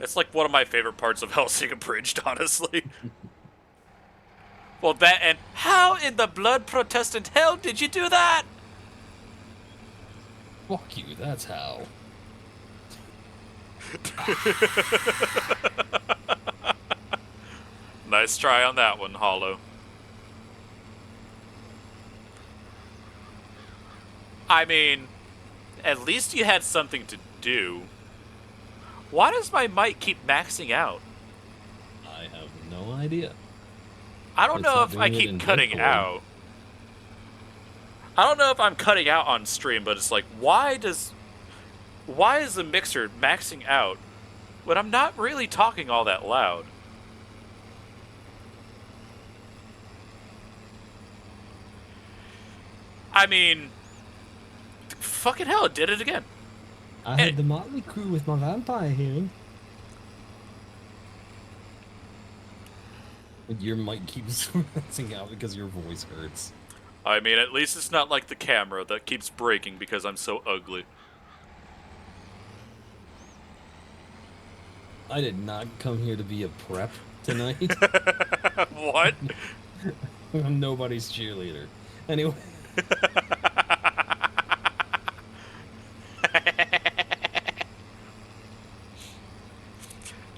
It's like one of my favorite parts of Helsing Abridged, honestly. Well, that and how in the blood Protestant hell did you do that? Fuck you, that's how. Nice try on that one, Hollow. I mean, at least you had something to do. Why does my mic keep maxing out? I have no idea. I don't It's know not if I doing it keep in cutting Discord. out. I don't know if I'm cutting out on stream, but it's like, why is the mixer maxing out when I'm not really talking all that loud? I mean, fucking hell, it did it again. I had the Motley Crew with my vampire hearing. Your mic keeps messing out because your voice hurts. I mean, at least it's not like the camera that keeps breaking because I'm so ugly. I did not come here to be a prep tonight. What? I'm nobody's cheerleader. Anyway.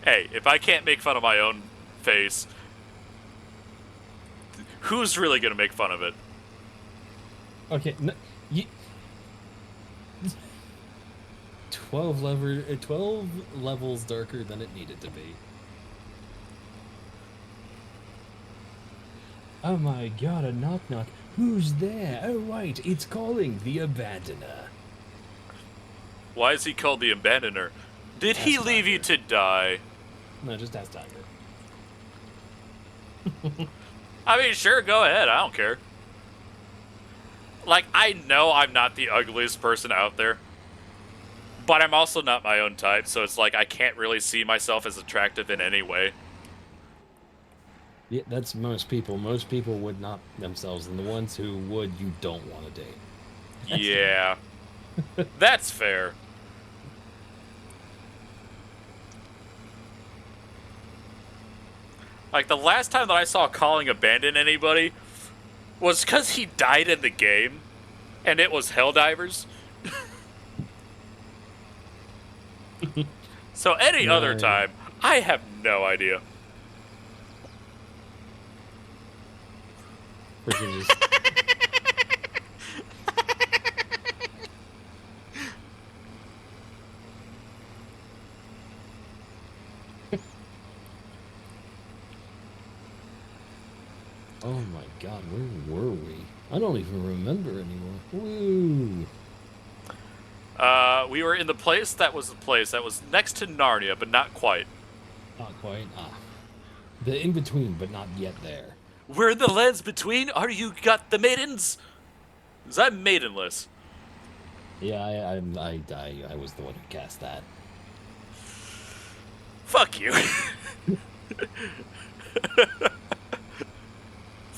Hey, if I can't make fun of my own face, who's really gonna make fun of it? Okay, no, 12 levels darker than it needed to be. Oh my god, a knock knock. Who's there? Oh right, it's calling the Abandoner. Why is he called the Abandoner? Did he That's leave you to Tiger. die? No, just ask Tiger. I mean, sure, go ahead. I don't care. Like, I know I'm not the ugliest person out there, but I'm also not my own type, so it's like I can't really see myself as attractive in any way. Yeah, that's most people. Most people would not themselves, and the ones who would, you don't want to date. Yeah. That's fair. Like, the last time that I saw Calling abandon anybody was because he died in the game, and it was Helldivers. So any other Right. time, I have no idea. Freaking just... Oh my god, where were we? I don't even remember anymore. Woo! We were in the place that was next to Narnia, but not quite. Not quite. The in-between, but not yet there. We're in the lands between. Are you got the maidens? 'Cause I'm maidenless. Yeah, I was the one who cast that. Fuck you.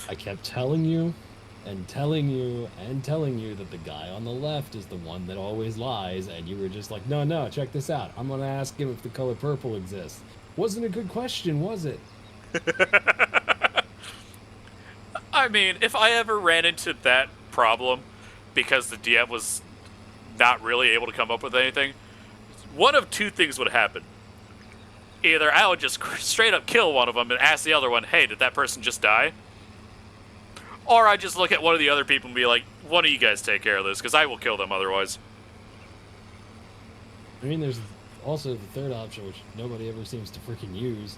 I kept telling you and telling you and telling you that the guy on the left is the one that always lies, and you were just like, no, no, check this out. I'm gonna ask him if the color purple exists. Wasn't a good question, was it? I mean, if I ever ran into that problem because the DM was not really able to come up with anything, one of two things would happen. Either I would just straight up kill one of them and ask the other one, hey, did that person just die? Or I just look at one of the other people and be like, one of you guys take care of this, because I will kill them otherwise. I mean, there's also the third option, which nobody ever seems to freaking use.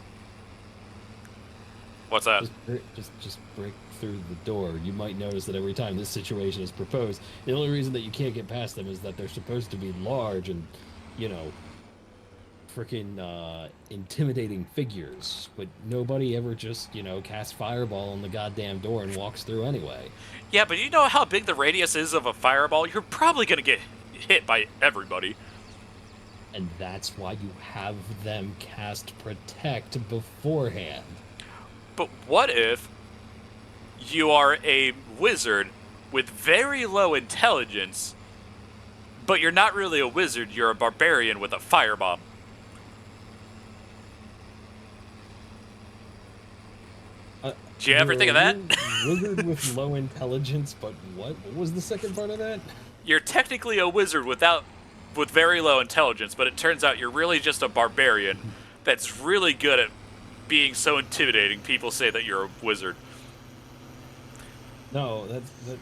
What's that? Just break through the door. You might notice that every time this situation is proposed, the only reason that you can't get past them is that they're supposed to be large and, you know, freaking intimidating figures. But nobody ever just, you know, casts fireball on the goddamn door and walks through anyway. Yeah, but you know how big the radius is of a fireball? You're probably going to get hit by everybody. And that's why you have them cast Protect beforehand. But what if you are a wizard with very low intelligence, but you're not really a wizard, you're a barbarian with a firebomb? Do you ever think of that? Wizard with low intelligence, but what? What was the second part of that? You're technically a wizard with very low intelligence, but it turns out you're really just a barbarian that's really good at being so intimidating. People say that you're a wizard. No,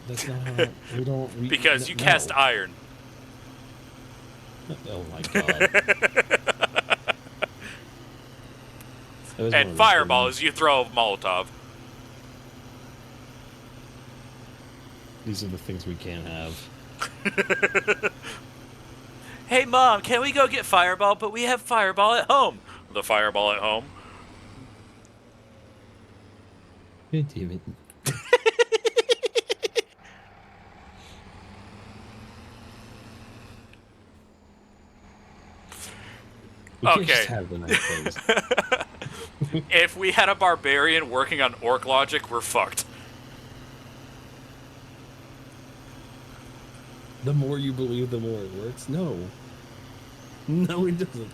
that's not how we don't. Because you cast iron. Oh my god. And fireball is you throw a Molotov. These are the things we can't have. Hey Mom, can we go get fireball? But we have fireball at home. The fireball at home. God damn it. We can't just Okay. have the nice things. If we had a barbarian working on orc logic, we're fucked. The more you believe, the more it works. No. No, it doesn't.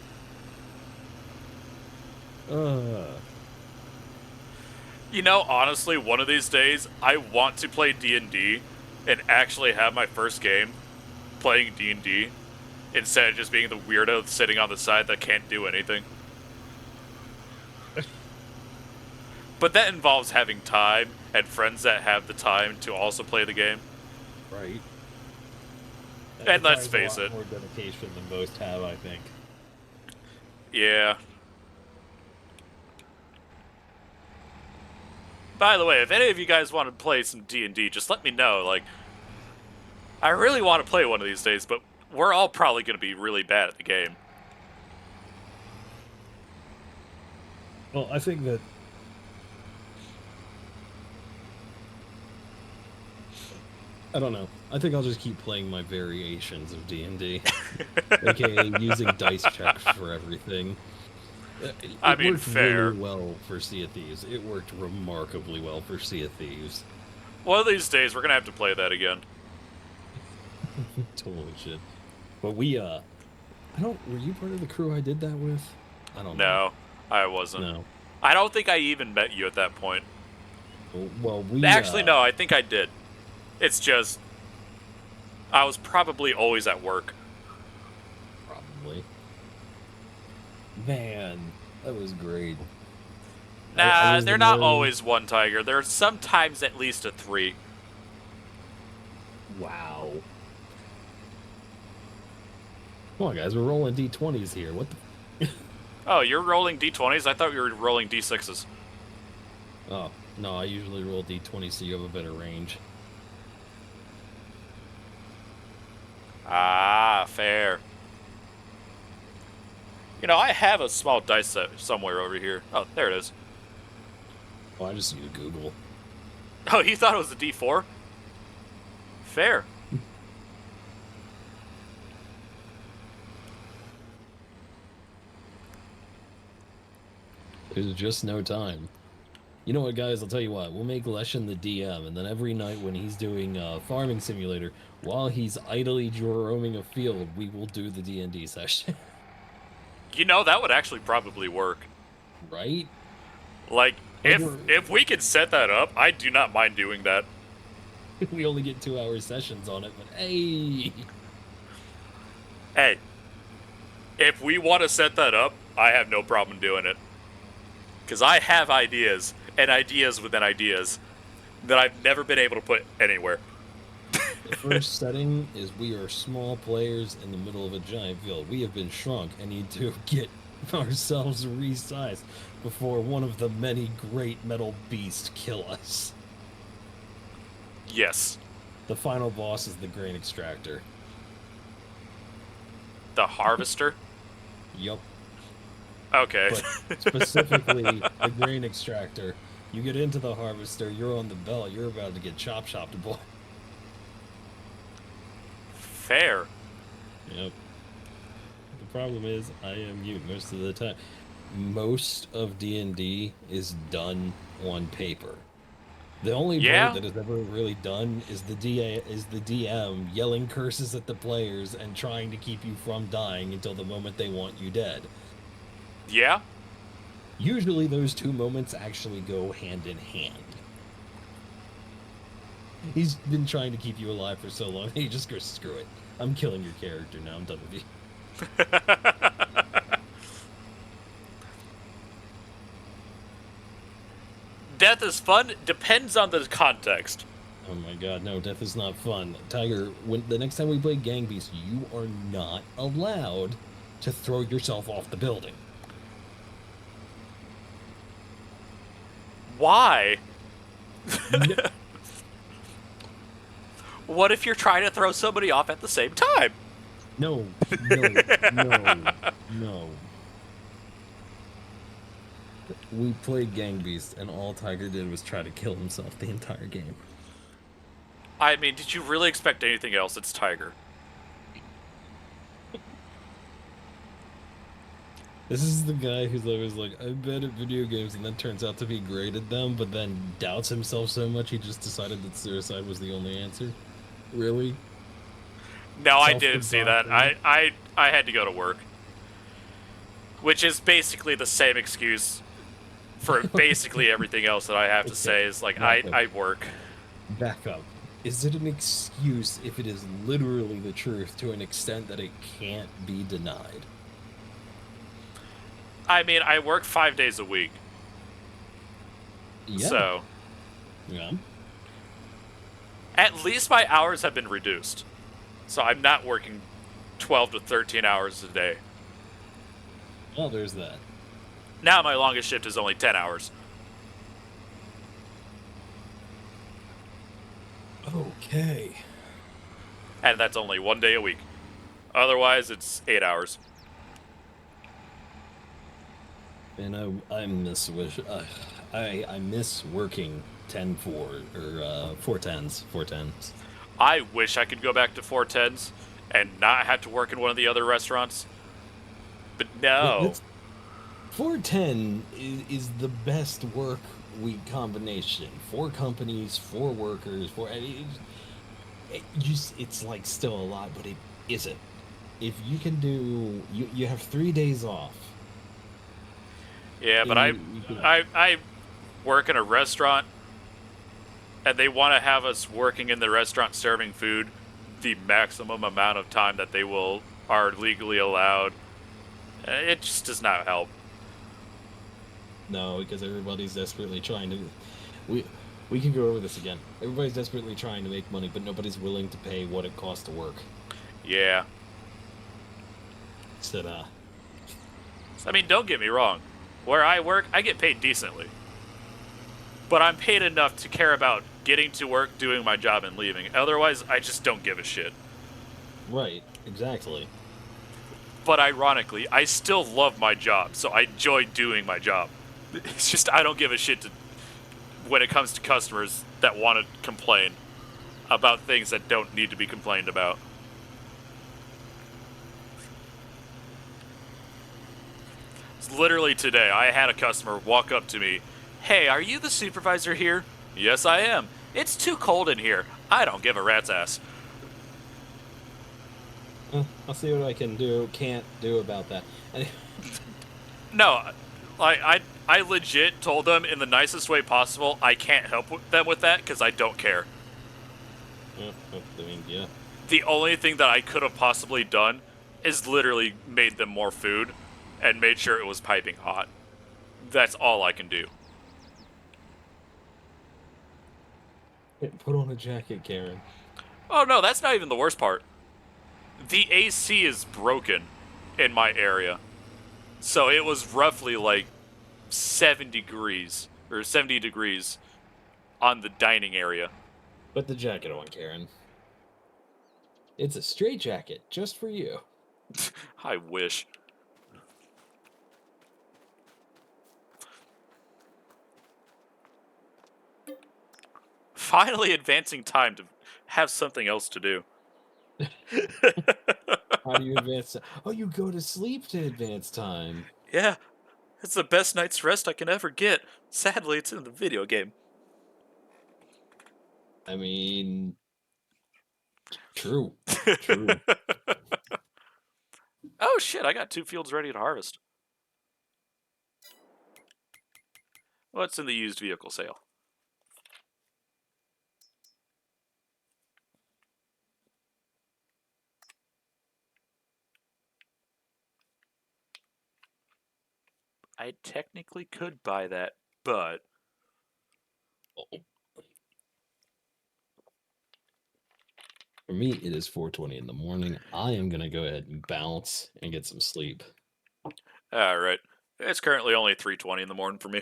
You know, honestly, one of these days, I want to play D&D and actually have my first game playing D&D instead of just being the weirdo sitting on the side that can't do anything. But that involves having time and friends that have the time to also play the game. Right. And let's requires face a lot it. more dedication than most have, I think. Yeah. By the way, if any of you guys want to play some D&D, just let me know. Like, I really want to play one of these days, but we're all probably going to be really bad at the game. Well, I think that I don't know. I think I'll just keep playing my variations of D&D, aka using dice checks for everything. I mean, worked fair. really well for Sea of Thieves. It worked remarkably well for Sea of Thieves. One of these days, we're going to have to play that again. Totally shit. But we, I don't. Were you part of the crew I did that with? I don't know. No, I wasn't. No. I don't think I even met you at that point. Well, we Actually, no, I think I did. It's just, I was probably always at work. Probably. Man, that was great. Nah, I was they're the not one- always one tiger. There's sometimes at least a 3. Wow. Come on, guys, we're rolling d20s here. What the? Oh, you're rolling d20s? I thought you were rolling d6s. Oh, no, I usually roll d20 so you have a better range. Ah, fair. You know, I have a small dice set somewhere over here. Oh, there it is. Oh, I just use Google. Oh, you thought it was a d4? Fair. There's just no time. You know what, guys? I'll tell you what. We'll make Leshen the DM, and then every night when he's doing Farming Simulator, while he's idly roaming a field, we will do the D&D session. You know, that would actually probably work. Right? Like, Like if we could set that up, I do not mind doing that. we only get 2-hour sessions on it, but hey! Hey, if we want to set that up, I have no problem doing it. Because I have ideas, and ideas within ideas, that I've never been able to put anywhere. The first setting is we are small players in the middle of a giant field. We have been shrunk and need to get ourselves resized before one of the many great metal beasts kill us. Yes. The final boss is the grain extractor. The harvester? Yup. Okay. But specifically, the grain extractor. You get into the harvester, you're on the belt, you're about to get chop-choppable. Fair. Yep. The problem is, I am mute most of the time. Most of D&D is done on paper. The only part that is ever really done is the DM yelling curses at the players and trying to keep you from dying until the moment they want you dead. Yeah? Usually those two moments actually go hand in hand. He's been trying to keep you alive for so long, he just goes, screw it. I'm killing your character now, I'm done with you. Death is fun, depends on the context. Oh my god, no, death is not fun. Tiger, when the next time we play Gang Beasts, you are not allowed to throw yourself off the building. Why? No. What if you're trying to throw somebody off at the same time? No. We played Gang Beasts, and all Tiger did was try to kill himself the entire game. I mean, did you really expect anything else? It's Tiger. This is the guy who's always like, I'm bad at video games, and then turns out to be great at them, but then doubts himself so much he just decided that suicide was the only answer. Really? No, I didn't see that. I had to go to work. Which is basically the same excuse for basically everything else that I have to say is like, I work. Back up. Is it an excuse if it is literally the truth to an extent that it can't be denied? I mean, I work 5 days a week. Yeah. So, Yeah. at least my hours have been reduced. So I'm not working 12 to 13 hours a day. Well, there's that. Now my longest shift is only 10 hours. Okay. And that's only 1 day a week. Otherwise, it's 8 hours. And I miss I miss working 10-4 or 4-10s. 4-10s. I wish I could go back to 410s and not have to work in one of the other restaurants. But no. 410 is the best work week combination. 4 companies, 4 workers, 4. It's like still a lot, but it isn't. If you can do, you have 3 days off. Yeah, but I work in a restaurant, and they want to have us working in the restaurant serving food the maximum amount of time that they are legally allowed. It just does not help. No, because everybody's desperately trying to. We can go over this again. Everybody's desperately trying to make money, but nobody's willing to pay what it costs to work. Yeah. So, I mean, don't get me wrong. Where I work, I get paid decently. But I'm paid enough to care about getting to work, doing my job, and leaving. Otherwise, I just don't give a shit. Right, exactly. But ironically, I still love my job, so I enjoy doing my job. It's just I don't give a shit when it comes to customers that want to complain about things that don't need to be complained about. Literally today, I had a customer walk up to me, Hey, are you the supervisor here? Yes, I am. It's too cold in here. I don't give a rat's ass. I'll see what I can't do about that. And No, I legit told them in the nicest way possible I can't help them with that because I don't care. I mean, yeah. The only thing that I could have possibly done is literally made them more food and made sure it was piping hot. That's all I can do. Put on a jacket, Karen. Oh no, that's not even the worst part. The AC is broken in my area. So it was roughly like 70 degrees on the dining area. Put the jacket on, Karen. It's a straight jacket just for you. I wish. Finally advancing time to have something else to do. How do you advance? Oh, you go to sleep to advance time. Yeah, it's the best night's rest I can ever get. Sadly, it's in the video game. I mean, true. True. Oh shit, I got 2 fields ready to harvest. What's in the used vehicle sale? I technically could buy that, but For me, it is 4:20 in the morning. I am gonna go ahead and bounce and get some sleep. alright. It's currently only 3:20 in the morning for me.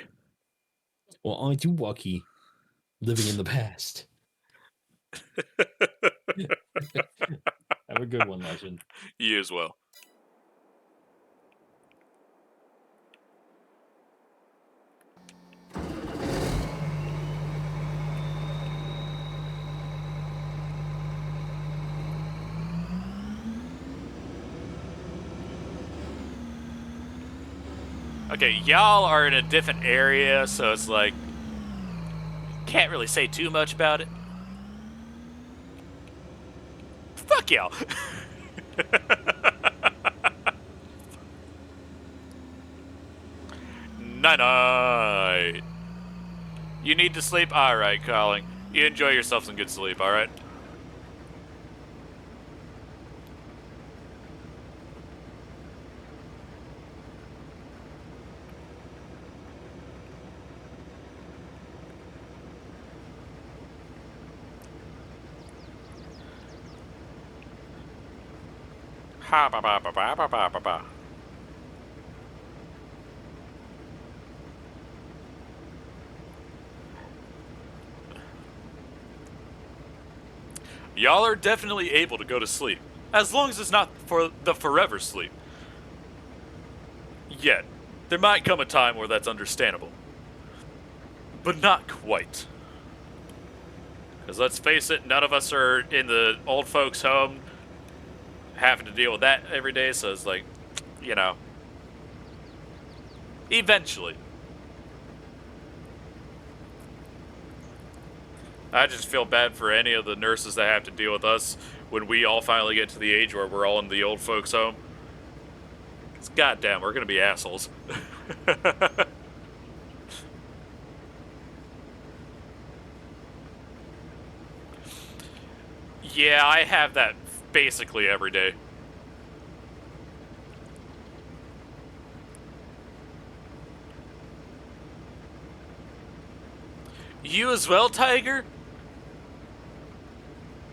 Well, aren't you lucky living in the past? Have a good one, Legend. You as well. Okay, y'all are in a different area, so it's like can't really say too much about it. Fuck y'all. Night. You need to sleep? Alright, Colin. You enjoy yourself some good sleep, alright? Ha ba ba ba ba ba ba ba ba. Y'all are definitely able to go to sleep, as long as it's not for the forever sleep. Yet, there might come a time where that's understandable. But not quite. Because let's face it, none of us are in the old folks' home having to deal with that every day, so it's like, you know, eventually. I just feel bad for any of the nurses that have to deal with us when we all finally get to the age where we're all in the old folks' home. It's goddamn, we're gonna be assholes. Yeah, I have that basically every day. You as well, Tiger?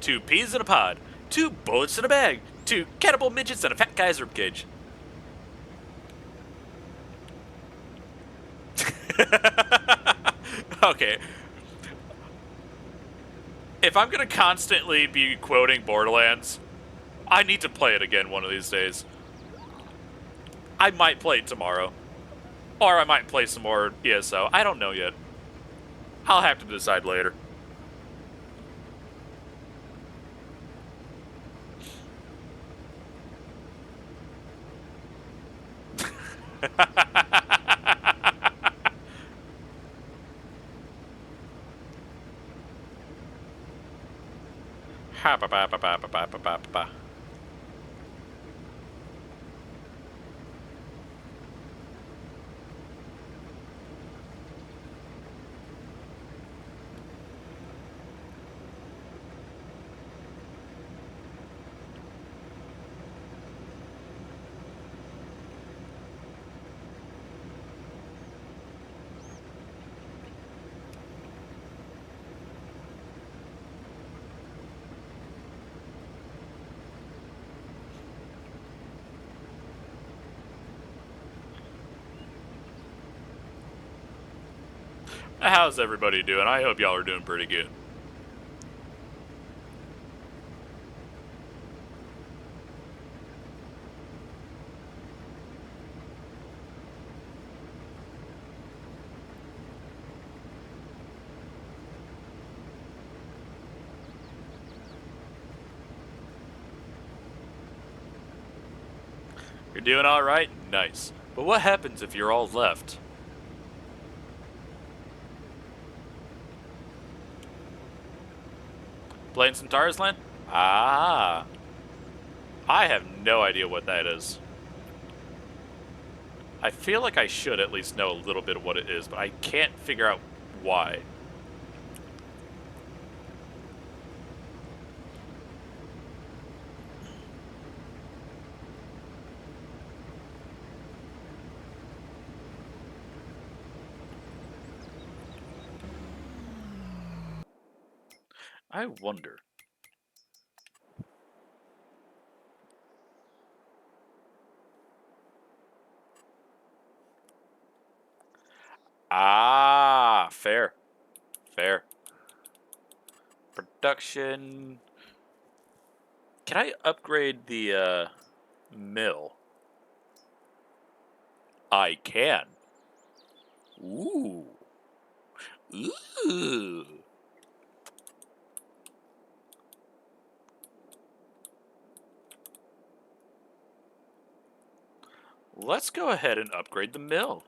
2 peas in a pod, 2 bullets in a bag, 2 cannibal midgets and a fat guy's ribcage. Okay. If I'm gonna constantly be quoting Borderlands, I need to play it again one of these days. I might play it tomorrow. Or I might play some more ESO. I don't know yet. I'll have to decide later. Ha ba ba ba ba ba ba ba ba ba. How's everybody doing? I hope y'all are doing pretty good. You're doing alright? Nice. But what happens if you're all left? Playing some Tarzan? Ah. I have no idea what that is. I feel like I should at least know a little bit of what it is, but I can't figure out why. I wonder. Ah, fair. Fair. Production. Can I upgrade the mill? I can. Ooh. Ooh. Let's go ahead and upgrade the mill.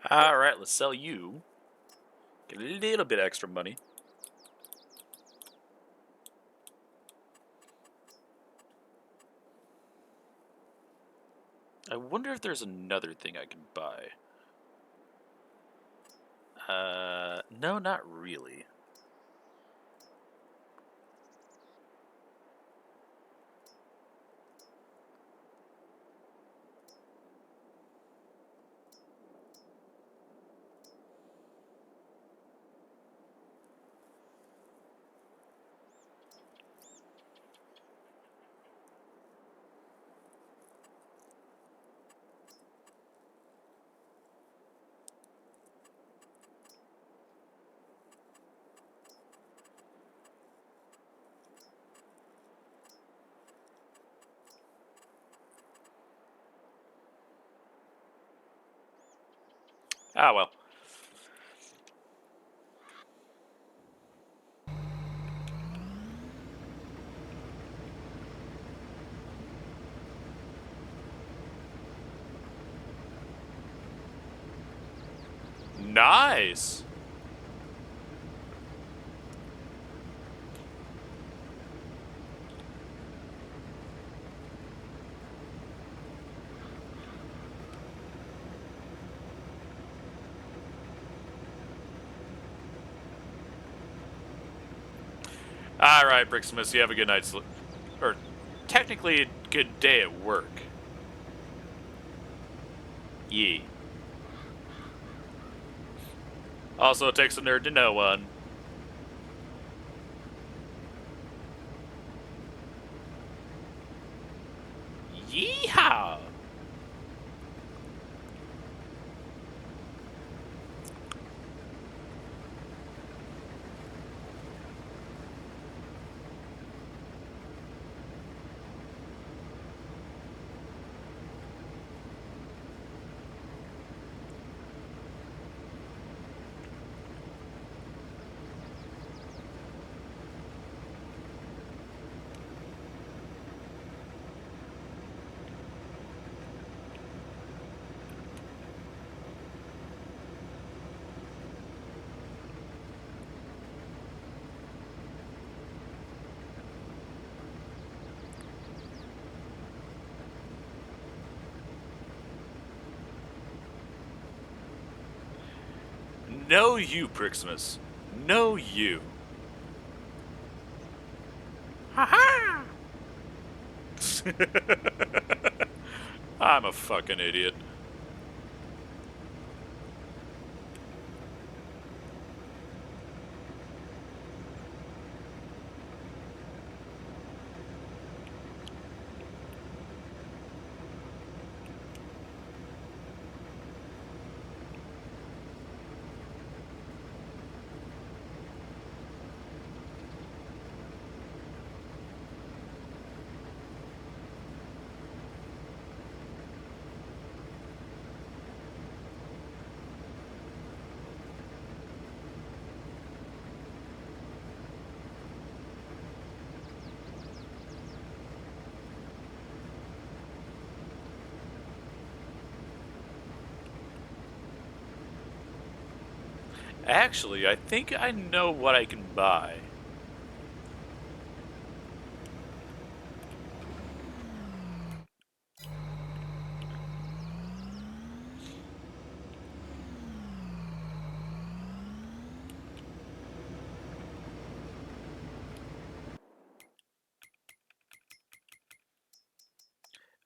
Alright, let's sell you. Get a little bit extra money. I wonder if there's another thing I can buy. No, not really. Ah, well. Nice! All right, Bricksmith, you have a good night's sleep. Or technically a good day at work. Yeah. Also, it takes a nerd to know one. Yeehaw! No, you, Bricksmith. No, you. Ha ha! I'm a fucking idiot. Actually, I think I know what I can buy.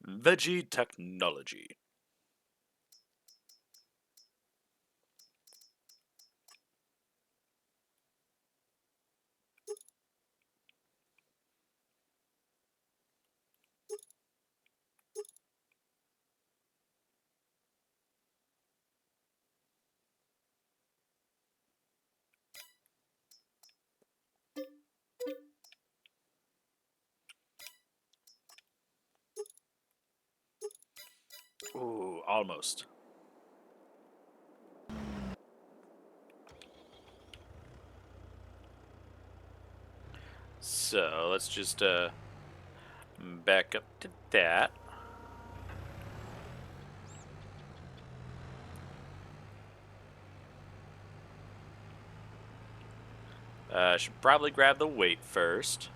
Veggie technology. Ooh, almost. So let's just back up to that. Should probably grab the weight first.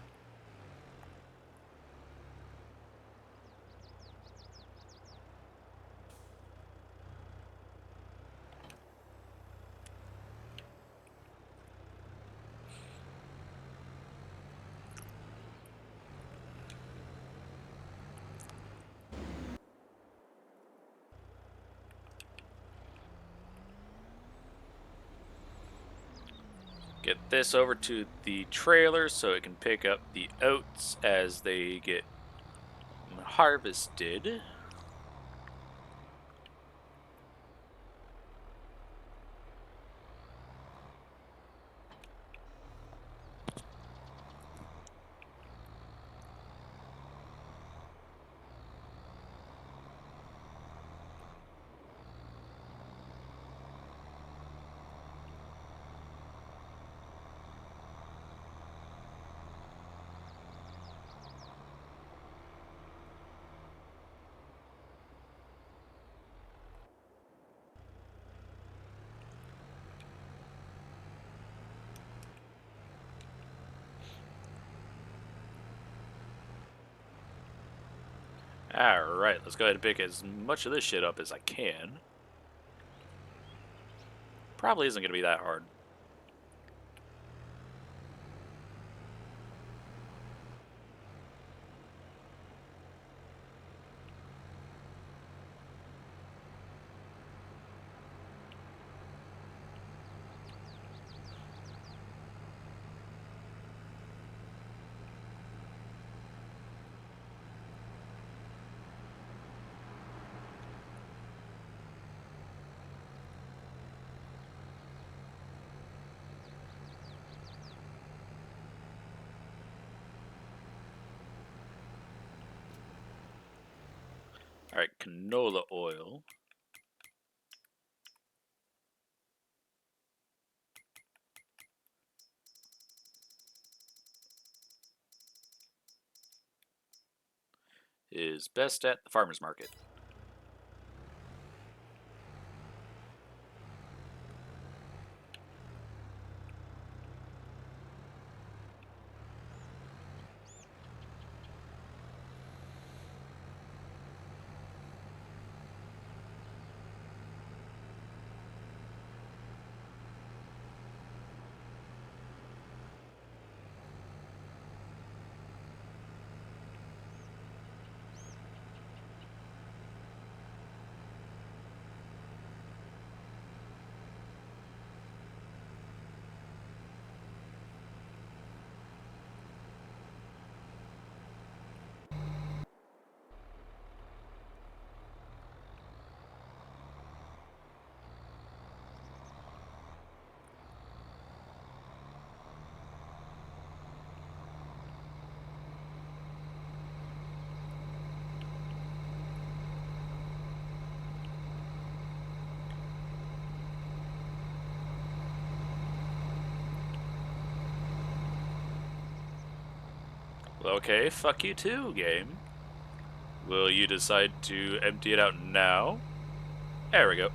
Get this over to the trailer so it can pick up the oats as they get harvested. Alright, let's go ahead and pick as much of this shit up as I can. Probably isn't going to be that hard. All right, canola oil. Is best at the farmer's market. Okay, fuck you too, game. Will you decide to empty it out now? There we go.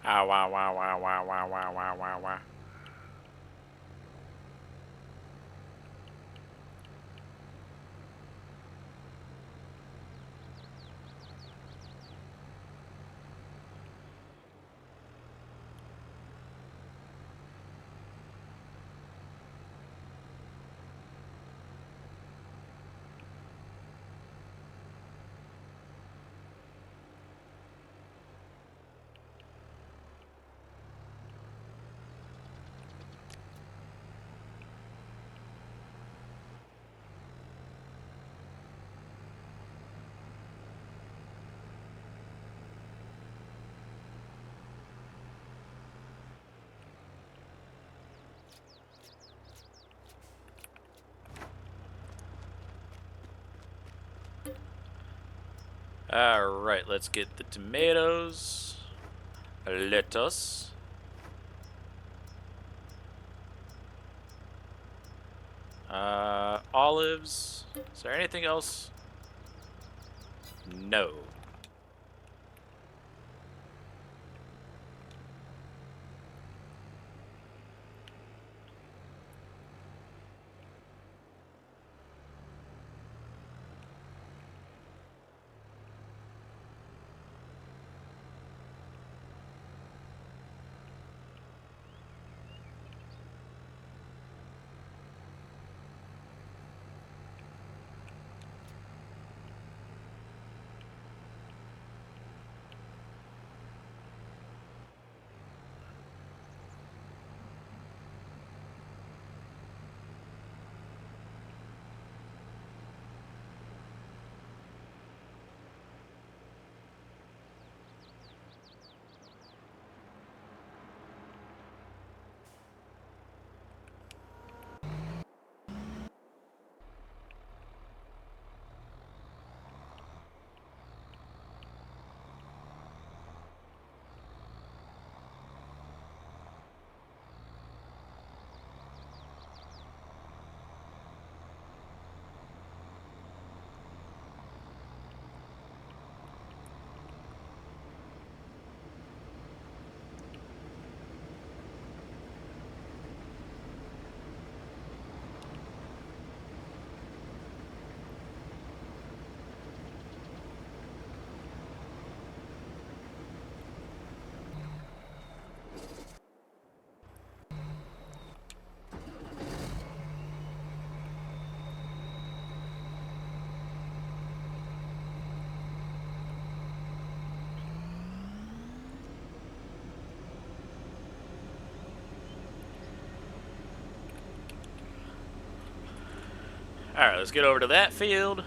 Ah, wow, wow, wow, wow, wow, wow, wow, wow, wow. Alright, let's get the tomatoes, lettuce, olives. Is there anything else? No. Alright, let's get over to that field.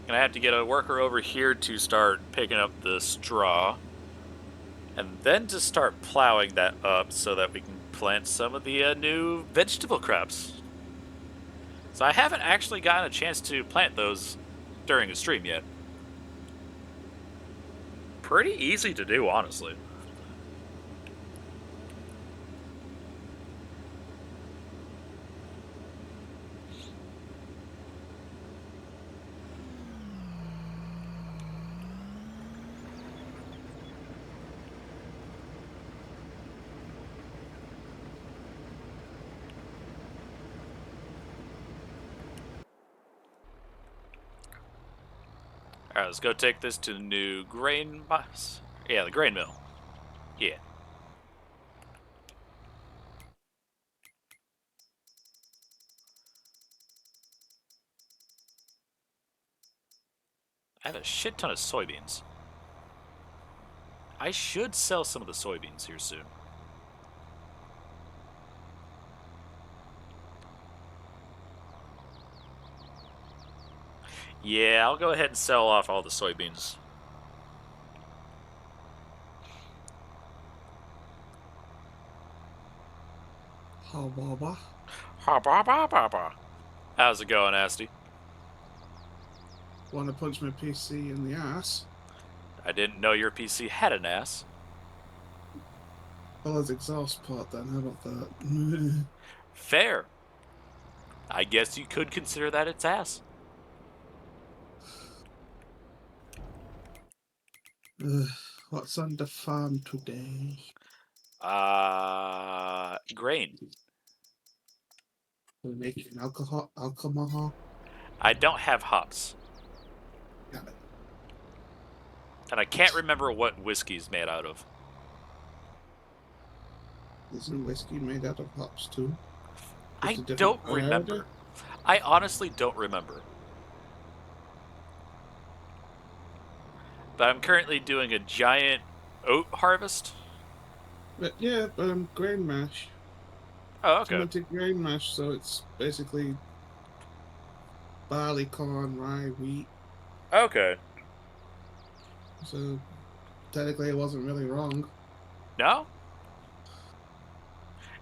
Gonna have to get a worker over here to start picking up the straw. And then to start plowing that up so that we can plant some of the new vegetable crops. So I haven't actually gotten a chance to plant those during the stream yet. pretty easy to do, honestly. Alright, let's go take this to the new grain... Yeah, the grain mill. Yeah. I have a shit ton of soybeans. I should sell some of the soybeans here soon. Yeah, I'll go ahead and sell off all the soybeans. Hababa. How's it going, Asti? Want to punch my PC in the ass? I didn't know your PC had an ass. Well, there's exhaust port then, how about that? Fair. I guess you could consider that its ass. What's on the farm today? Grain. We're making alcohol. I don't have hops. Damn it. And I can't remember what whiskey's made out of. Isn't whiskey made out of hops too? I It's a different don't variety? remember. I honestly don't remember. But I'm currently doing a giant oat harvest. But yeah, grain mash. Oh, okay. Fermented grain mash, so it's basically barley, corn, rye, wheat. Okay. So technically, it wasn't really wrong. No?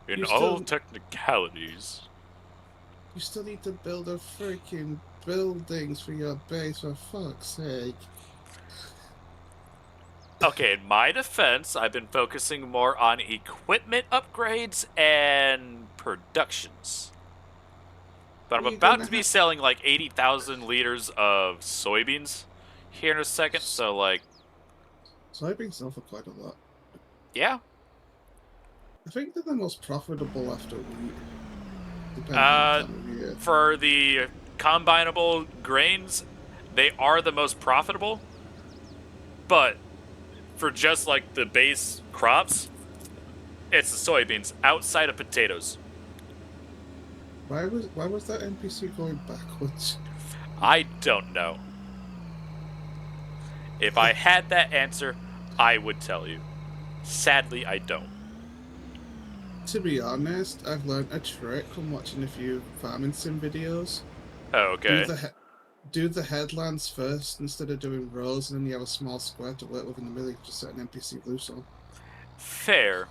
In You all still- technicalities. You still need to build a freaking buildings for your base, for fuck's sake. Okay, in my defense, I've been focusing more on equipment upgrades and productions. But I'm Well, you're about gonna to be have- selling like 80,000 liters of soybeans here in a second, so like, Soybeans sell for quite a lot. yeah. I think they're the most profitable after wheat. Depending on the time of year. For the combinable grains, they are the most profitable. But for just like the base crops, it's the soybeans outside of potatoes. Why was that NPC going backwards? I don't know. If I had that answer, I would tell you. Sadly, I don't. To be honest, I've learned a trick from watching a few farming sim videos. Oh, okay. Do the headlands first instead of doing rows, and then you have a small square to work with in the middle. You just set an NPC loose on. Fair.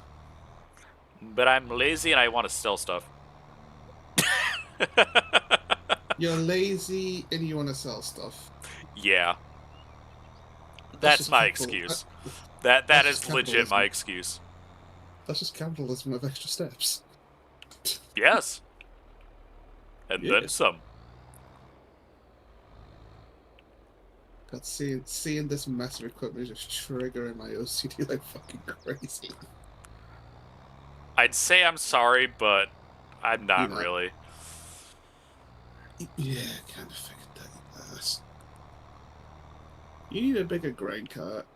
But I'm lazy and I want to sell stuff. You're lazy and you want to sell stuff. Yeah. That's That's just my capital- excuse. that's That just is legit capitalism. my excuse. That's just capitalism with extra steps. Yes. And Yeah. then some. God, seeing this mess of equipment is just triggering my OCD like fucking crazy. I'd say I'm sorry, but I'm not You're not. really. Yeah, kind of figured that. Yes. You need a bigger grain cart.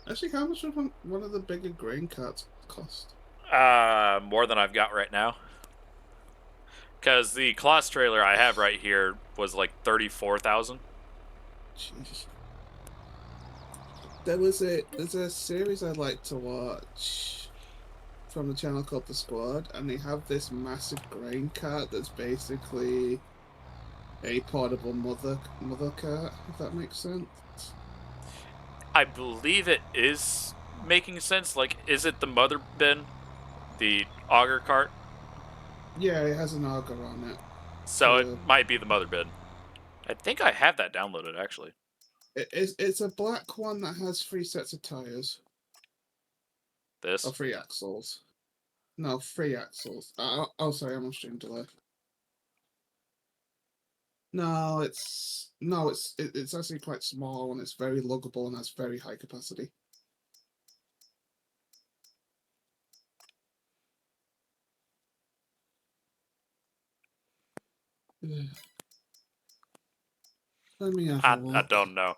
Actually, how much would one of the bigger grain carts cost? More than I've got right now. Because the Kloss trailer I have right here was like 34,000. Jeez. There's a series I like to watch from the channel called The Squad, and they have this massive grain cart that's basically a portable mother cart, if that makes sense. I believe it is making sense. Like, is it the mother bin? The auger cart? Yeah, it has an auger on it. So Uh, it might be the mother bin. I think I have that downloaded, actually. It's a black one that has 3 sets of tires. This? Or 3 axles. No, 3 axles. Oh, sorry, I'm on stream delay. No, it's actually quite small and it's very luggable and has very high capacity. Let me have a I look. don't know.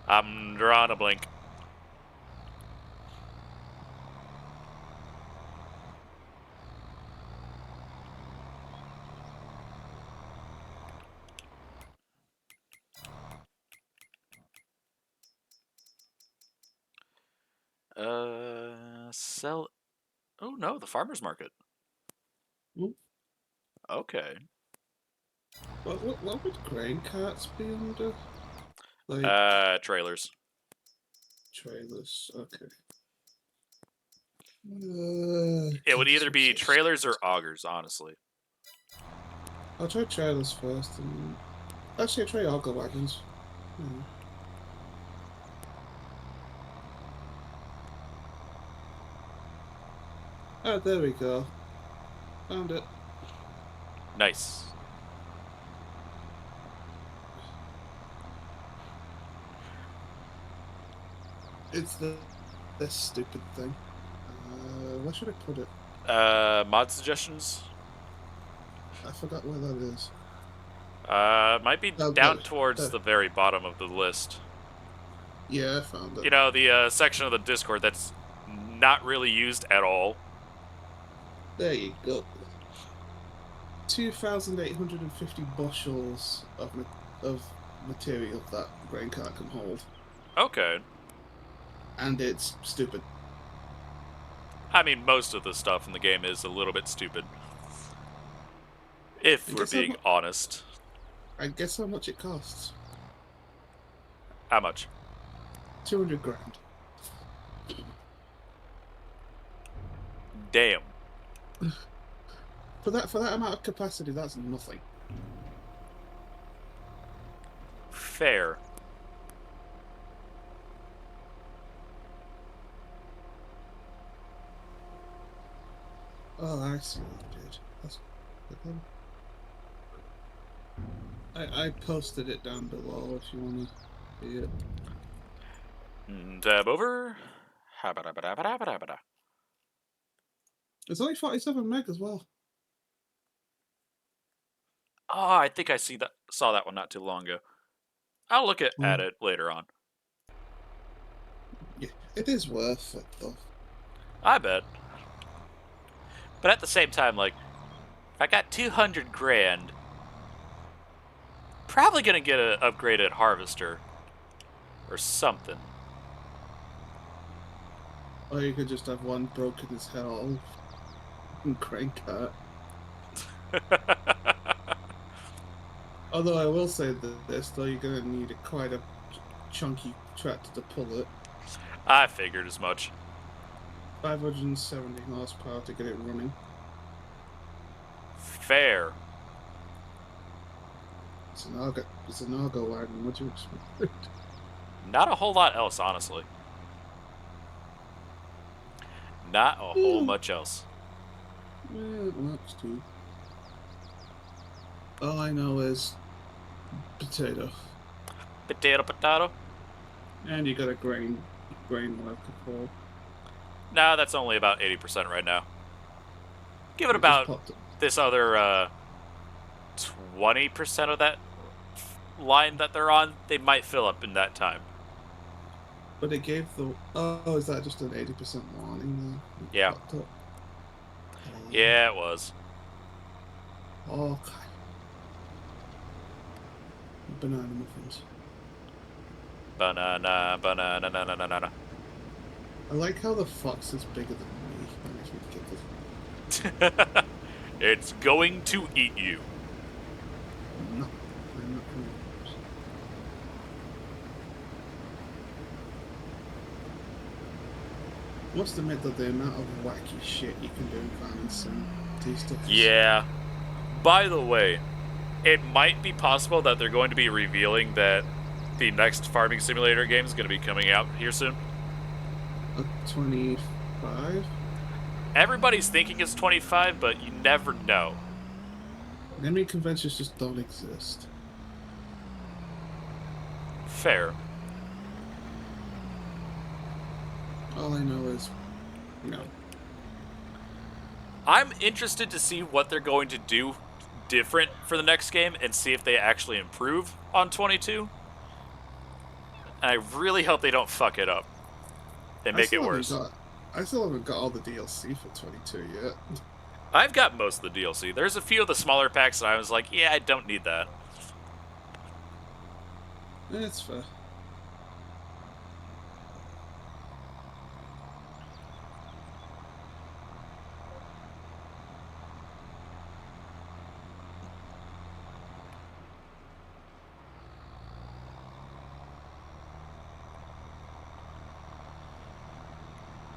I'm drawing a blink. Sell. Oh no, the farmer's market. Hmm? Okay. What would grain carts be under? Like Trailers. trailers. Okay. It would Jesus, either be what's this? trailers or augers, honestly. I'll try trailers first, and actually, I'll try auger wagons. Hmm. Oh, there we go. Found it. Nice. It's this stupid thing. Where should I put it? Mod suggestions? I forgot where that is. Might be Oh, down there. towards the very bottom of the list. Yeah, I found it. You know, the section of the Discord that's not really used at all. There you go. 2,850 bushels of material that grain cart can hold, Okay. and it's stupid. I mean, most of the stuff in the game is a little bit stupid. If we're being honest. I guess how much it costs. How much? 200 grand. Damn. For that amount of capacity, that's nothing. Fair. Oh, I see what you did. That's good one. I posted it down below if you want to see it. Tab over. Habada. It's only 47 meg as well. Oh, I think I saw that one not too long ago. I'll look at it later on. Yeah, it is worth it though. I bet. But at the same time, like, if I got 200 grand, probably gonna get an upgraded harvester or something. Or you could just have one broken as hell and crank cart. Although I will say that this, though, you're going to need quite a chunky tractor to pull it. I figured as much. 570 horsepower to get it running. Fair. It's an auger wagon, what do you expect? Not a whole lot else, honestly. Not a whole much else. Yeah, it works too. All I know is potato. Potato. And you got a grain worker for. Nah, that's only about 80% right now. Give it Just about popped it. this other 20% of that line that they're on. They might fill up in that time. But it gave the. Oh, is that just an 80% warning there? Yeah. Popped up? Yeah, it was. Okay. Banana muffins. Banana. I like how the fox is bigger than me. That makes me giggle. It's going to eat you. No, I'm not going to. Must admit that the amount of wacky shit you can do in Van and Sim these days. Yeah. By the way, it might be possible that they're going to be revealing that the next Farming Simulator game is going to be coming out here soon. 25? Everybody's thinking it's 25, but you never know. Naming conventions just don't exist. Fair. All I know is, no. I'm interested to see what they're going to do different for the next game and see if they actually improve on 22. And I really hope they don't fuck it up and make it worse. I still haven't got all the DLC for 22 yet. I've got most of the DLC. There's a few of the smaller packs that I was like, yeah, I don't need that. It's fair.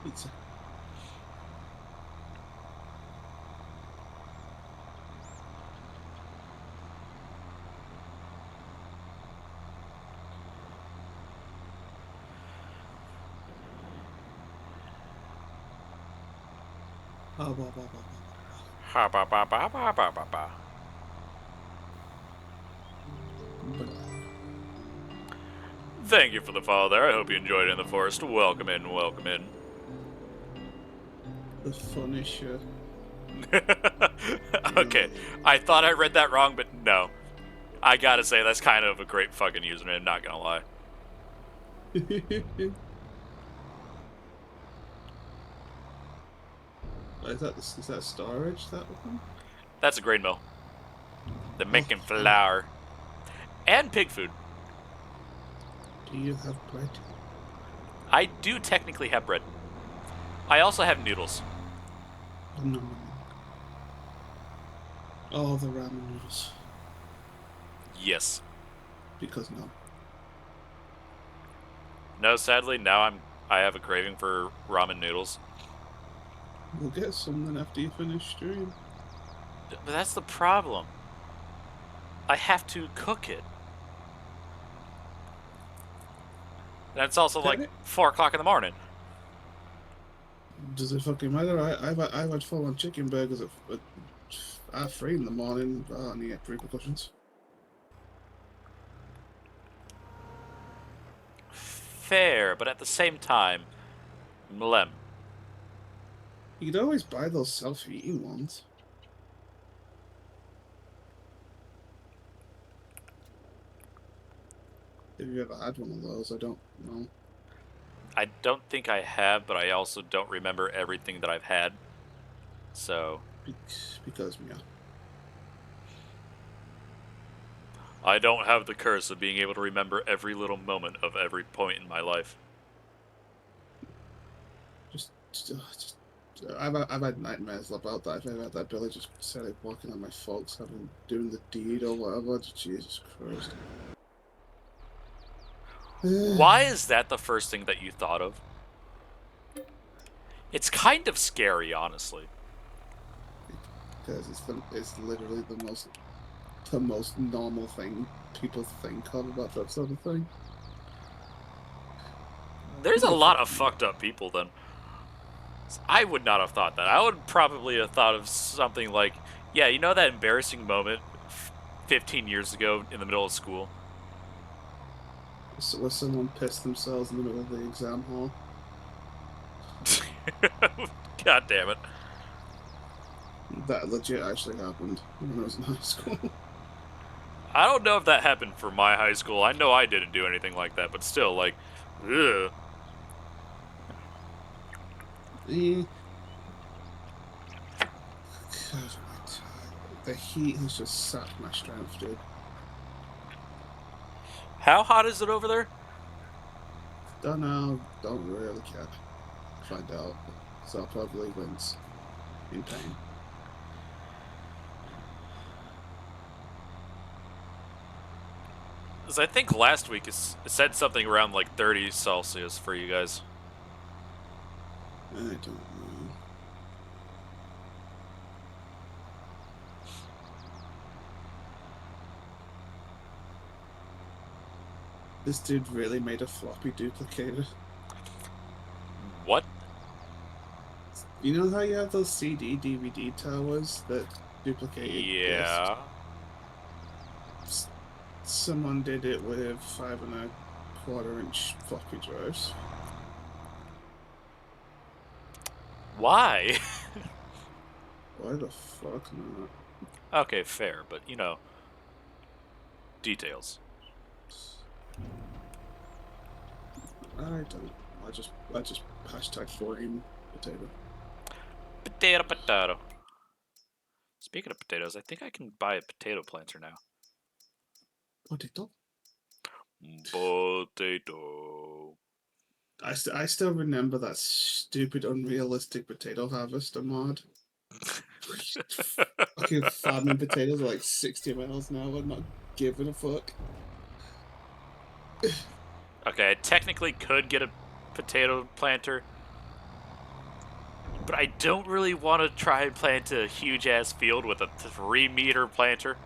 Pizza. Oh, blah, blah, blah, blah, Ha ba ba ba ba ba ba ba. blah. Thank you for the follow there. I hope you enjoyed it in the forest. Welcome in, welcome in. The Punisher. Okay, I thought I read that wrong, but no. I gotta say, that's kind of a great fucking username, not gonna lie. Is that storage, that one? That's a grain mill. They're making flour. And pig food. Do you have bread? I do technically have bread. I also have noodles. No. Oh, the ramen noodles. Yes. Because no. No, sadly, now I have a craving for ramen noodles. We'll get something after you finish stream. But that's the problem. I have to cook it. And it's also like 4 o'clock in the morning. Does it fucking matter? I've had full-on chicken burgers at 3 in the morning. Any repercussions? Fair, but at the same time, mlem. You could always buy those self-eating ones. Have you ever had one of those? I don't know. I don't think I have, but I also don't remember everything that I've had. So, Because, yeah. I don't have the curse of being able to remember every little moment of every point in my life. I've had nightmares about that. I've had that Billy just started walking on my folks, doing the deed or whatever. Jesus Christ. Why is that the first thing that you thought of? It's kind of scary, honestly. Because it's literally the most normal thing people think of about that sort of thing. There's a lot of fucked up people then. I would not have thought that. I would probably have thought of something like, yeah, you know that embarrassing moment 15 years ago in the middle of school? Where someone pissed themselves in the middle of the exam hall. God damn it. That legit actually happened when I was in high school. I don't know if that happened for my high school. I know I didn't do anything like that, but still, like, ugh. God, the heat has just sapped my strength, dude. How hot is it over there? Don't know, don't really care. Find out. So I'll probably rinse in pain. Because I think last week it said something around like 30 Celsius for you guys. I don't know. This dude really made a floppy duplicator. What? You know how you have those CD, DVD towers that duplicated discs? Yeah. Someone did it with 5.25-inch floppy drives. Why? Why the fuck not? Okay, fair, but you know, details. I don't. I just hashtag flame potato. Potato, potato. Speaking of potatoes, I think I can buy a potato planter now. Potato. Potato. I still remember that stupid, unrealistic potato harvester mod. Fucking farming potatoes at like 60 miles an hour, not giving a fuck. Okay, I technically could get a potato planter, but I don't really want to try and plant a huge-ass field with a 3-meter planter.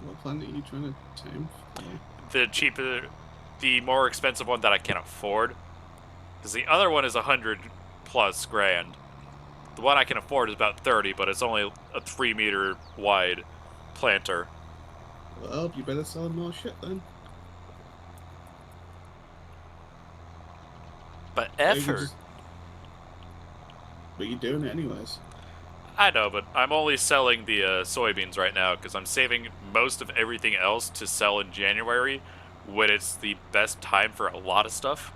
What planet are you trying to tame? The cheaper, the more expensive one that I can afford. Because the other one is 100+ grand. The one I can afford is about 30, but it's only a 3-meter wide planter. Well, you better sell more shit then. But Or you could effort. just- But you're doing it anyways. I know, but I'm only selling the soybeans right now because I'm saving most of everything else to sell in January when it's the best time for a lot of stuff.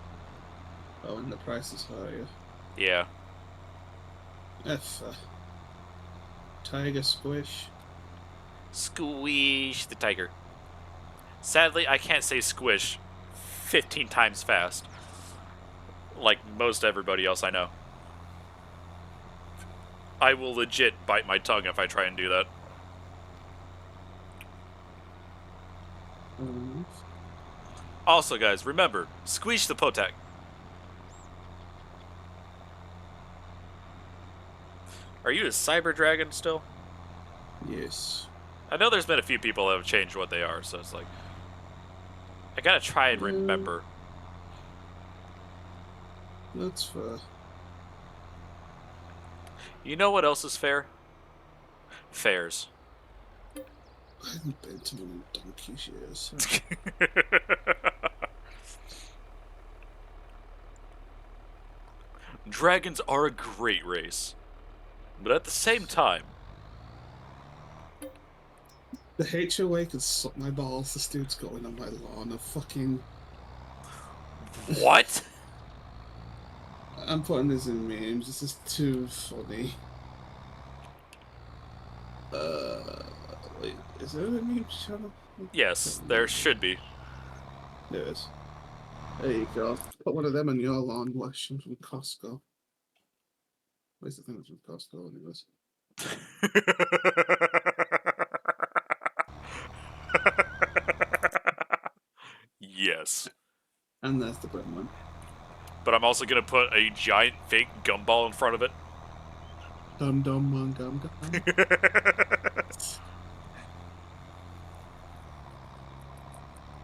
Oh, and the price is higher. Yeah. F. Tiger squish. Squish the tiger. Sadly, I can't say squish 15 times fast like most everybody else I know. I will legit bite my tongue if I try and do that. Also, guys, remember, squish the potak. Are you a cyber dragon still? Yes. I know there's been a few people that have changed what they are, so it's like, I gotta try and remember. That's fair. You know what else is fair? Fairs. I haven't been to one in donkey's years. Dragons are a great race. But at the same time... The HOA could suck my balls. This dude's going on my lawn of fucking... What? I'm putting this in memes. This is too funny. Wait, is there a meme channel? Yes, there should be. There is. There you go. Put one of them on your lawn, Wash, from Costco. Where's the thing that's from Costco, anyways? Yes. And there's the brown one. But I'm also gonna put a giant fake gumball in front of it. Dum dum man gum gum.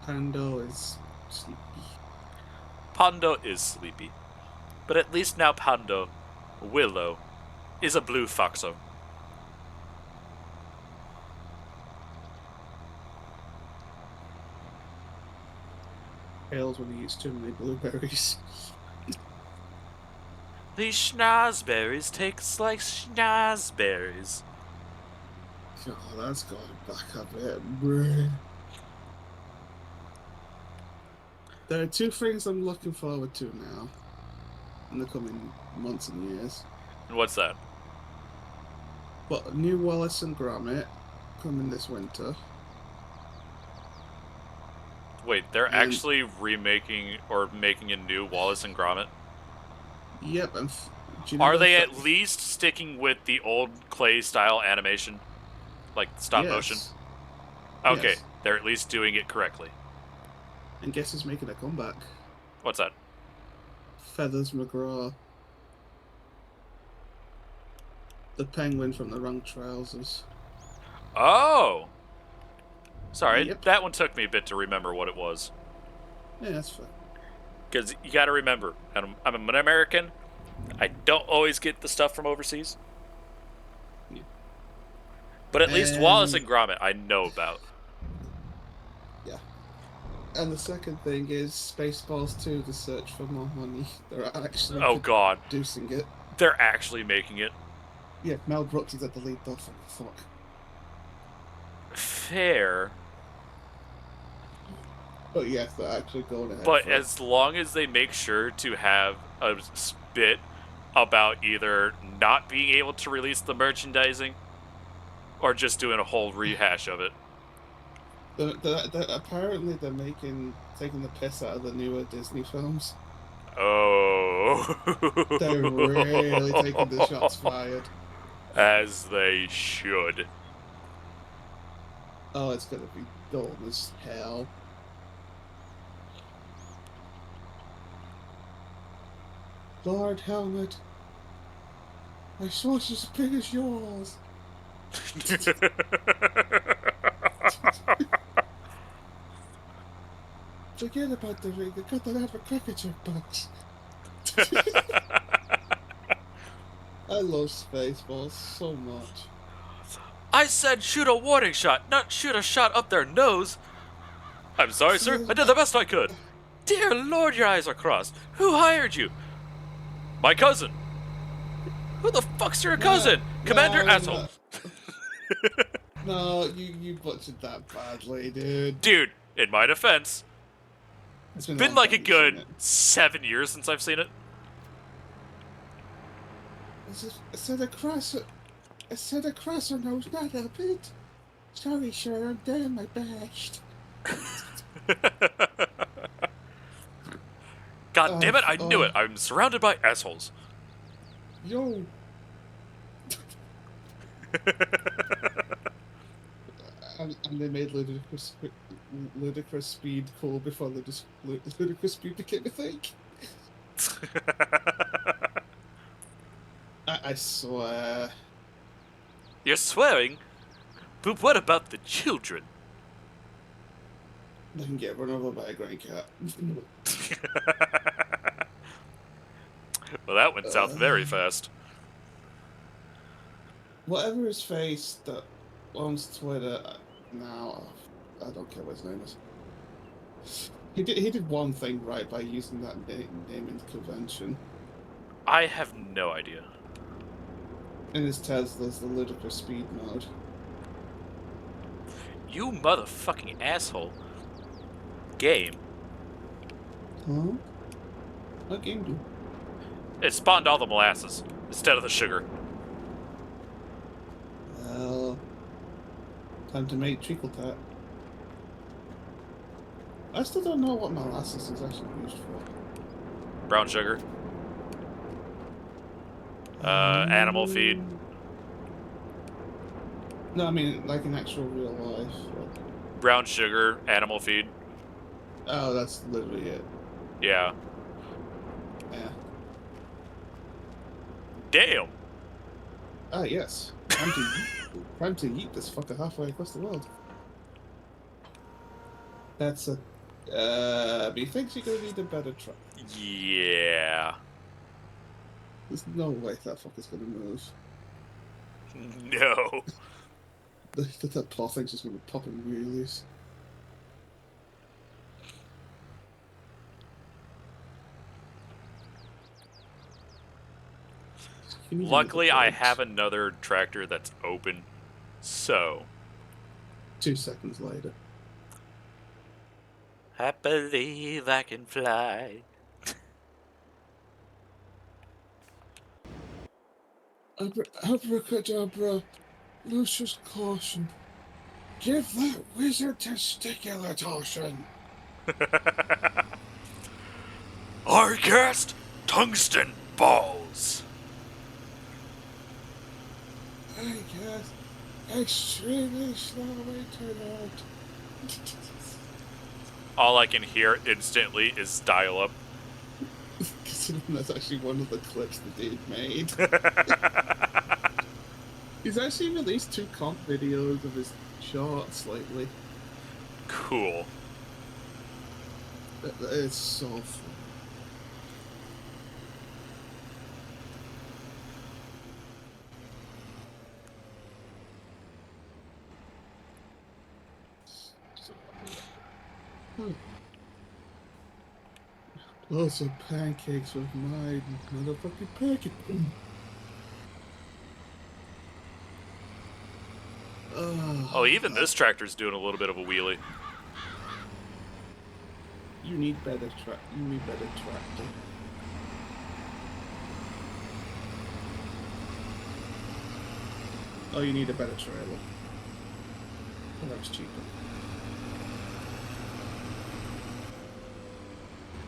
Pando is sleepy. Pando is sleepy. But at least now Pando, Willow, is a blue foxo. Fails when he eats too many blueberries. These schnozberries tastes like schnozberries. God, that's got it back a bit, bruh. There are two things I'm looking forward to now in the coming months and years. And what's that? But new Wallace and Gromit coming this winter. Wait, they're actually remaking or making a new Wallace and Gromit? Yep, and do you know Are the they fact- at least sticking with the old clay style animation? Like stop motion? Yes. Okay, Yes. they're at least doing it correctly. And guess who's making a comeback? What's that? Feathers McGraw. The penguin from the wrong trousers. Oh! Sorry, Yep. that one took me a bit to remember what it was. Yeah, that's fair. Because you got to remember, I'm an American. I don't always get the stuff from overseas. Yeah. But at least Wallace And and Gromit I know about. yeah. And the second thing is Spaceballs 2, The Search for More Money. They're actually Oh, God. producing it. They're actually making it. Yeah, Mel Brooks is at the lead though, fuck. Fair. But yes, they're actually going ahead But for it. as long as they make sure to have a bit about either not being able to release the merchandising or just doing a whole rehash of it. Apparently they're taking the piss out of the newer Disney films. Oh. They're really taking the shots fired. As they should. Oh, it's gonna be dull as hell. Lord Helmet, my sauce is as big as yours. Forget about the ring. They cut that out of a caricature box. I love Spaceballs so much. I said shoot a warning shot, not shoot a shot up their nose. I'm sorry, sir. I did the best I could. Dear Lord, your eyes are crossed. Who hired you? My cousin. Who the fuck's your cousin? Commander Asshole. No, you butchered that badly, dude. Dude, in my defense, It's been like a good 7 years since I've seen it. I said a crosser knows not a bit. Sorry, sir, I'm doing my best. God damn it, I knew it. I'm surrounded by assholes. Yo. And they made ludicrous speed cool before ludicrous speed became a thing. I swear. You're swearing? But what about the children? They can get run over by a grey cat. Well, that went south very fast. Whatever his face that owns Twitter now, I don't care what his name is. He did one thing right by using that naming convention. I have no idea. In his Tesla's the ludicrous speed mode. You motherfucking asshole. Game. Huh? What game do? It spawned all the molasses instead of the sugar. Well, time to make treacle tart. I still don't know what molasses is actually used for. Brown sugar. Animal feed. No, I mean like in actual real life. Like... Brown sugar, animal feed. Oh, that's literally it. Yeah. Yeah. Damn. Ah, yes. Time to yeet this fucker halfway across the world. That's a... but he thinks you're gonna need a better truck. Yeah. There's no way that fucker's gonna move. No. That poor thing's just gonna pop in wheelies. Luckily, I have another tractor that's open, so... 2 seconds later. I believe I can fly. Abracadabra, Lucius caution. Give that wizard testicular torsion. Our guest, tungsten balls. I guess extremely slow internet. All I can hear instantly is dial-up. Considering that's actually one of the clips the dude made. He's actually released 2 comp videos of his shorts lately. Cool. It's so fun. Lots of pancakes with my motherfucking pancake. Oh, even this tractor's doing a little bit of a wheelie. You need better You need better tractor. Oh, you need a better trailer. Oh, that's cheaper.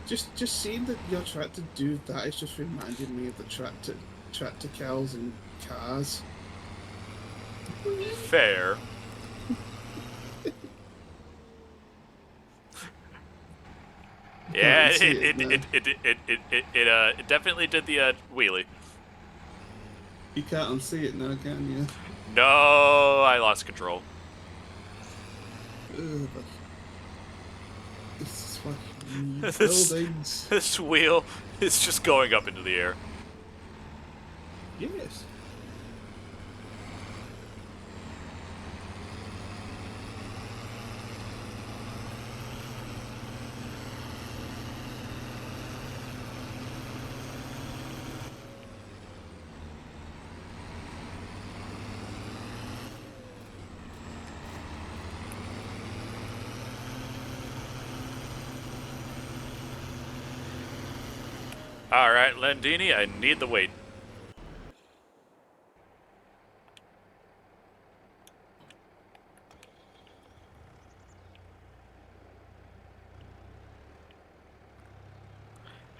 Just seeing that your tractor do that is just reminding me of the tractor cows and cars. Fair. Yeah, it definitely did the wheelie. You can't unsee it now, can you? No, I lost control. Ugh, but this is fucking This- buildings. This wheel is just going up into the air. Yes. All right, Landini, I need the weight.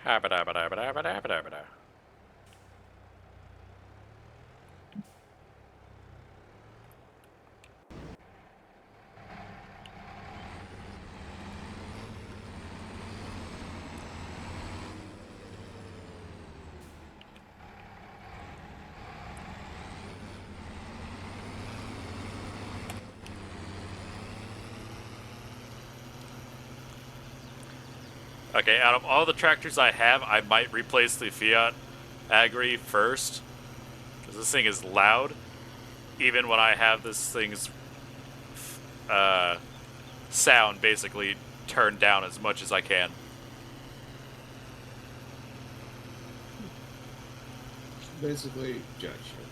Habba-dabba-dabba-dabba-dabba-dabba. Okay, out of all the tractors I have, I might replace the Fiat Agri first. Because this thing is loud. Even when I have this thing's sound basically turned down as much as I can. Basically, jack shit.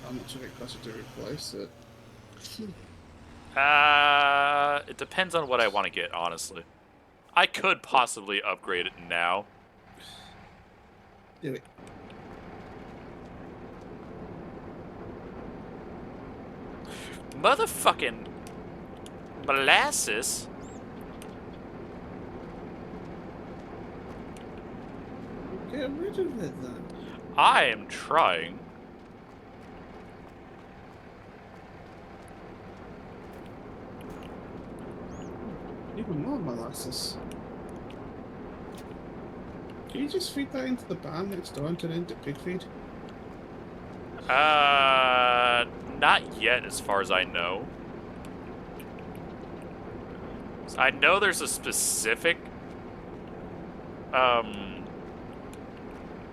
How much would it cost you to replace it? It depends on what I want to get, honestly. I could possibly upgrade it now. Do it. Motherfucking molasses. Get rid of it then. I am trying. Even more molasses. Can you just feed that into the barn next door and turn it into pig feed? Not yet, as far as I know. I know there's a specific,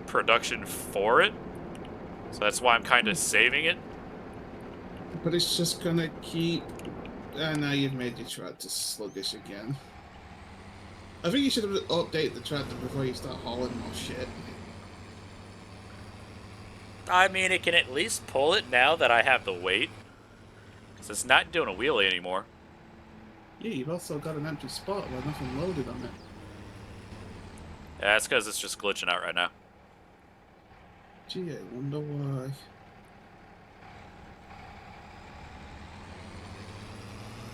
production for it. So that's why I'm kind of saving it. But it's just gonna keep... now you've made your tractor sluggish again. I think you should have updated the tractor before you start hauling more shit. I mean, it can at least pull it now that I have the weight. Because it's not doing a wheelie anymore. Yeah, you've also got an empty spot where nothing loaded on it. Yeah, that's because it's just glitching out right now. Gee, I wonder why.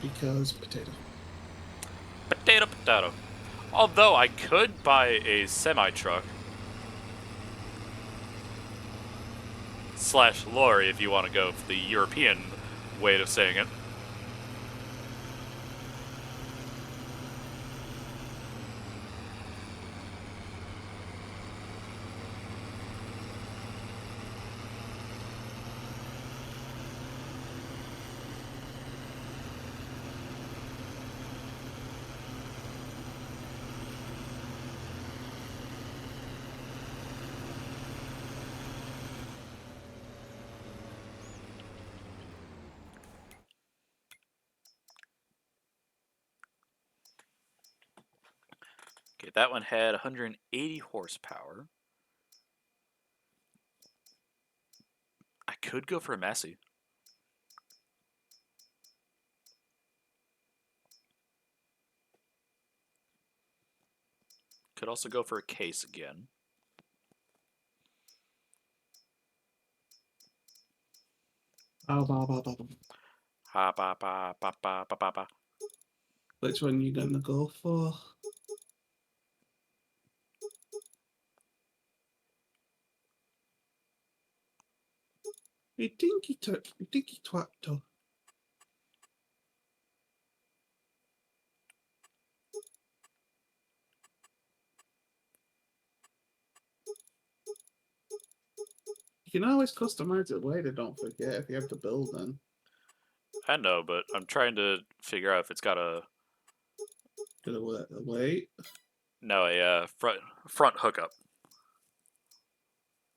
Because potato. Potato, potato. Although I could buy a semi-truck. / lorry if you want to go for the European way of saying it. Okay, that one had 180 horsepower. I could go for a Massey. Could also go for a Case again. Ha ba ba ba ba ba ba ba. Which one you gonna go for? You dinky twat. You can always customize it later, don't forget, if you have the building. I know, but I'm trying to figure out if it's got a Wait. no a front hookup.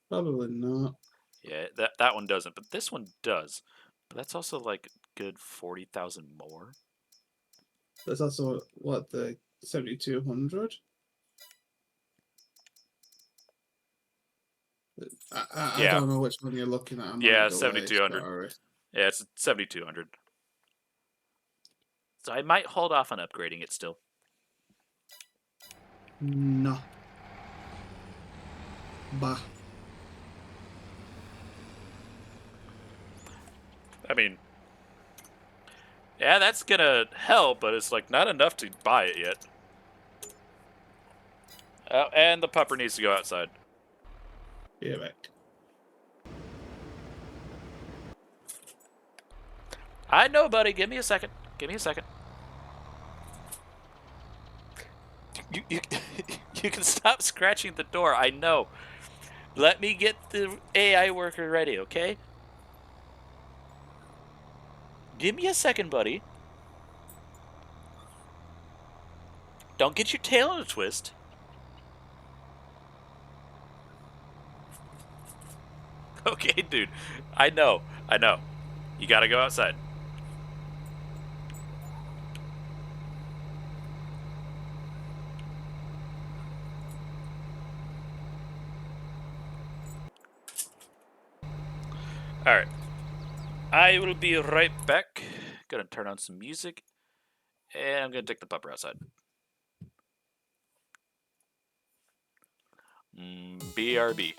Probably not. Yeah, that one doesn't, but this one does. But that's also like good 40,000 more. There's also, what, the 7200? I Yeah. don't know which one you're looking at. I'm Yeah, not the way, 7200. sorry. Yeah, it's 7,200. So I might hold off on upgrading it still. No. Bah. I mean, yeah, that's gonna help, but it's like not enough to buy it yet. Oh, and the pupper needs to go outside. Yeah, right. I know, buddy. Give me a second. Give me a second. You you can stop scratching the door. I know. Let me get the AI worker ready, okay? Give me a second, buddy. Don't get your tail in a twist. Okay, dude. I know. I know. You gotta go outside. Alright. I will be right back. Gonna turn on some music. And I'm gonna take the pupper outside. BRB.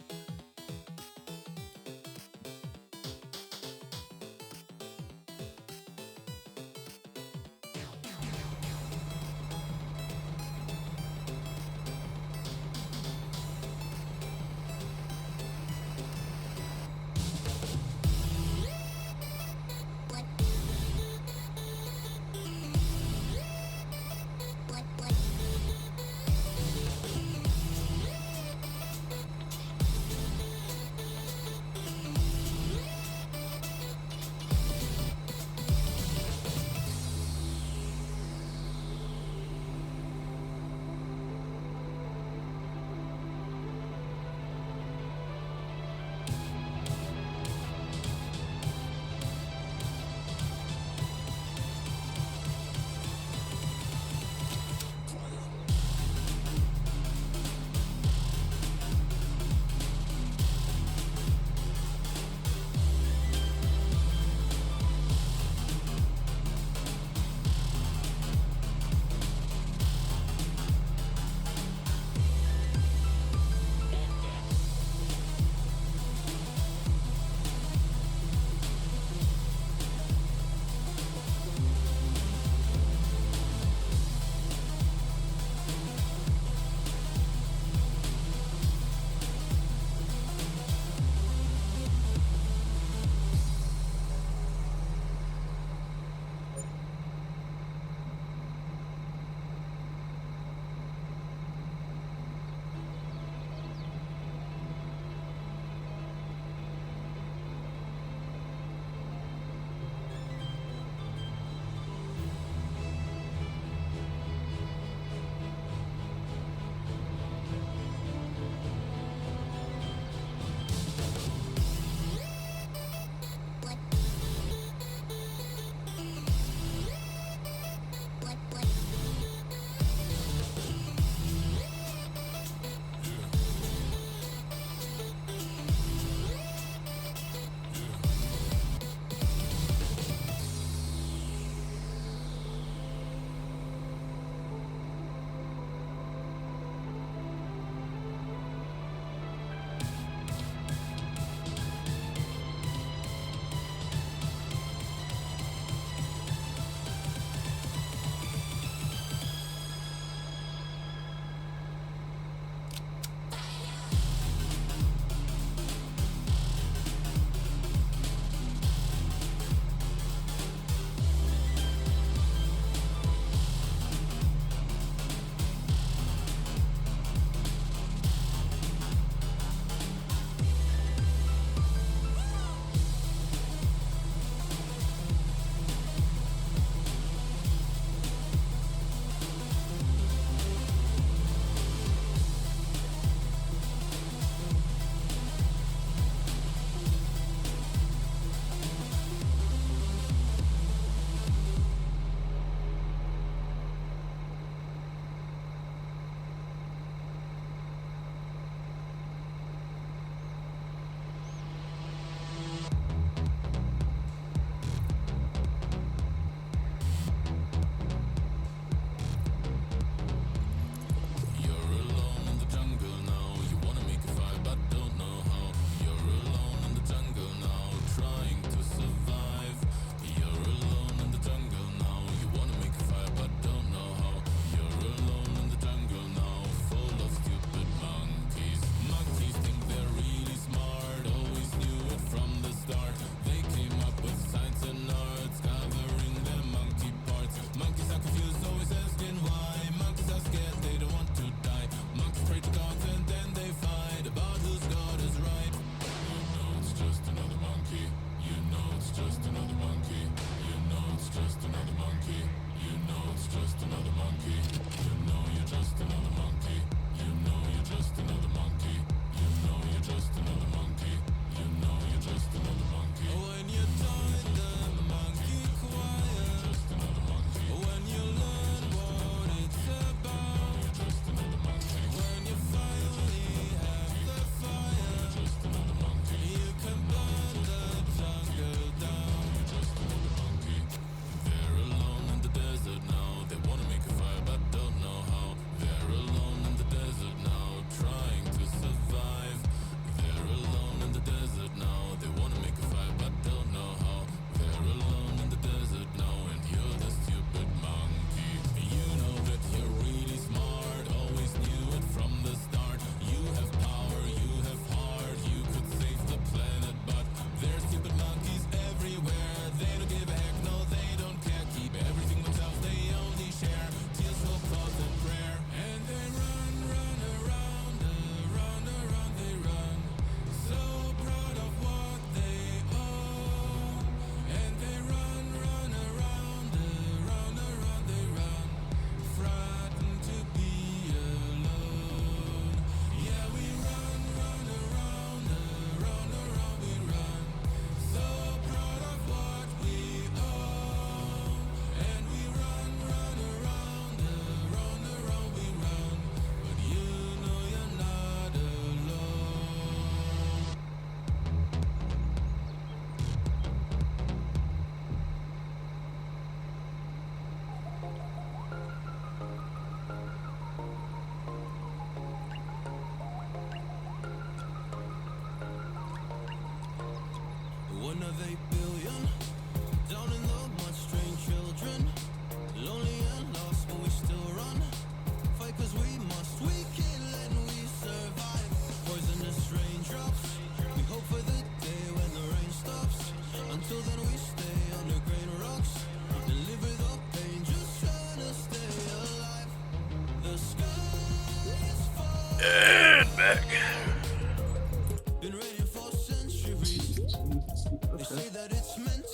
And back.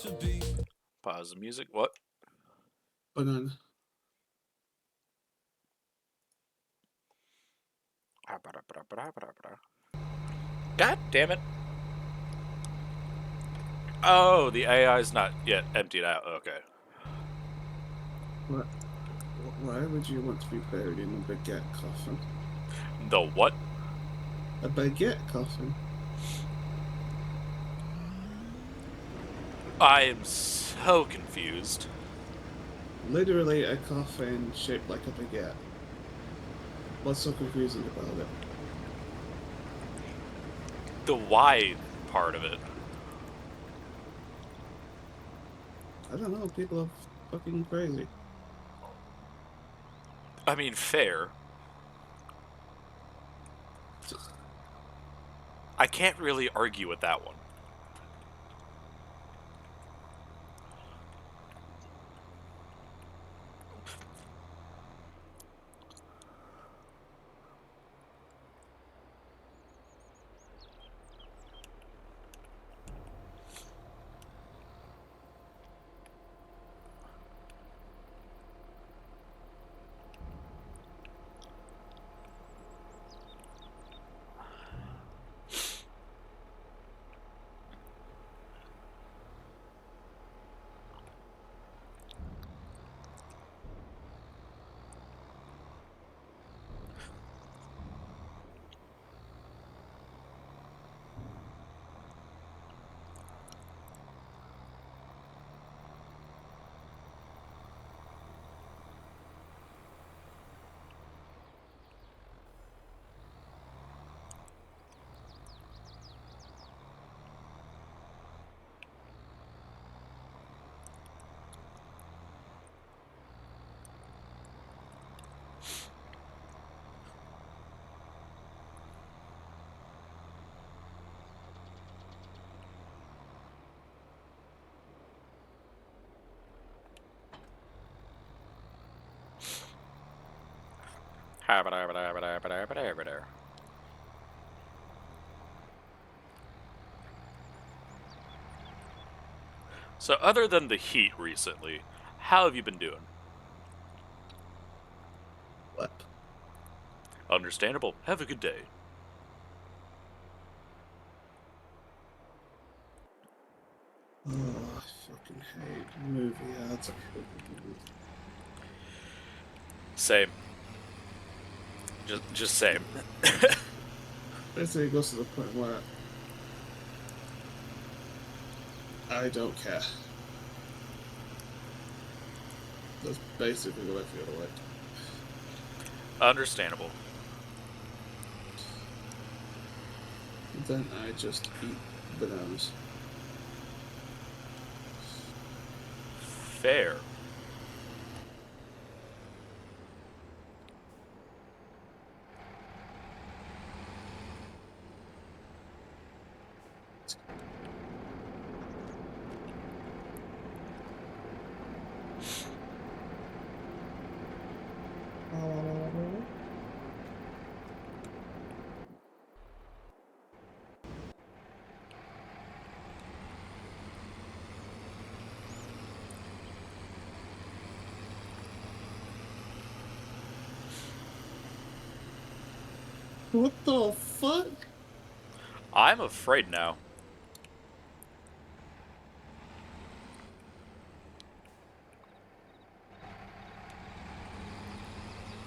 Okay. Pause the music. What? Banana. God damn it. Oh, the AI's not yet emptied out. Okay. What? Why would you want to be buried in a baguette coffin? The what? A baguette coffin? I am so confused. Literally a coffin shaped like a baguette. What's so confusing about it? The why part of it. I don't know, people are fucking crazy. I mean, fair. I can't really argue with that one. So, other than the heat recently, how have you been doing? What? Understandable. Have a good day. Oh, I fucking hate movie ads. Same. Just same. Basically, it goes to the point where I don't care. That's basically what I feel like. Understandable. Then I just eat bananas. Fair. What the fuck? I'm afraid now.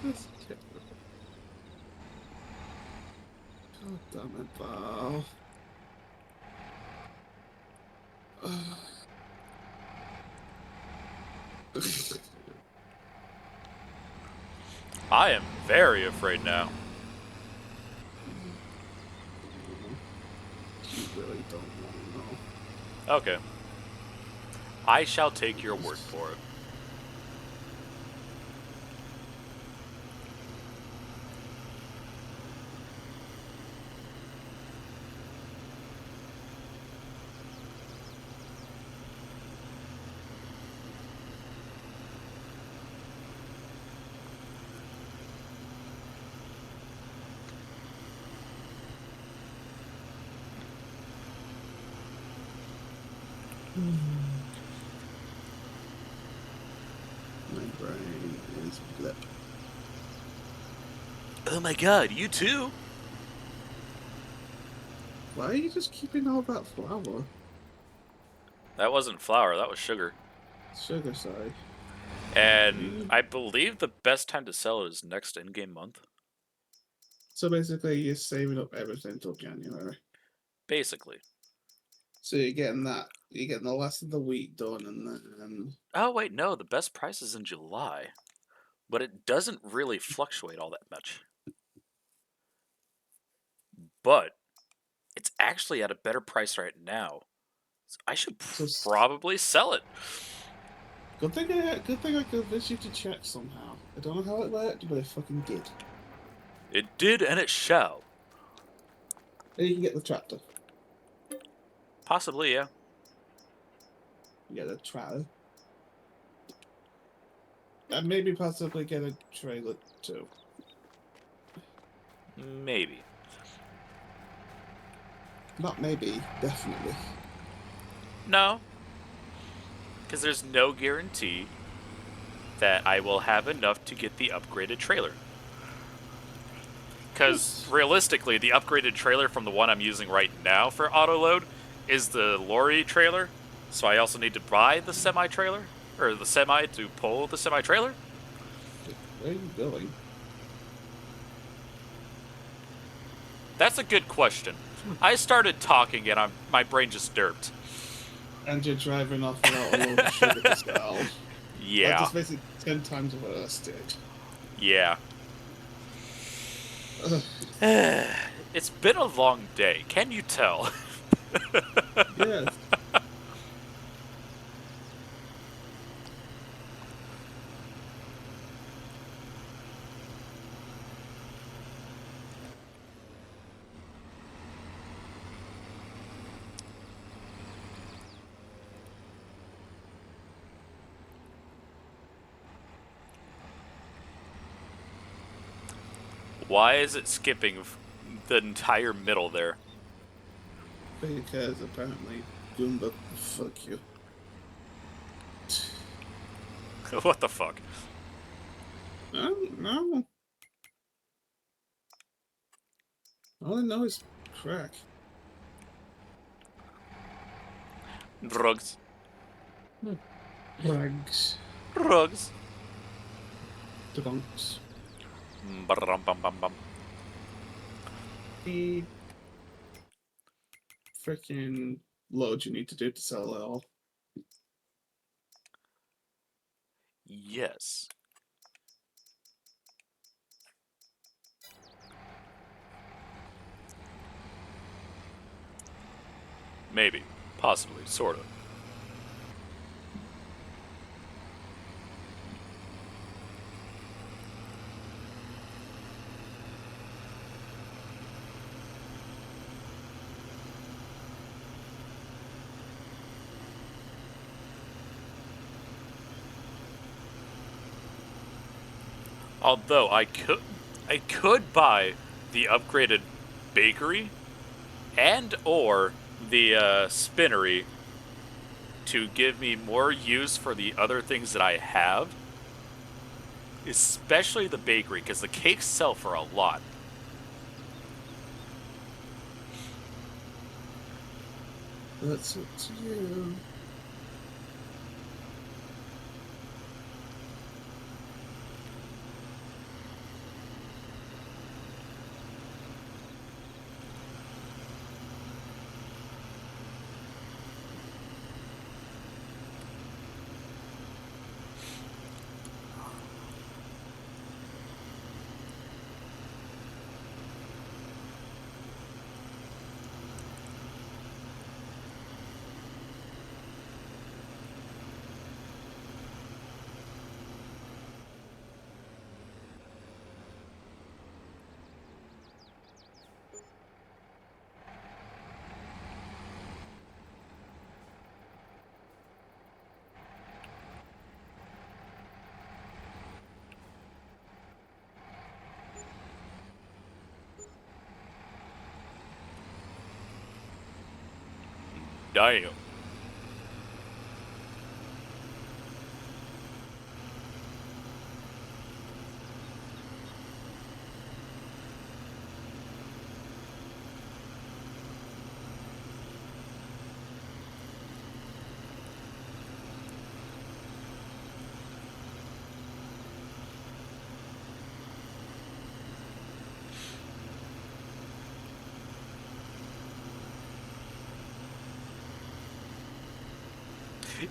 That's terrible. God damn it, Val. I am very afraid now. You really don't want to know. Okay. I shall take your word for it. My brain is blip. Oh my god, you too? Why are you just keeping all that flour? That wasn't flour, that was sugar. Sugar, sorry. And I believe the best time to sell it is next in-game month. So basically, you're saving up everything till January. Basically. So you're getting the last of the wheat done, and then Oh wait, no, the best price is in July. But it doesn't really fluctuate all that much. But it's actually at a better price right now. So I should probably sell it. good thing I convinced you to check somehow. I don't know how it worked, but I fucking did. It did and it shall. And you can get the tractor. Possibly, yeah. You get a tractor. And maybe possibly get a trailer too. Maybe. Not maybe, definitely. No. Because there's no guarantee that I will have enough to get the upgraded trailer. Because realistically, the upgraded trailer from the one I'm using right now for autoload is the lorry trailer. So I also need to buy the semi-trailer, or the semi to pull the semi-trailer. Where are you going? That's a good question. I started talking and my brain just derped. And you're driving off without a load of sugar to sell. Yeah. Like, it's basically 10 times worse, dude. Yeah. It's been a long day. Can you tell? Yes. Why is it skipping the entire middle there? Because apparently Goomba, fuck you. What the fuck? I don't know. All I know is crack. Drugs. Drugs. Drugs. Drunks. Bum. The freaking load you need to do to sell it all. Yes. Maybe. Possibly. Sort of. Although I could buy the upgraded bakery and or the spinnery to give me more use for the other things that I have, especially the bakery, because the cakes sell for a lot. That's up to you. Damn.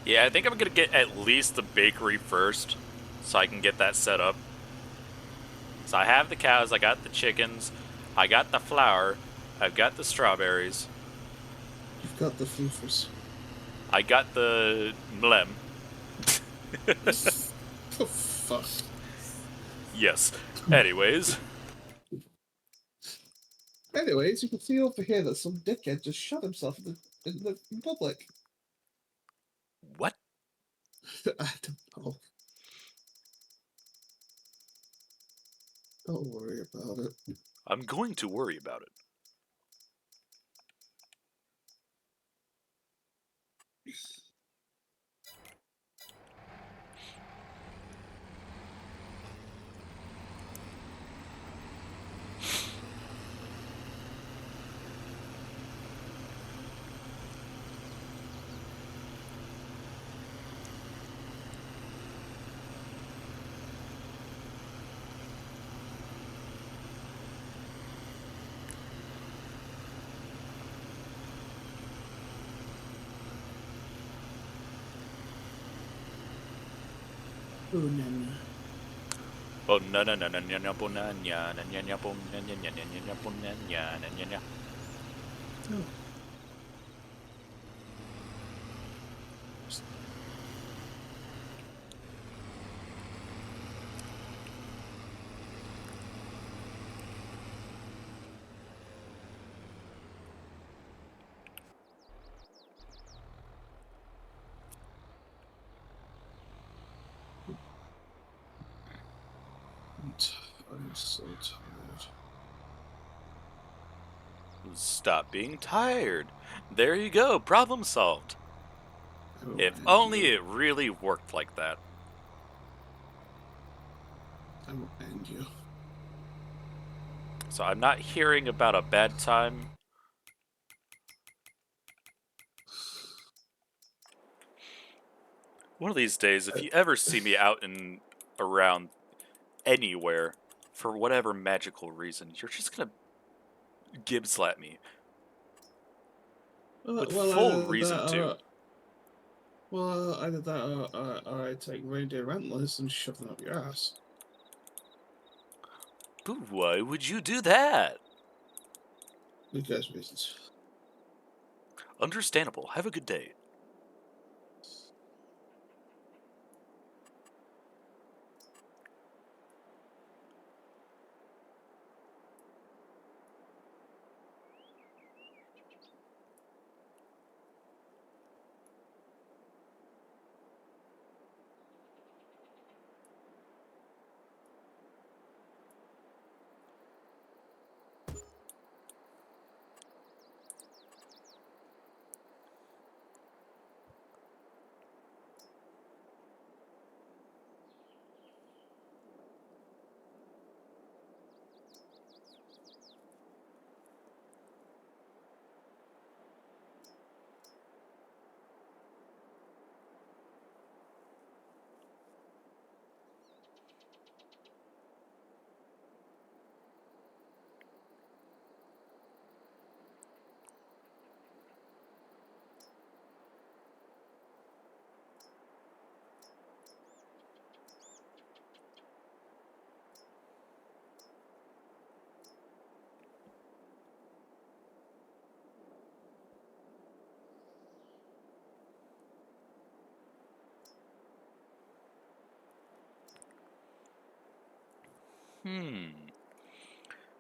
Yeah, I think I'm gonna get at least the bakery first, so I can get that set up. So I have the cows, I got the chickens, I got the flour, I've got the strawberries, You've got the floofers. I got the mlem. Oh, fuck. Yes. Anyways, Anyways, you can see over here that some dickhead just shot himself in public. what? I don't know. Don't worry about it. I'm going to worry about it. Oh, no. Oh no no no no no no no no no no no no no no no. Oh. I'm so tired. Stop being tired. There you go, problem solved. I will If end only you. it really worked like that. I will end you. So I'm not hearing about a bad time. One of these days, if you ever see me out and around anywhere, for whatever magical reason, you're just gonna gib slap me. With full Either reason, that too. either that or I take reindeer antlers and shove them up your ass. But why would you do that? Because reasons. Understandable. Have a good day.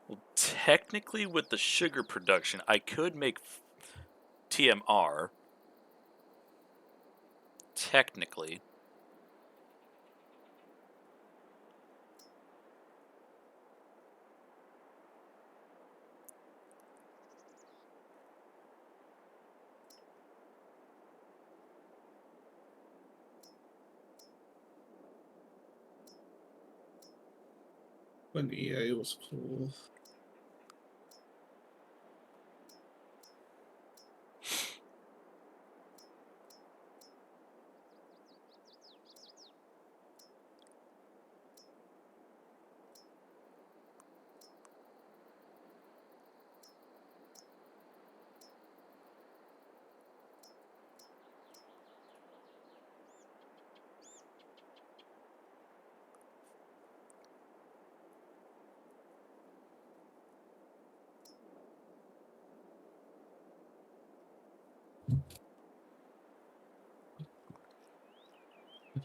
Well, technically, with the sugar production, I could make TMR. Technically. When EA was cool.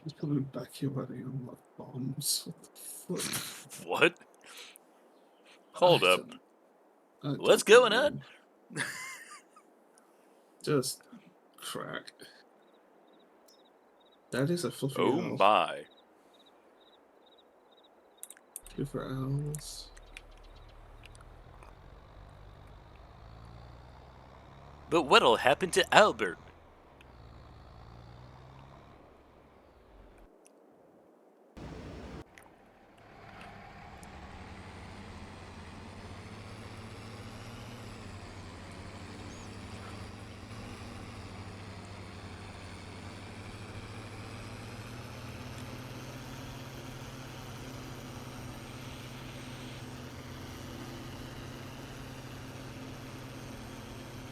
He's coming back here running on like bombs. What the fuck? What? Hold I up. don't- I What's don't going know. on? Just crack. That is a fluffy Oh owl. my. Good for owls. But what'll happen to Albert?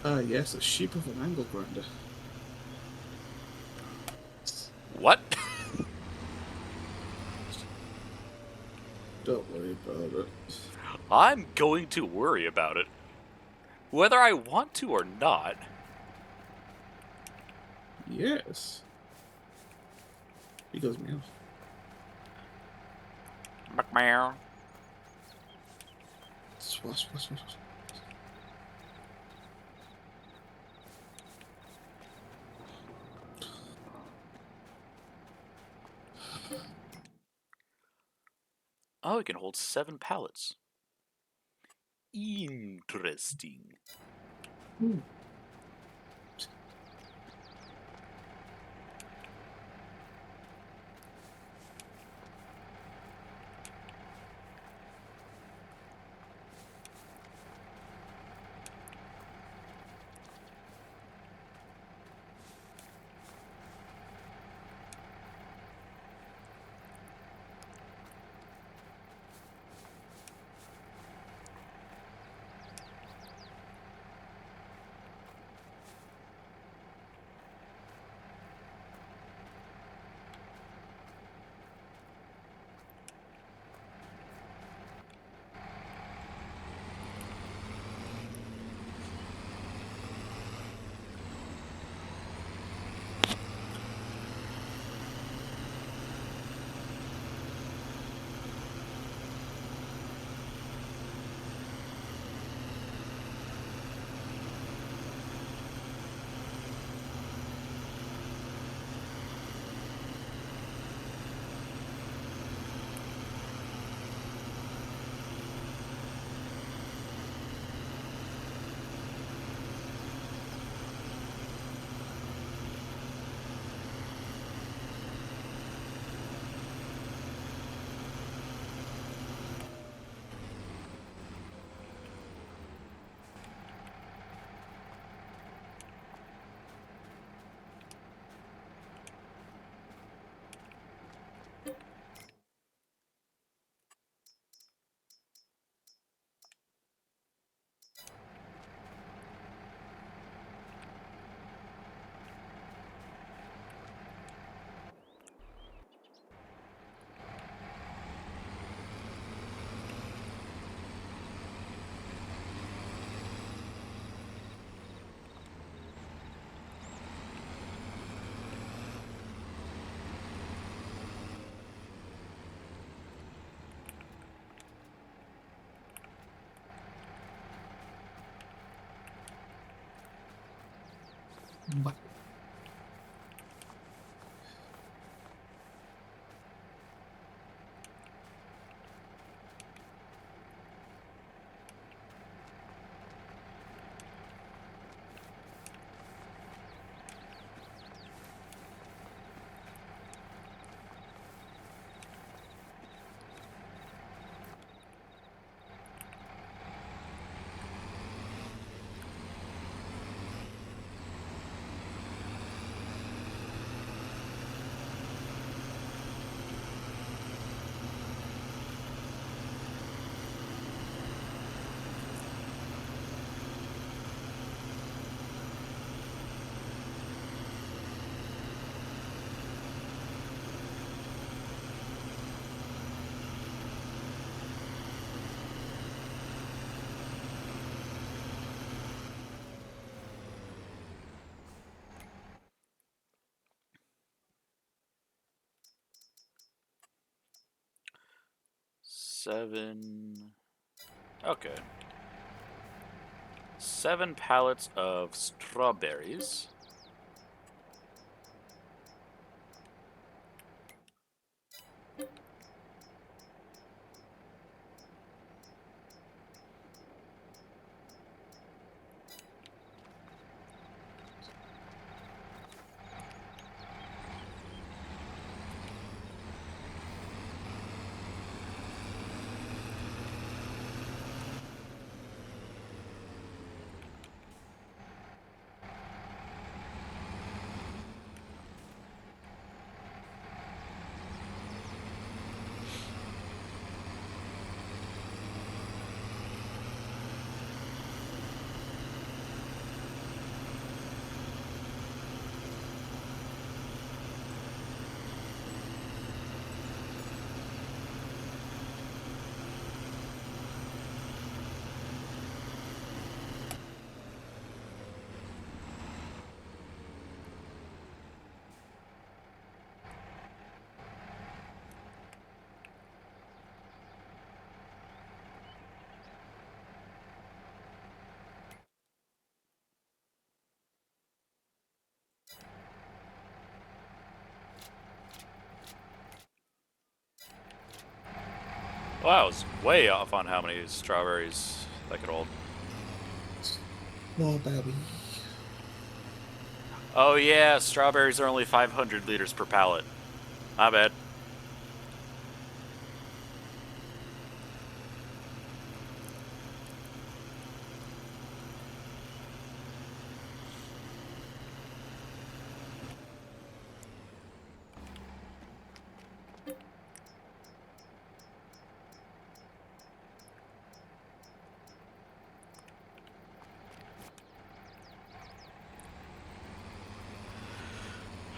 Ah, yes, a sheep of an angle grinder. What? Don't worry about it. I'm going to worry about it. Whether I want to or not. Yes. He goes meow. Meow. Swash, swash, swash. Oh, it can hold 7 pallets. Interesting. Hmm. Bye. 7. Okay. 7 pallets of strawberries. Wow, I was way off on how many strawberries that could hold. Strawberry. Oh yeah, strawberries are only 500 liters per pallet. My bad.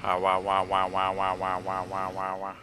Ah, wow, wow, wow, wow, wow, wow, wow, wow, wow, wow.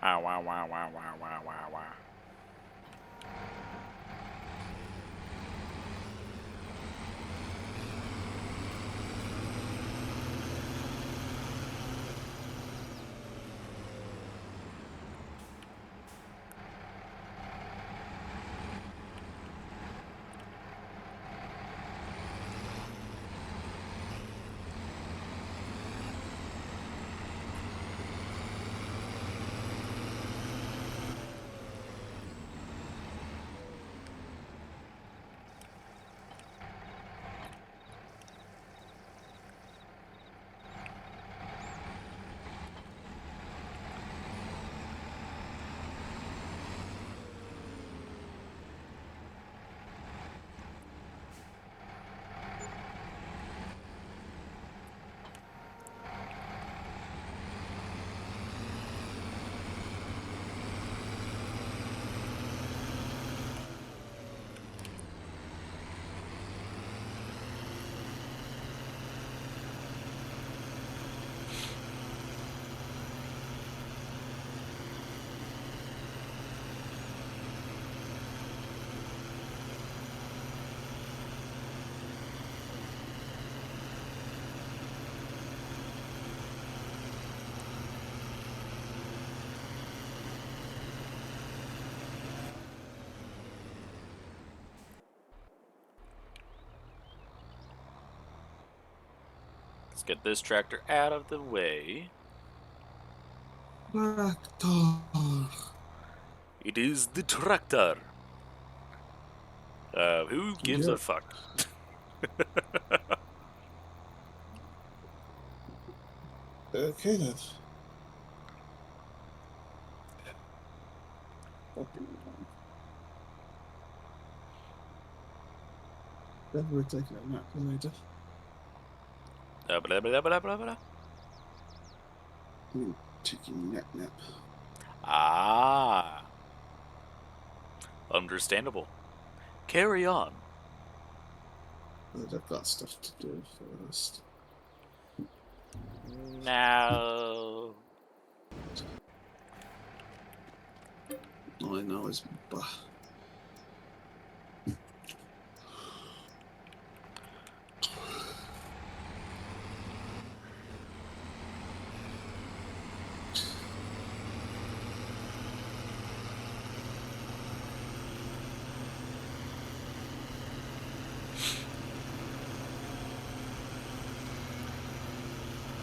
Ah, wow, wow, wow, wow, wow, wow, wow. Let's get this tractor out of the way. Tractor. It is the tractor. Who gives a Yep. fuck? Okay then. Fucking hell. Then we're taking a nap for later. Blah, blah, blah, blah, blah, blah. Chicken nap. Ah, understandable. Carry on. But I've got stuff to do first. No. All I know is bah.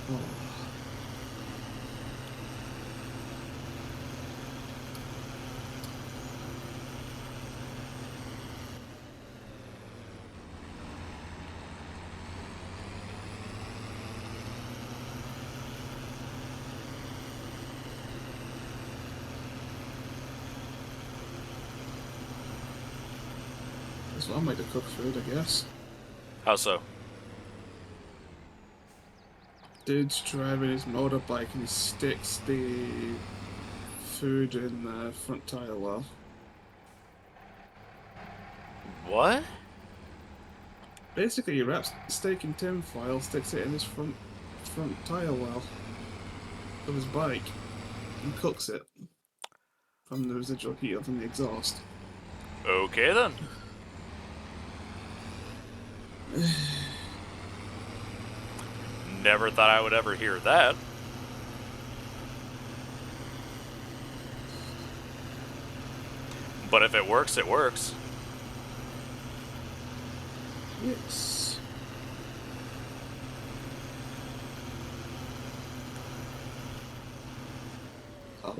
Oh. That's one way to cook food, I guess. How so? Dude's driving his motorbike and he sticks the food in the front tire well. What? Basically, he wraps the steak in tin foil, sticks it in his front tire well of his bike, and cooks it from the residual heat from the exhaust. Okay then. Never thought I would ever hear that. But if it works, it works. Yes. Oh.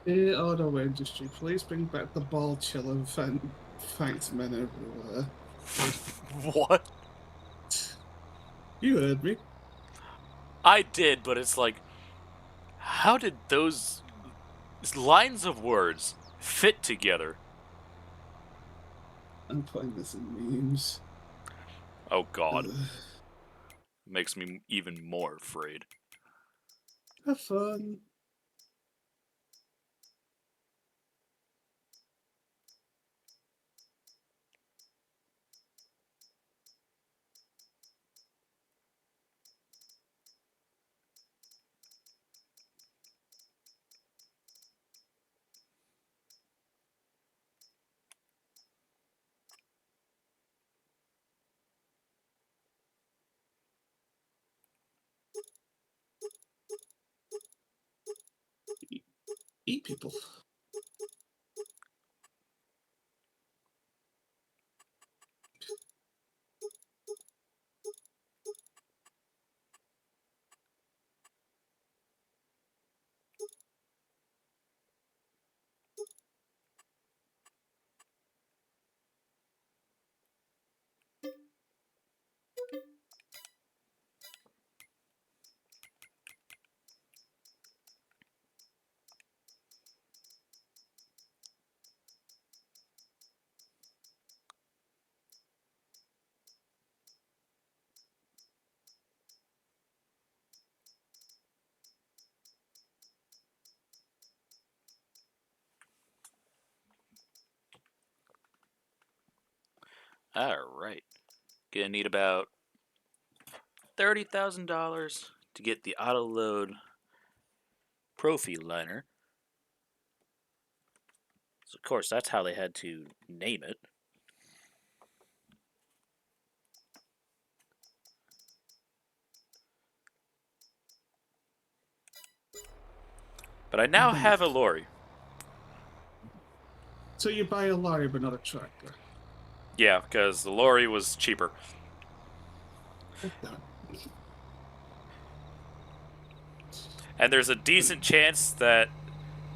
Dear auto industry, please bring back the ball chiller and thanks men everywhere. What? You heard me. I did, but it's like, how did those lines of words fit together? I'm putting this in memes. Oh god. Ugh. Makes me even more afraid. Have fun. Eat people. Alright. Gonna need about $30,000 to get the auto load Profi liner. So of course, that's how they had to name it. But I now have a lorry. So you buy a lorry but not a tractor. Yeah, because the lorry was cheaper. And there's a decent chance that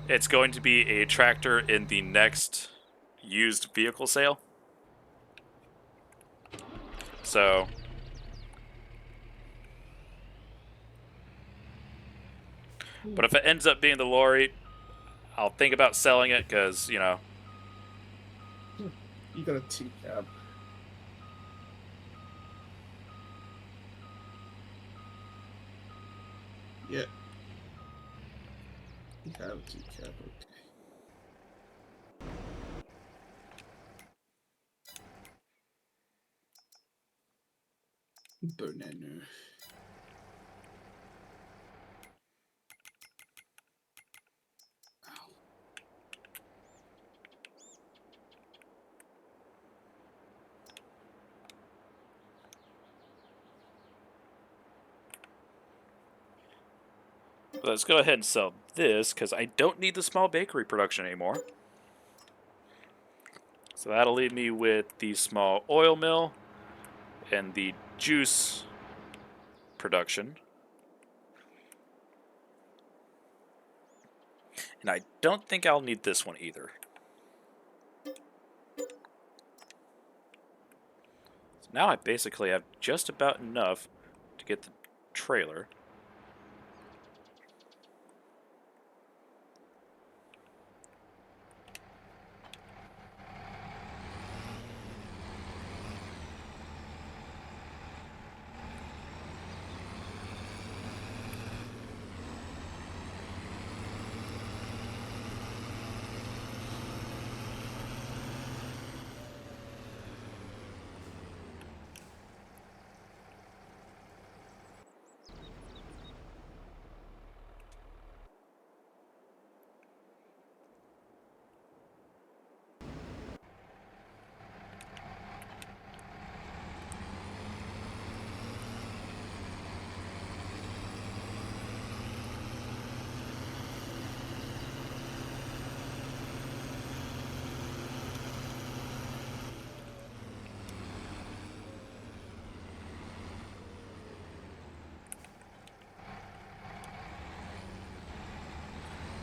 it's going to be a tractor in the next used vehicle sale. So, but if it ends up being the lorry, I'll think about selling it because, you know. You got a T-cab. Yeah. You have a T-cab, okay. Banana. Let's go ahead and sell this because I don't need the small bakery production anymore. So that'll leave me with the small oil mill and the juice production. And I don't think I'll need this one either. So now I basically have just about enough to get the trailer.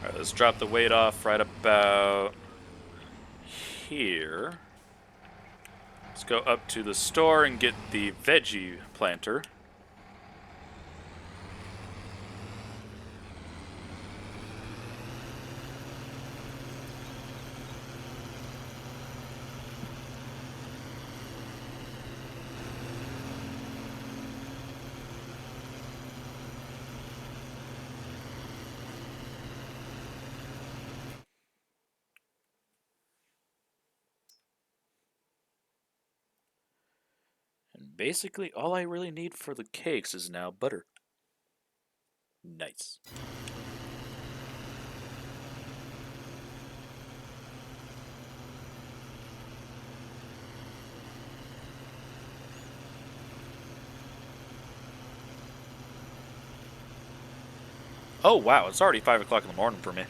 Alright, let's drop the weight off right about here. Let's go up to the store and get the veggie planter. And basically all I really need for the cakes is now butter. Nice. Oh wow, it's already 5 o'clock in the morning for me.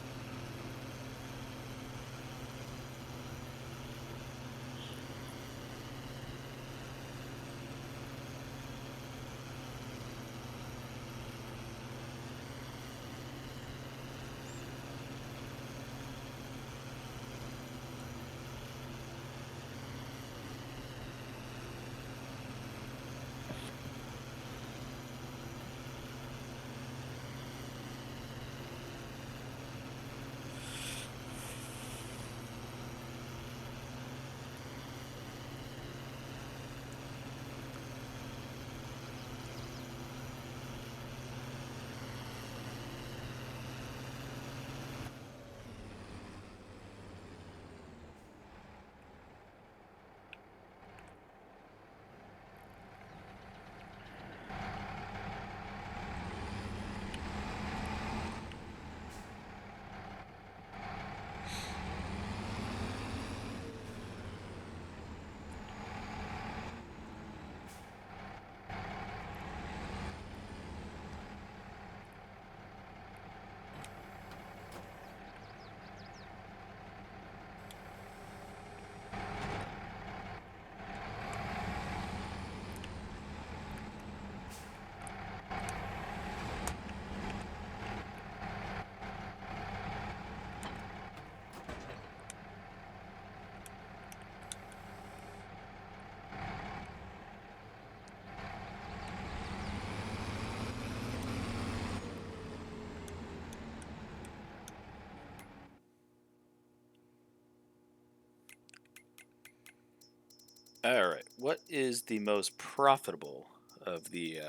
All right. What is the most profitable of the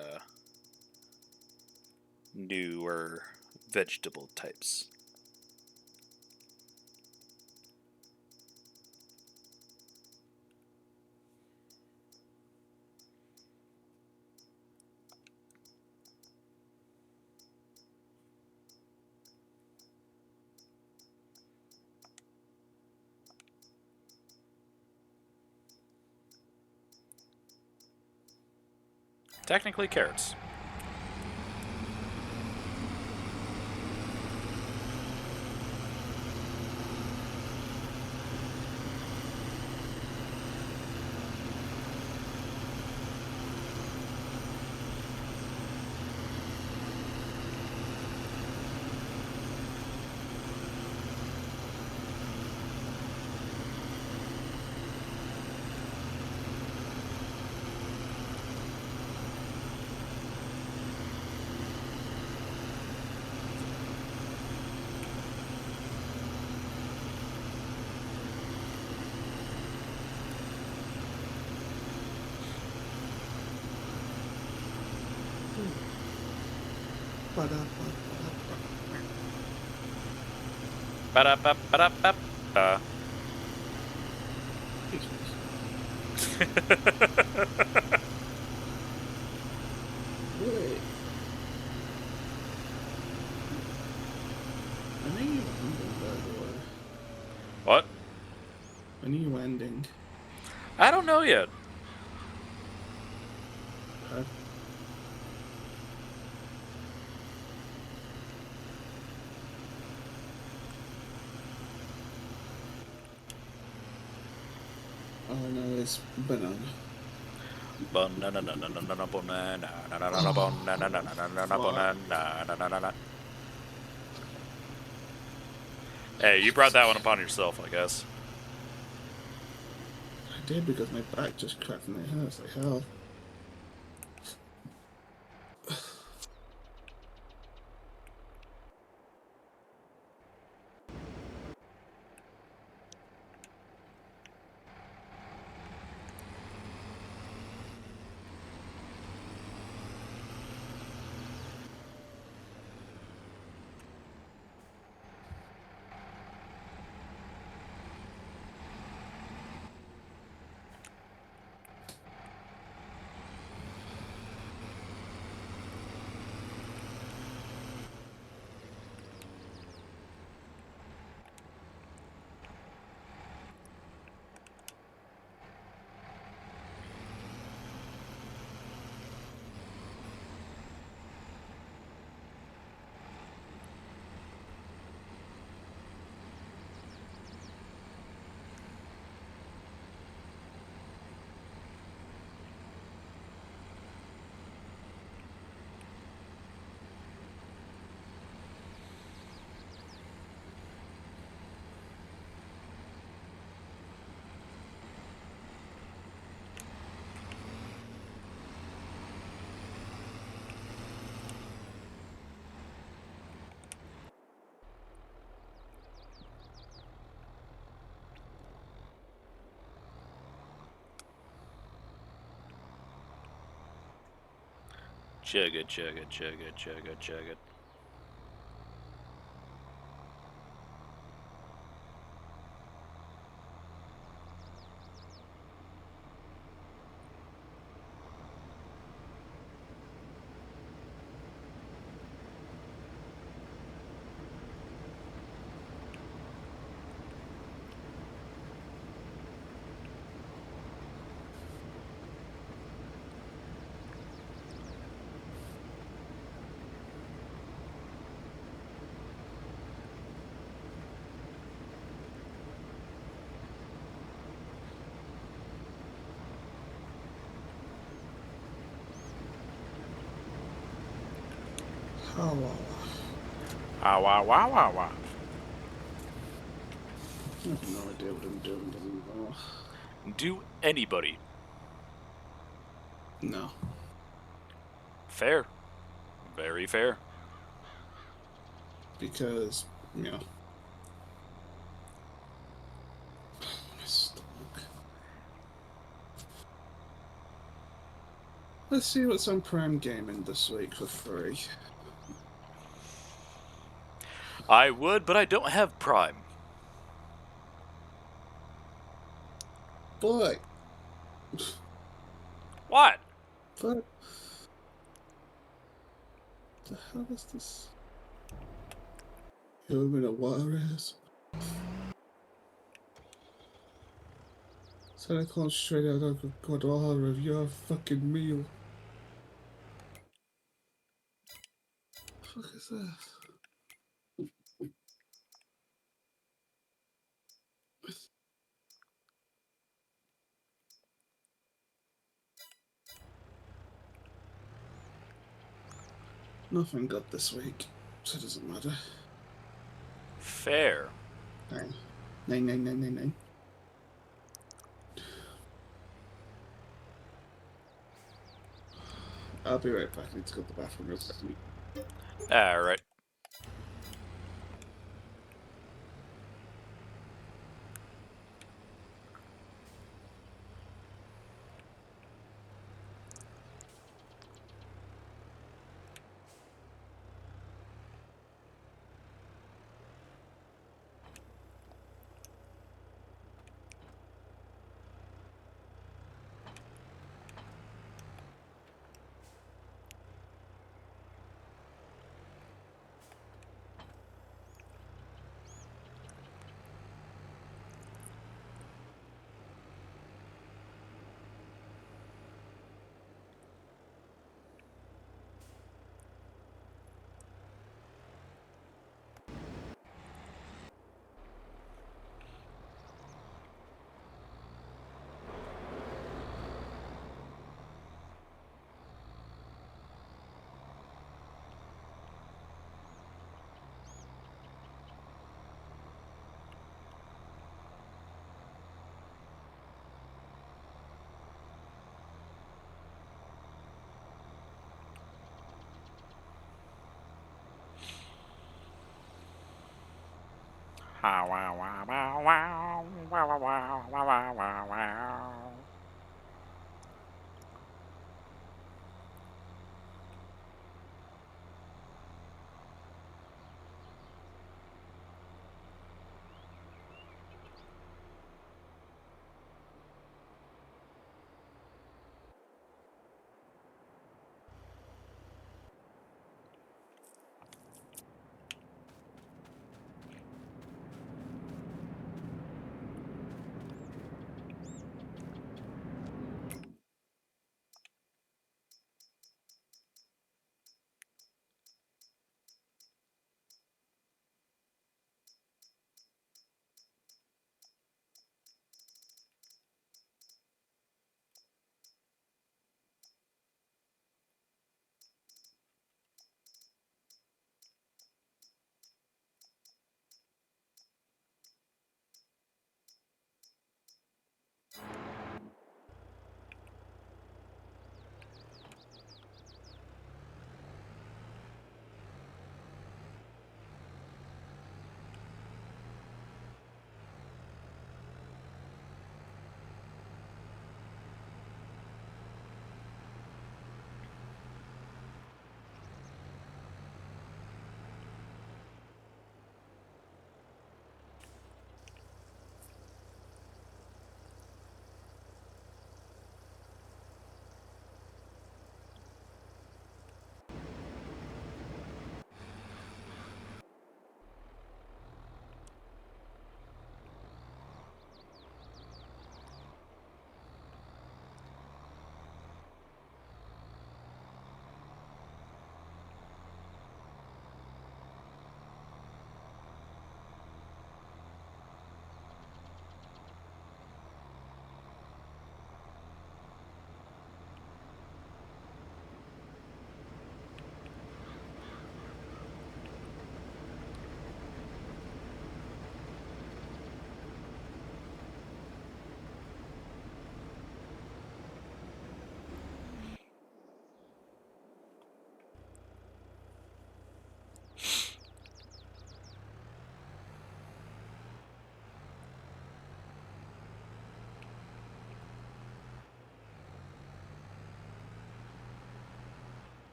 newer vegetable types? Technically, carrots. Ba-da-ba-ba-da-ba-ba. Wait. When are you ending, by the way? What? When are you ending? I don't know yet. Huh? All I know is banana. Hey, you brought that one upon yourself, I guess. I did because my back just cracked and it hurts like hell. Chug it, chug it, chug it, chug it, chug it. Oh, wow. Ah, wah, wah, wah, wah. I have no idea what I'm doing anymore. Do anybody. No. Fair. Very fair. Because, you know. My stomach. Let's see what's on Prime Gaming this week for free. I would, but I don't have Prime. Boy, What? but the hell is this? Human Juarez. Santa Claus straight out of Guadalajara of your fucking meal. The fuck is this? Nothing good this week, so it doesn't matter. Fair. Nine. Nine. I'll be right back. I need to go to the bathroom real quick. Alright. Wow, wow, wow, wow, wow, wow, wow, wow, wow, wow.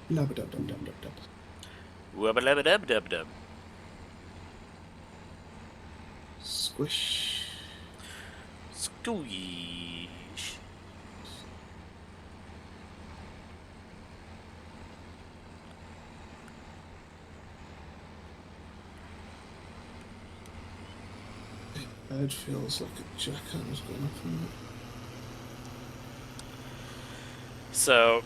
Nub dub dub dub dub dub. Wubba-lubba-dub-dub-dub. Squish. Squeeze. Bed feels like a jackhammer's going up on it. So,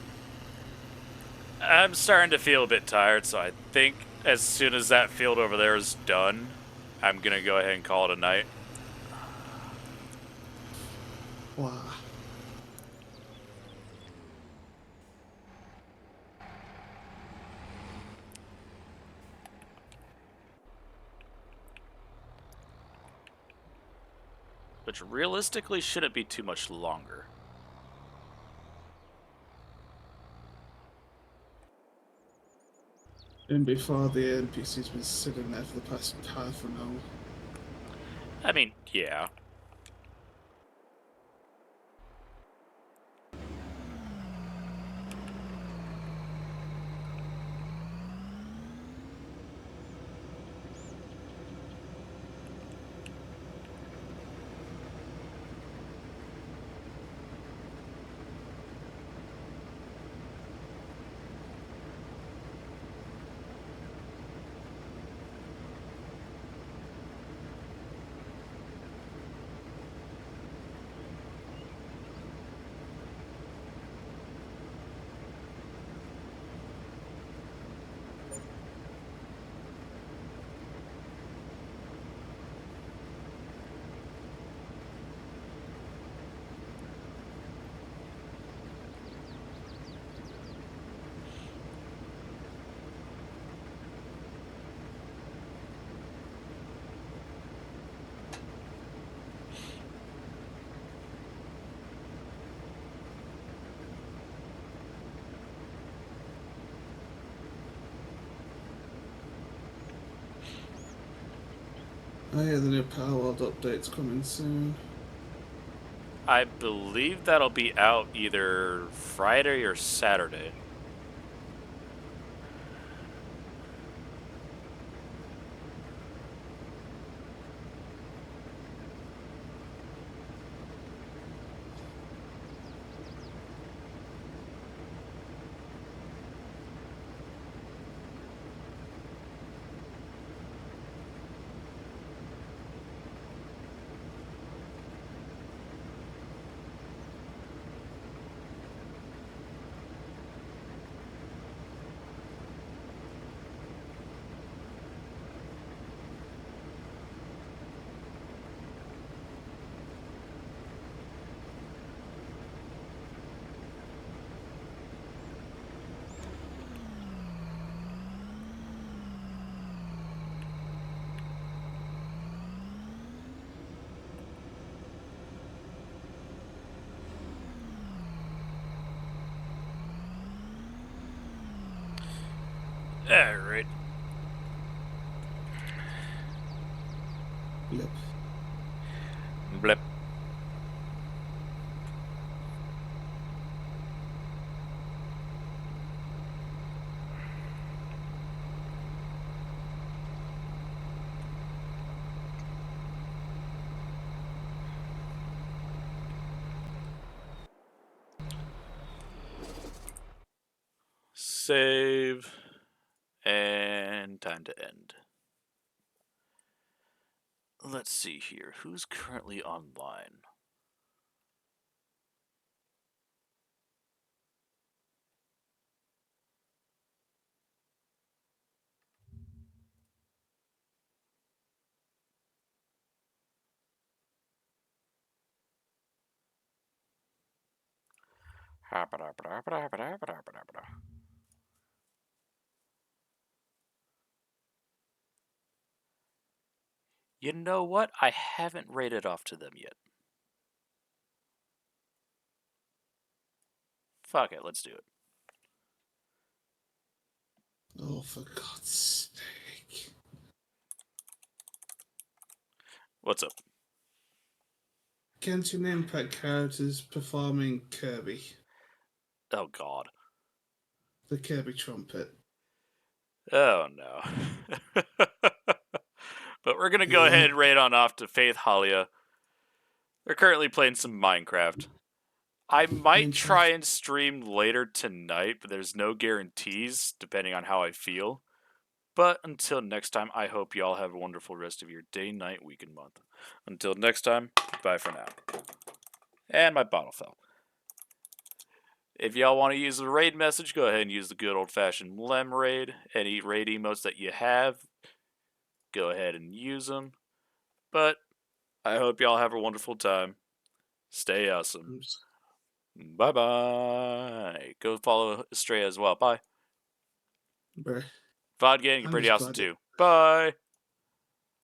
I'm starting to feel a bit tired, so I think as soon as that field over there is done, I'm going to go ahead and call it a night. Wow. Which realistically shouldn't be too much longer. And before the NPC's been sitting there for the past half an hour. I mean, yeah. Oh yeah, the new Power World update's coming soon. I believe that'll be out either Friday or Saturday. Alright. Blip. Blip. Save. And time to end. Let's see here. Who's currently online? You know what? I haven't rated off to them yet. Fuck it, let's do it. Oh, for God's sake. What's up? Genshin Impact characters performing Kirby. Oh god. The Kirby trumpet. Oh no. But we're gonna go ahead and raid on off to Faith Halia. They're currently playing some Minecraft. I might try and stream later tonight, but there's no guarantees depending on how I feel. But until next time, I hope y'all have a wonderful rest of your day, night, week, and month. Until next time, bye for now. And my bottle fell. If y'all want to use the raid message, go ahead and use the good old-fashioned lem raid. Any raid emotes that you have, go ahead and use them. But I hope y'all have a wonderful time. Stay awesome. Bye-bye. Go follow Estrella as well. Bye. Bruh. VOD gang, you're I'm pretty just awesome glad too. Bye.